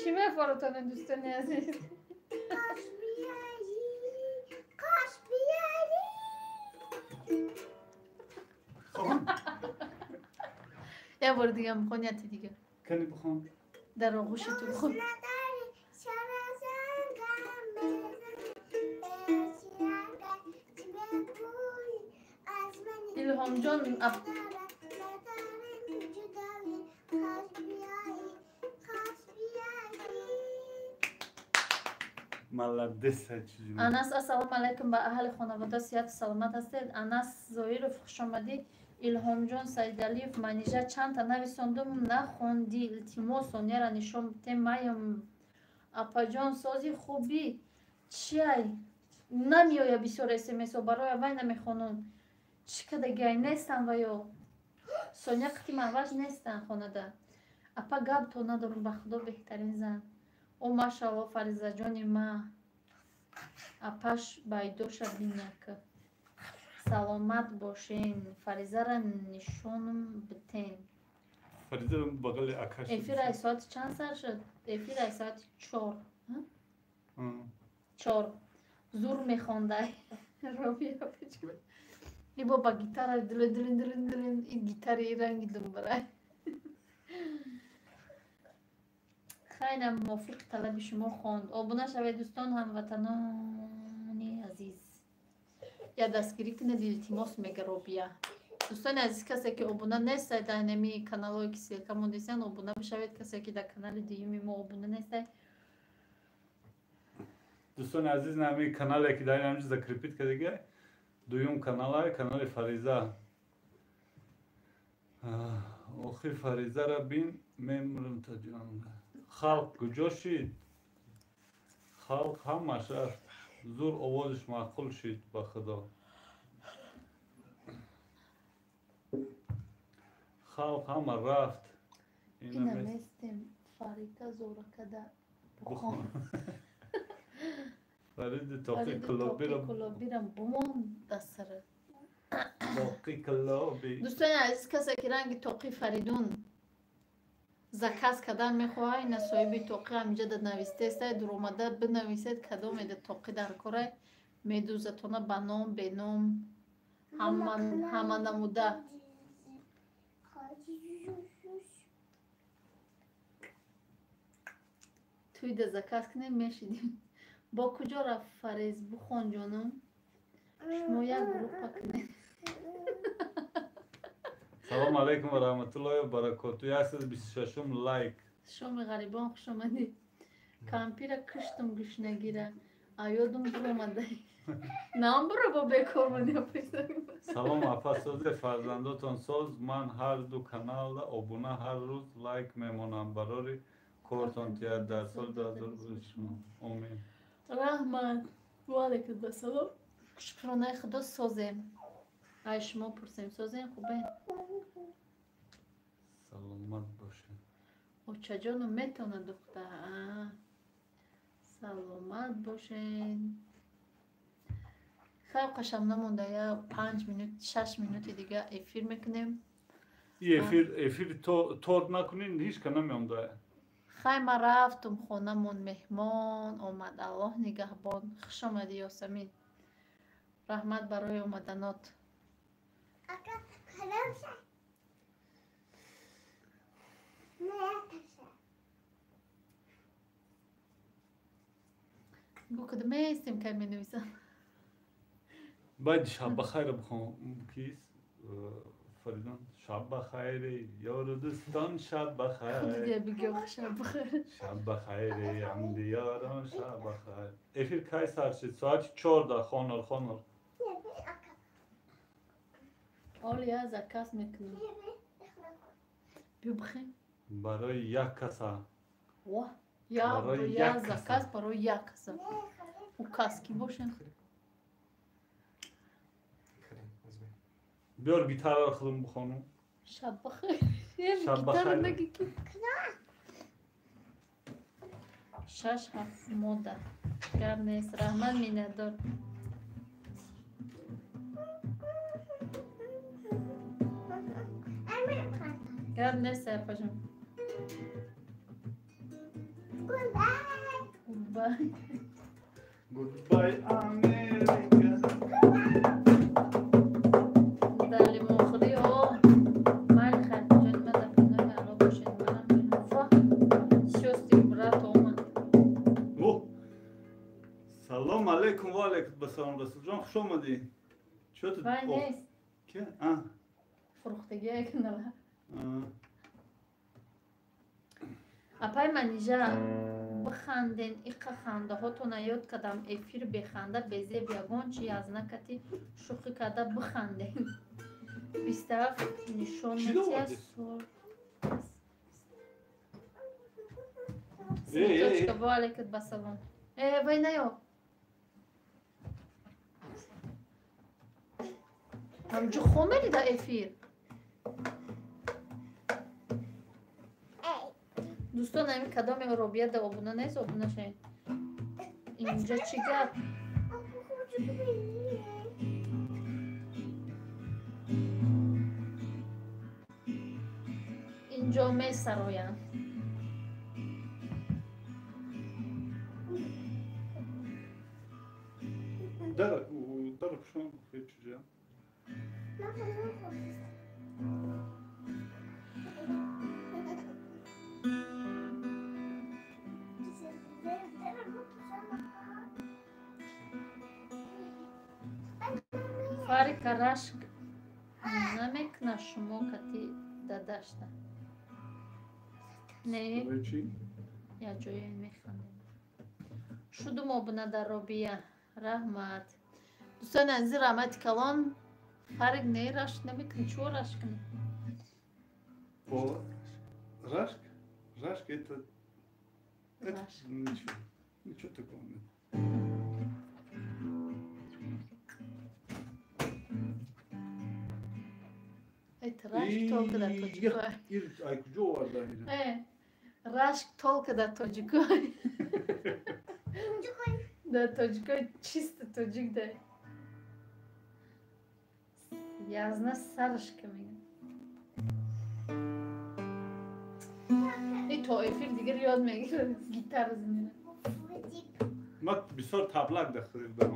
Speaker 1: چی میفارتانه دوستانی عزیز
Speaker 3: کاش بیایی
Speaker 1: یه بار دیگه هم بخون، یه تی دیگه
Speaker 2: کنی بخون.
Speaker 1: در آغوش تو بخون.
Speaker 3: نداری شرازن غم بزن بسیار چی بگوی از من
Speaker 1: الهام جان
Speaker 3: ندارم جدایی خواست بیایی
Speaker 2: ملدس چیزی.
Speaker 1: انس السلام علیکم به اهل خانواده، صحت سلامت هستید. انس زویرов خوش آمدید. الهام جان سیدعلیف منیژه چند تا نویساندم نخوندی، التماس سونیا نشون بده. مایم اپا جان سازی خوبی چیای نمیآید بسیار اسمس و برای وای نمیخونن چی که دیگه نیستن و یا سونیا قتی موج نیستن خونده. اپا گاب تو ندارم به خدا بهترین زن او ماشاءالله فریزه جانی ما اپاش بایدوش بینک سلامت باشین. فریزه را نشونم بتین.
Speaker 2: فریزه رو بغل اکاش.
Speaker 1: افیر ای ساعت چند سر شد؟ افیر ای ساعت 4 زور میخونده رابیه بچه ای بابا گیتار دلن این گیتار ای رنگی دم برای خیلی موافق طلب شما خوند. آبونه شوید دوستان هموطنان عزیز. یا دستگیری کنید التماس میگه رابیه. دوستان عزیز کسی که آبونه نیست در نمی کانال های کسی که موندیسن آبونه بشوید. کسی که در کانال دیومی ما آبونه نیست.
Speaker 2: دوستان عزیز نمی کانال که دارین همچه ذکر که دیگه دویم کانال فریزه. آخی فریزه را بین میمرم تا جان. خلق کجا شید؟ خلق همه شد زور آوازش معقول شد با خدا. خلق همه رفت.
Speaker 1: این نمیستیم فریده زوره کده بخون.
Speaker 2: فرید توقی کلابی
Speaker 1: را بمون دستره.
Speaker 2: توقی کلابی.
Speaker 1: دوستان عزیز کسی که رنگ توقی فریدون زکاس کدام میخواه این صاحبی توقی همینجا در نویسته است. در اومده بنویسید کدام در توقی در کاره میدوزتونه به نام به نام همه نموده. توی در زکاس کنیم میشیدیم. با کجا رفت فریز بخون جانم؟ شما یک گروه کنید.
Speaker 2: سلام علیکم و رحمت الله و برکاته. 126 لایک.
Speaker 1: شما غریبان خوش آمدید. کامپیره کشتم گوش نگیره. آیادم برو آمده. نام برو با بیکار منی پیسه.
Speaker 2: سلام افسوس فرزنداتون ساز. من هر دو کانال آبونه هر روز لایک میمونم برای کورتون تیار در سال 2020. آمین.
Speaker 1: رحمت و علیکم السلام. شکرانه خدا سازیم. ای شما پرسیم سازیم خوبه.
Speaker 2: سلامت باشین.
Speaker 1: او چجانو میتونه دختر. سلامت باشین. خیلی قشم نمونده یا 5 minut 6 minut دیگه افیر میکنیم.
Speaker 2: این افیر تورد نکنین هیچ که نمیامده.
Speaker 1: خیلی ما رفتم خونمون مهمان آمد. الله نگهبان. خوش آمدی یاسمین. رحمت برای آمدنات.
Speaker 3: اکا خراب شد
Speaker 1: بو کدومه استیم که می نویسم.
Speaker 2: باید شب بخیر بخوام کیست فریدان شب بخیر یار دوستان شب بخیر.
Speaker 1: دیگه بگو شب بخیر.
Speaker 2: شب بخیر عمد یاران شب بخیر. افیر کی سر شد؟ ساعت 14 خانر.
Speaker 1: حالی از کس میکنیم. بیو بخیم.
Speaker 2: برای یک کسا.
Speaker 1: واه. یا زکاس برای یک کسا. او کس کی باشن؟
Speaker 2: بیار گیتار را خودم بخونم.
Speaker 1: شب بخیر.
Speaker 2: شب
Speaker 1: گیتار
Speaker 2: بخیر.
Speaker 1: نگی که. 6-7 ماده. گر نیست رحمت می ندار. گر نیست سرپا جون.
Speaker 2: Goodbye America. سلام علیکم و علیکم السلام رسول جان خوش آمدی. چطور؟
Speaker 1: وای نیست
Speaker 2: که؟
Speaker 1: فروختگی کنه اپای منیجا بخندین ایقا خنده ها تو نیاد کدم افیر بخنده بزی بیگون چی از نکتی شوخی کده بخندین 27 نشون
Speaker 2: چی
Speaker 1: نتی
Speaker 2: دو
Speaker 1: از
Speaker 2: بودی؟
Speaker 1: سور
Speaker 2: ای
Speaker 1: سیتوچکا با علیکت بسلام وای نیو همجو خومری دا افیر دوستان همین کدام روبیه دا آبونه نیست آبونه شاید اینجا چی گپ اینجا می سرایم
Speaker 2: در کشم خیلی چیزی
Speaker 1: فارک رشک نمیکنه شما کتی داداشته نه
Speaker 2: برای چی؟
Speaker 1: یا جایی میخوانیم شدم آبونه در روبیه رحمت دوستان از این رحمت کلان فرق نه رشک نمیکنه چو رشک کنی
Speaker 2: با رشک؟ رشک это
Speaker 1: رشک
Speaker 2: ничего такого нет.
Speaker 1: ایت رشک толка да тоҷикой
Speaker 2: ай куҷо овардаи
Speaker 1: рашк толка да тоҷикой да тоҷикой чисто тоҷик да язна сарашка меган и то эфир дигар ёд мегирад гитара зинина
Speaker 2: ман бисёр таблак да хӯридам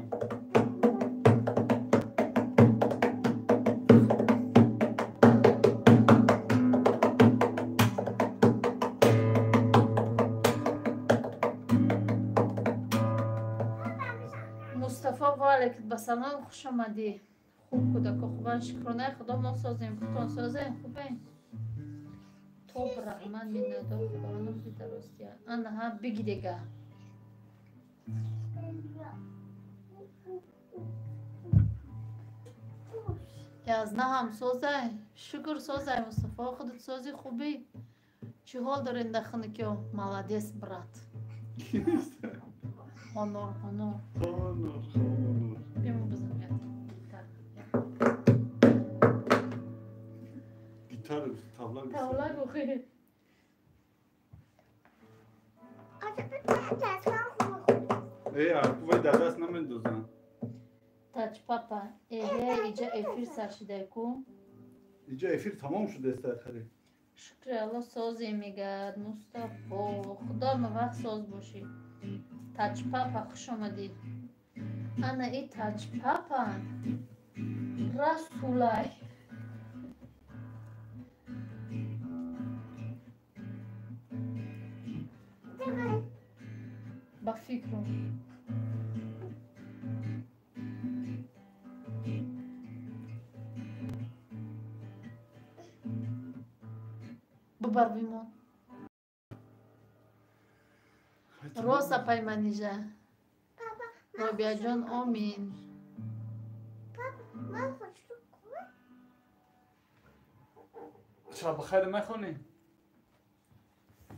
Speaker 1: мустафо валейкум басалом хуш омадӣ хуб кӯдако хубан шукронаи худо мо созем худтон созем хубем то брахман минадо худоно бидаростия анаҳа бигидега язна ҳам созай шукр созай мустафо худат сози хубӣ чӣ ҳол дорен даханакё молодец брат ҳонор бимо бизанят
Speaker 2: гитара таблак
Speaker 1: тавлак охи
Speaker 2: акувай дар даст намендозам
Speaker 1: тач папа иҷа эфир саршидай ку
Speaker 2: иҷа эфир тамом шудааст ахари
Speaker 1: шукри алло созе мегад мустафо худо ма вақт соз бошӣ тач папа хуш омадӣ ана и тач папа расулай ба фикру бубар бимон роса пайманижа робияҷон омин
Speaker 2: шабхайр мехонӣ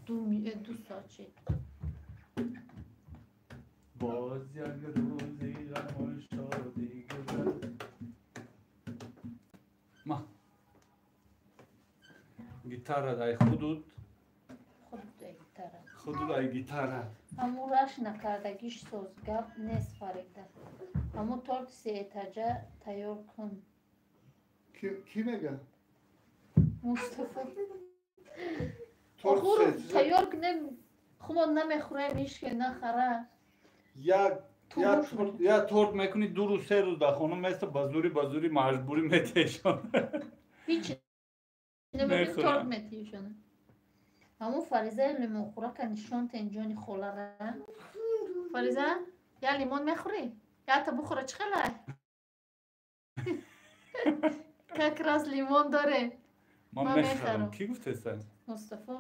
Speaker 1: ду соат шид
Speaker 2: боз як рӯзи ғаму шодӣ гузашт ма гитара дай худуд ай гитара
Speaker 1: ҳамун раш накардагиш соз гап нест фарида ҳамун торти сеэтаҷа тайёр кун
Speaker 2: ки мега
Speaker 1: мустафо охур тайёр кунем хумо намехӯрем ишке нахара
Speaker 2: як торт мекунӣ ду рӯз се рӯз ба хона места ба зӯри маҷбурӣ метешон
Speaker 1: ҳич набин торт метишона ҳамун фаризаи лимонхӯрака нишонтен ҷони холара фариза یا لیمون میخوری یا تا بخوره چخله که راست لیمون داره
Speaker 2: من
Speaker 1: من
Speaker 2: میخرم
Speaker 1: میخرم.
Speaker 2: کی گفته سن
Speaker 1: مصطفی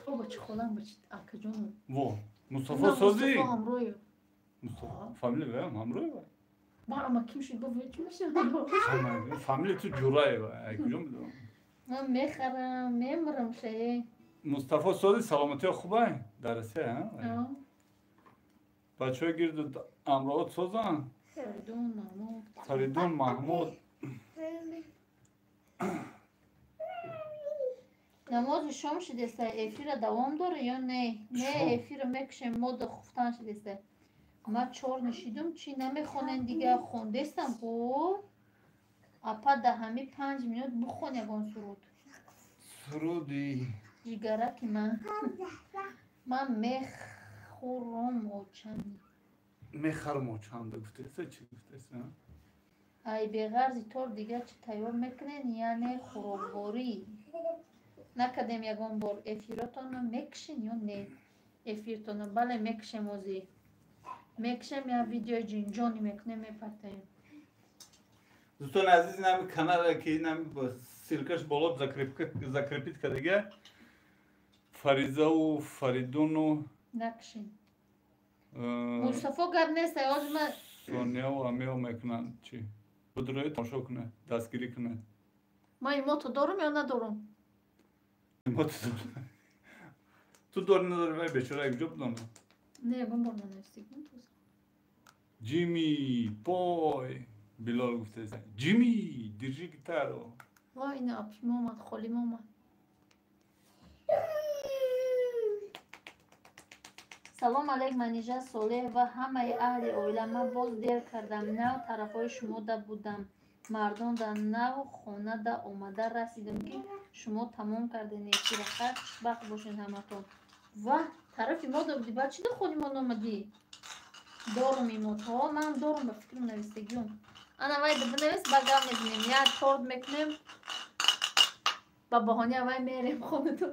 Speaker 1: با چه خودم بچید اکا جونم
Speaker 2: وا مصطفی
Speaker 1: نه،
Speaker 2: سازی
Speaker 1: مصطفی همروی
Speaker 2: مصطفی فامیلی وام همراه با
Speaker 1: با اما کیم شد با چی میشه
Speaker 2: فامیلی تو جورای با کجا میدونم
Speaker 1: من میخرم میمرم شه
Speaker 2: مصطفی سازی سلامتی خوبه درسه ها بچه گرد امراض سازن
Speaker 1: فریدون محمود
Speaker 2: فریدون محمود
Speaker 1: نماز شام شدیسته افیر دوام داره یا نه نه
Speaker 2: شام.
Speaker 1: افیر میکشم مود خفتن شدیسته ما 4 نشیدم چی نمیخونن دیگه خوندستم خب اپا ده همه 5 منوت بخون یگان سرود
Speaker 2: سرودی
Speaker 1: جگره که من میخورم و چند
Speaker 2: میخرم و چند گفته چی گفته
Speaker 1: ای بغرزی طور دیگه چی تیار میکنین یعنی خروباری نکدیم یگان بار افیراتون رو میکشین یا نه افیرتون رو بله میکشم اوزی میکشم یا ویدیو جینجانی میکنه میپرتیم
Speaker 2: دوستان عزیز نمی کانال که نمی سیلکش بالا закрепить کردگه فریزه و فریدون و
Speaker 1: نکشین مصطفی گب نیست از من
Speaker 2: سونیا و امیو میکنن چی بدروی تماشا کنه دستگیری کنه
Speaker 1: ما این موتو دارم یا ندارم
Speaker 2: تو داری نداری وای بیچاره یک جا بدونم
Speaker 1: نه یگان بار ننوشتیم
Speaker 2: جیمی پای بلال گفته جیمی دیرجی گیتارو
Speaker 1: وای این اپیم اومد خالیم اومد سلام علیک منیجه صالح و همه اهل اویله من باز دیر کردم نو طرفای شما دا بودم مردم دا نو خونه دا اومده رسیدم که شما تمام کردین یکی را خیر بخت باشین همتون و طرفی ما دا بودی بعد چی دا خونی ما نامدی دارم ایموت ها من دارم به فکرم نوستگیم انا وای دا بنویس بگم میدونیم یا تورد میکنیم با بحانه وای میریم خونه دو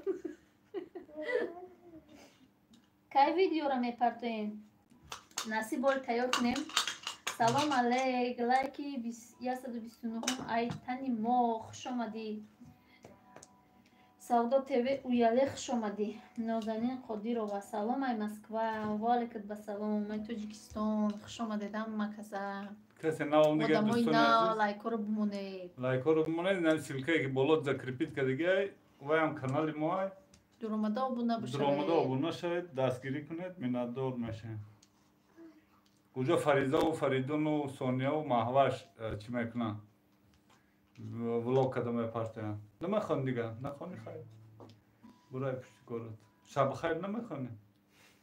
Speaker 1: کی ویدیو را میپرتوین نصیب بار تیار کنیم سلام علیک لایکی 129 ای تنی ما خوش آمدی سودا تیوی اویالی خوش آمدی نازنین قدیرова سلام ای مسکوا والکت به سلام ای توجیکستان خوش آمدیدم مکزه
Speaker 2: کسی نام دیگه
Speaker 1: آدمای
Speaker 2: دوستان
Speaker 1: نه
Speaker 2: عزیز
Speaker 1: لایک رو بمونید
Speaker 2: لایک رو بمونید نم سیلکه که بالا закрепить کردگه و هم کانال ما
Speaker 1: درآمده ابونه بشه
Speaker 2: درآمده ابونه شد دستگیری کنید منتدار میشه کجا فریزه و فریدون و سونیا و مهوش چی میکنن ولوگ کدام میپرتن نمیخوان دیگه نخوانی خیر برای پشت کارت شب خیر نمیخوانی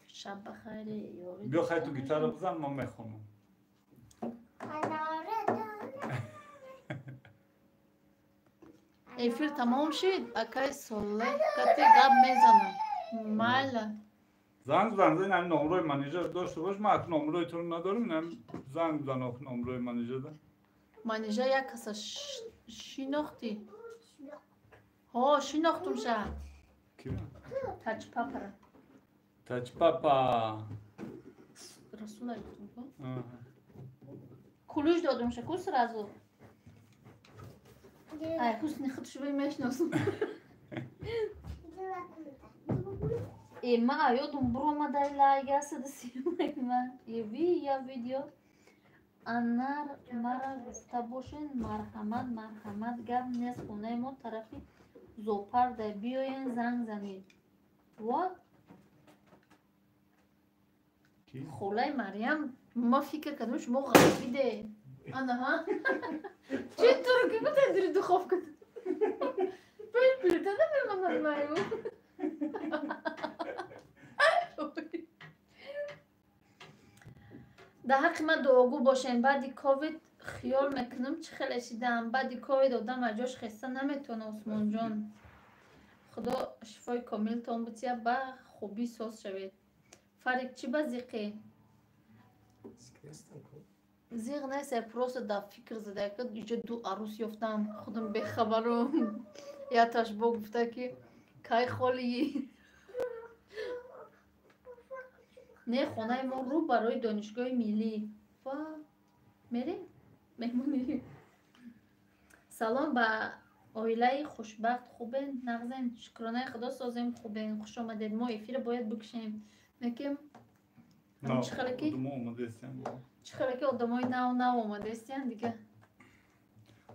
Speaker 1: شب بخیر یاری
Speaker 2: بیا خیر تو گیتار رو بزن من میخونم
Speaker 1: افیر تمام شد اکای صالح کتی گب میزنم مالا
Speaker 2: زنگ بزن این نمره منیجر داشته باش من اکنون نمره تو رو ندارم اینم زنگ بزن اکنون نمره منیجر ده
Speaker 1: منیجه یک کسا شیناختی ها شیناختم شه
Speaker 2: کی
Speaker 1: تچ پاپره
Speaker 2: تاچ پاپا
Speaker 1: رسول گفتم کلوش دادم شه کس رازو ای حسنی خودش بی میشناسم ما یادم برو ما در لایگه سدسیم من یا ویدیو انار مرا گفته باشین مرحمت گپ نیست خونه ما طرفی زوپرده بیاین زنگ زنید و خولای مریم ما فکر کردم شما غریبیده انا ها چطور که گفته داری دو خوف کد پیلتا نمیماند مایو در حق من دعاگو باشین بعدی کووید خیال میکنم چه خیلی شیدم بعدی کووید آدم اجاش خسته نمیتونه عثمان جان خدا شفای کامل تان بتیه با خوبی ساز شوید فرق چی با زیقه زیغ نیست پروس دا فکر زده که اینجا دو عروس یافتم خودم بخبرم یا تاش با گفته که کای خالی نه خونه ما رو برای دانشگاه ملی و میریم مهمونی. سلام به اویلای خوشبخت خوبین نغزین شکرانه خدا سازیم خوبین خوش آمدید ما افیر باید بکشیم نکیم
Speaker 2: نه
Speaker 1: چه خلکی
Speaker 2: دم اومده استیم
Speaker 1: چه خلکی آدمای نو اومده استین دیگه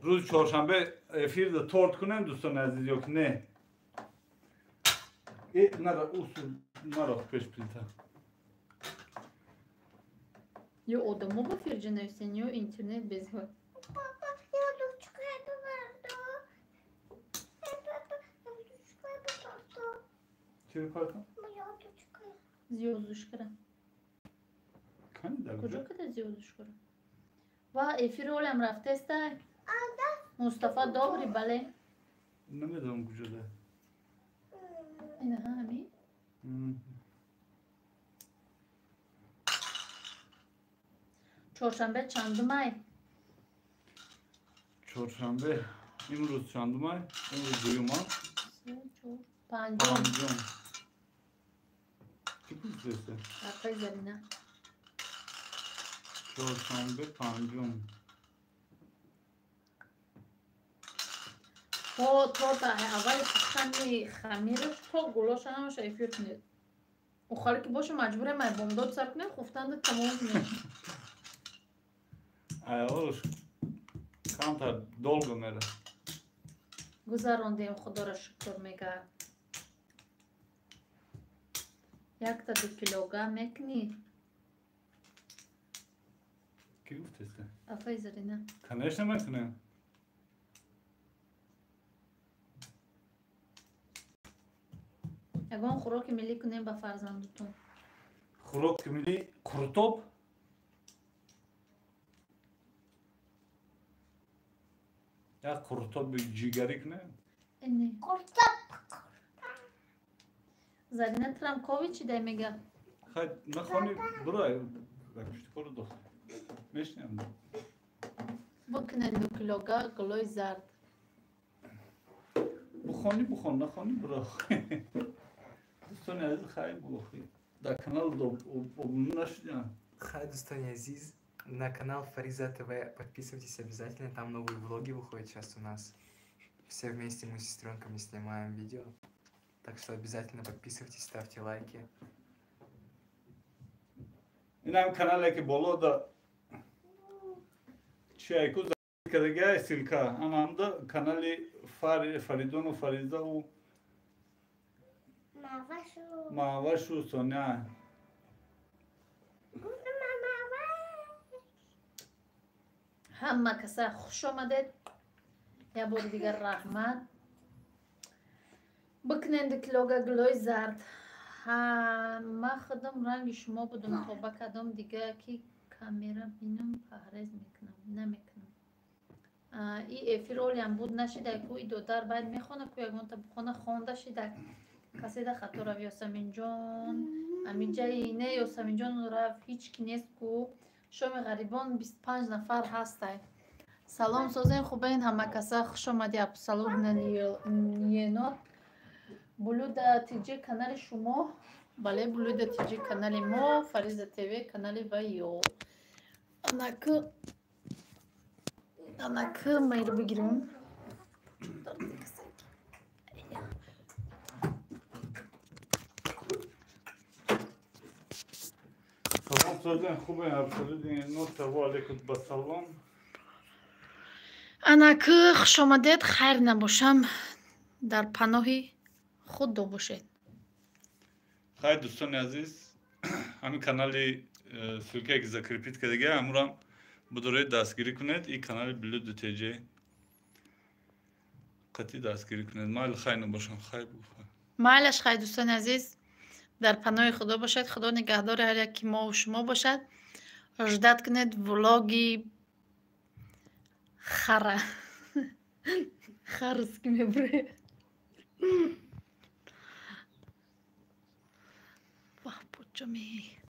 Speaker 2: روز چهارشنبه افیر ده تورت کنن دوستان عزیز یا که نه نرا اصول نرا پیش پیلتا
Speaker 1: یا آدمو با فرجه نویسین یا اینترنت بزهاد
Speaker 3: Papa, jag har choklad och vardo. Pappa, jag har choklad och vardo.
Speaker 2: چی کارتون؟
Speaker 3: Jag har choklad.
Speaker 1: زیادش کرم
Speaker 2: کنی در
Speaker 1: کجا
Speaker 2: کجا؟
Speaker 1: کده زیادش کرم و افیر اولم رفته است
Speaker 3: Ada.
Speaker 1: مصطفی داغری بله
Speaker 2: نمیدونم کجا ده
Speaker 1: اینه همین چهارشنبه چندمه
Speaker 2: چهارشنبه امروز چندمه امروز دویمه
Speaker 1: پنجم
Speaker 2: پنجم چی پوزیسته؟
Speaker 1: حرفای زرینه
Speaker 2: چهارشنبه پنجم
Speaker 1: تا تا اول پختن خمیرش تا گلاش همش افیر کنید و خالی که باشه مجبوره من بامداد سر کنید خفتن تمام میشه
Speaker 2: ایالش کم تا دولگو میره
Speaker 1: گذراندیم خدا را شکر میگه یک تا 2 کیلوگرم میکنی
Speaker 2: کی گفتسته؟
Speaker 1: افای زرینه
Speaker 2: کنش نمیکنه
Speaker 1: یگان خوراک ملی کنیم به فرزندتون
Speaker 2: خوراک ملی قرطب یا قرطب جیگری کنه
Speaker 1: اینی
Speaker 3: Korta.
Speaker 1: زرینه ترم کاوی چی ده میگه
Speaker 2: خیلی نخوانی برای بکشتی کارو دو میشنیم
Speaker 1: بکنن 2 کیلوگرم گلوی زرد
Speaker 2: بخوانی نخوانی برای دوستانی عزیز خیلی بخوری در کانال ابونو نشدیم
Speaker 4: Хай, Достойный Азиз, на канал Фариза ТВ. Подписывайтесь обязательно, там новые влоги выходят сейчас у нас. Все вместе мы с сестренками снимаем видео. Так что обязательно подписывайтесь, ставьте лайки.
Speaker 2: این هم کاناله که بالا دا چیایکو زنگ کردگه سیلکا اما هم دا کانالی فریدون و فریزا و
Speaker 3: Mavashu.
Speaker 2: ماوش و سونیا
Speaker 1: همه کسا خوش آمدید یه بار دیگر رحمت بکنن 2 کیلوگرم گلوی زرد ما خودم رنگ شما بودم تا با کدام دیگه که کامیرا بینم پهرز میکنم نمیکنم ای افیر اولی هم بود نشیده که ای دو در باید میخونه که یکمان تا بخونه خونده شده کسی ده خطا رو یاسمین جان همین جای اینه یاسمین جان رو هیچ کی نیست که شما غریبان 25 نفر هسته سلام سازین خوبه این همه کسا خوش آمدی ابسالون نینا بلود تیجی کانال شما بله بلود تیجی کانال ما فریزا تیوی کانال و یو انکه میرو بگیریم
Speaker 2: سلام سازن خوبه ابسالون نوت و علیکم بسلام
Speaker 1: انکه خوش آمدید خیر نباشم در پناه خود دو باشید
Speaker 2: خیلی دوستان عزیز همین کانالی سلکه که زکرپیت کردگه همون بدوره دستگیری کنید این کانال بلود تیجی قطعی دستگیری کنید مایل خیلی نباشم خیلی بخواه
Speaker 1: مایلش خیلی دوستان عزیز در پناه خدا باشد خدا نگهدار هر یکی ما و شما باشد اجدت کنید ولاگی خره خرس که میبره واه پوچه می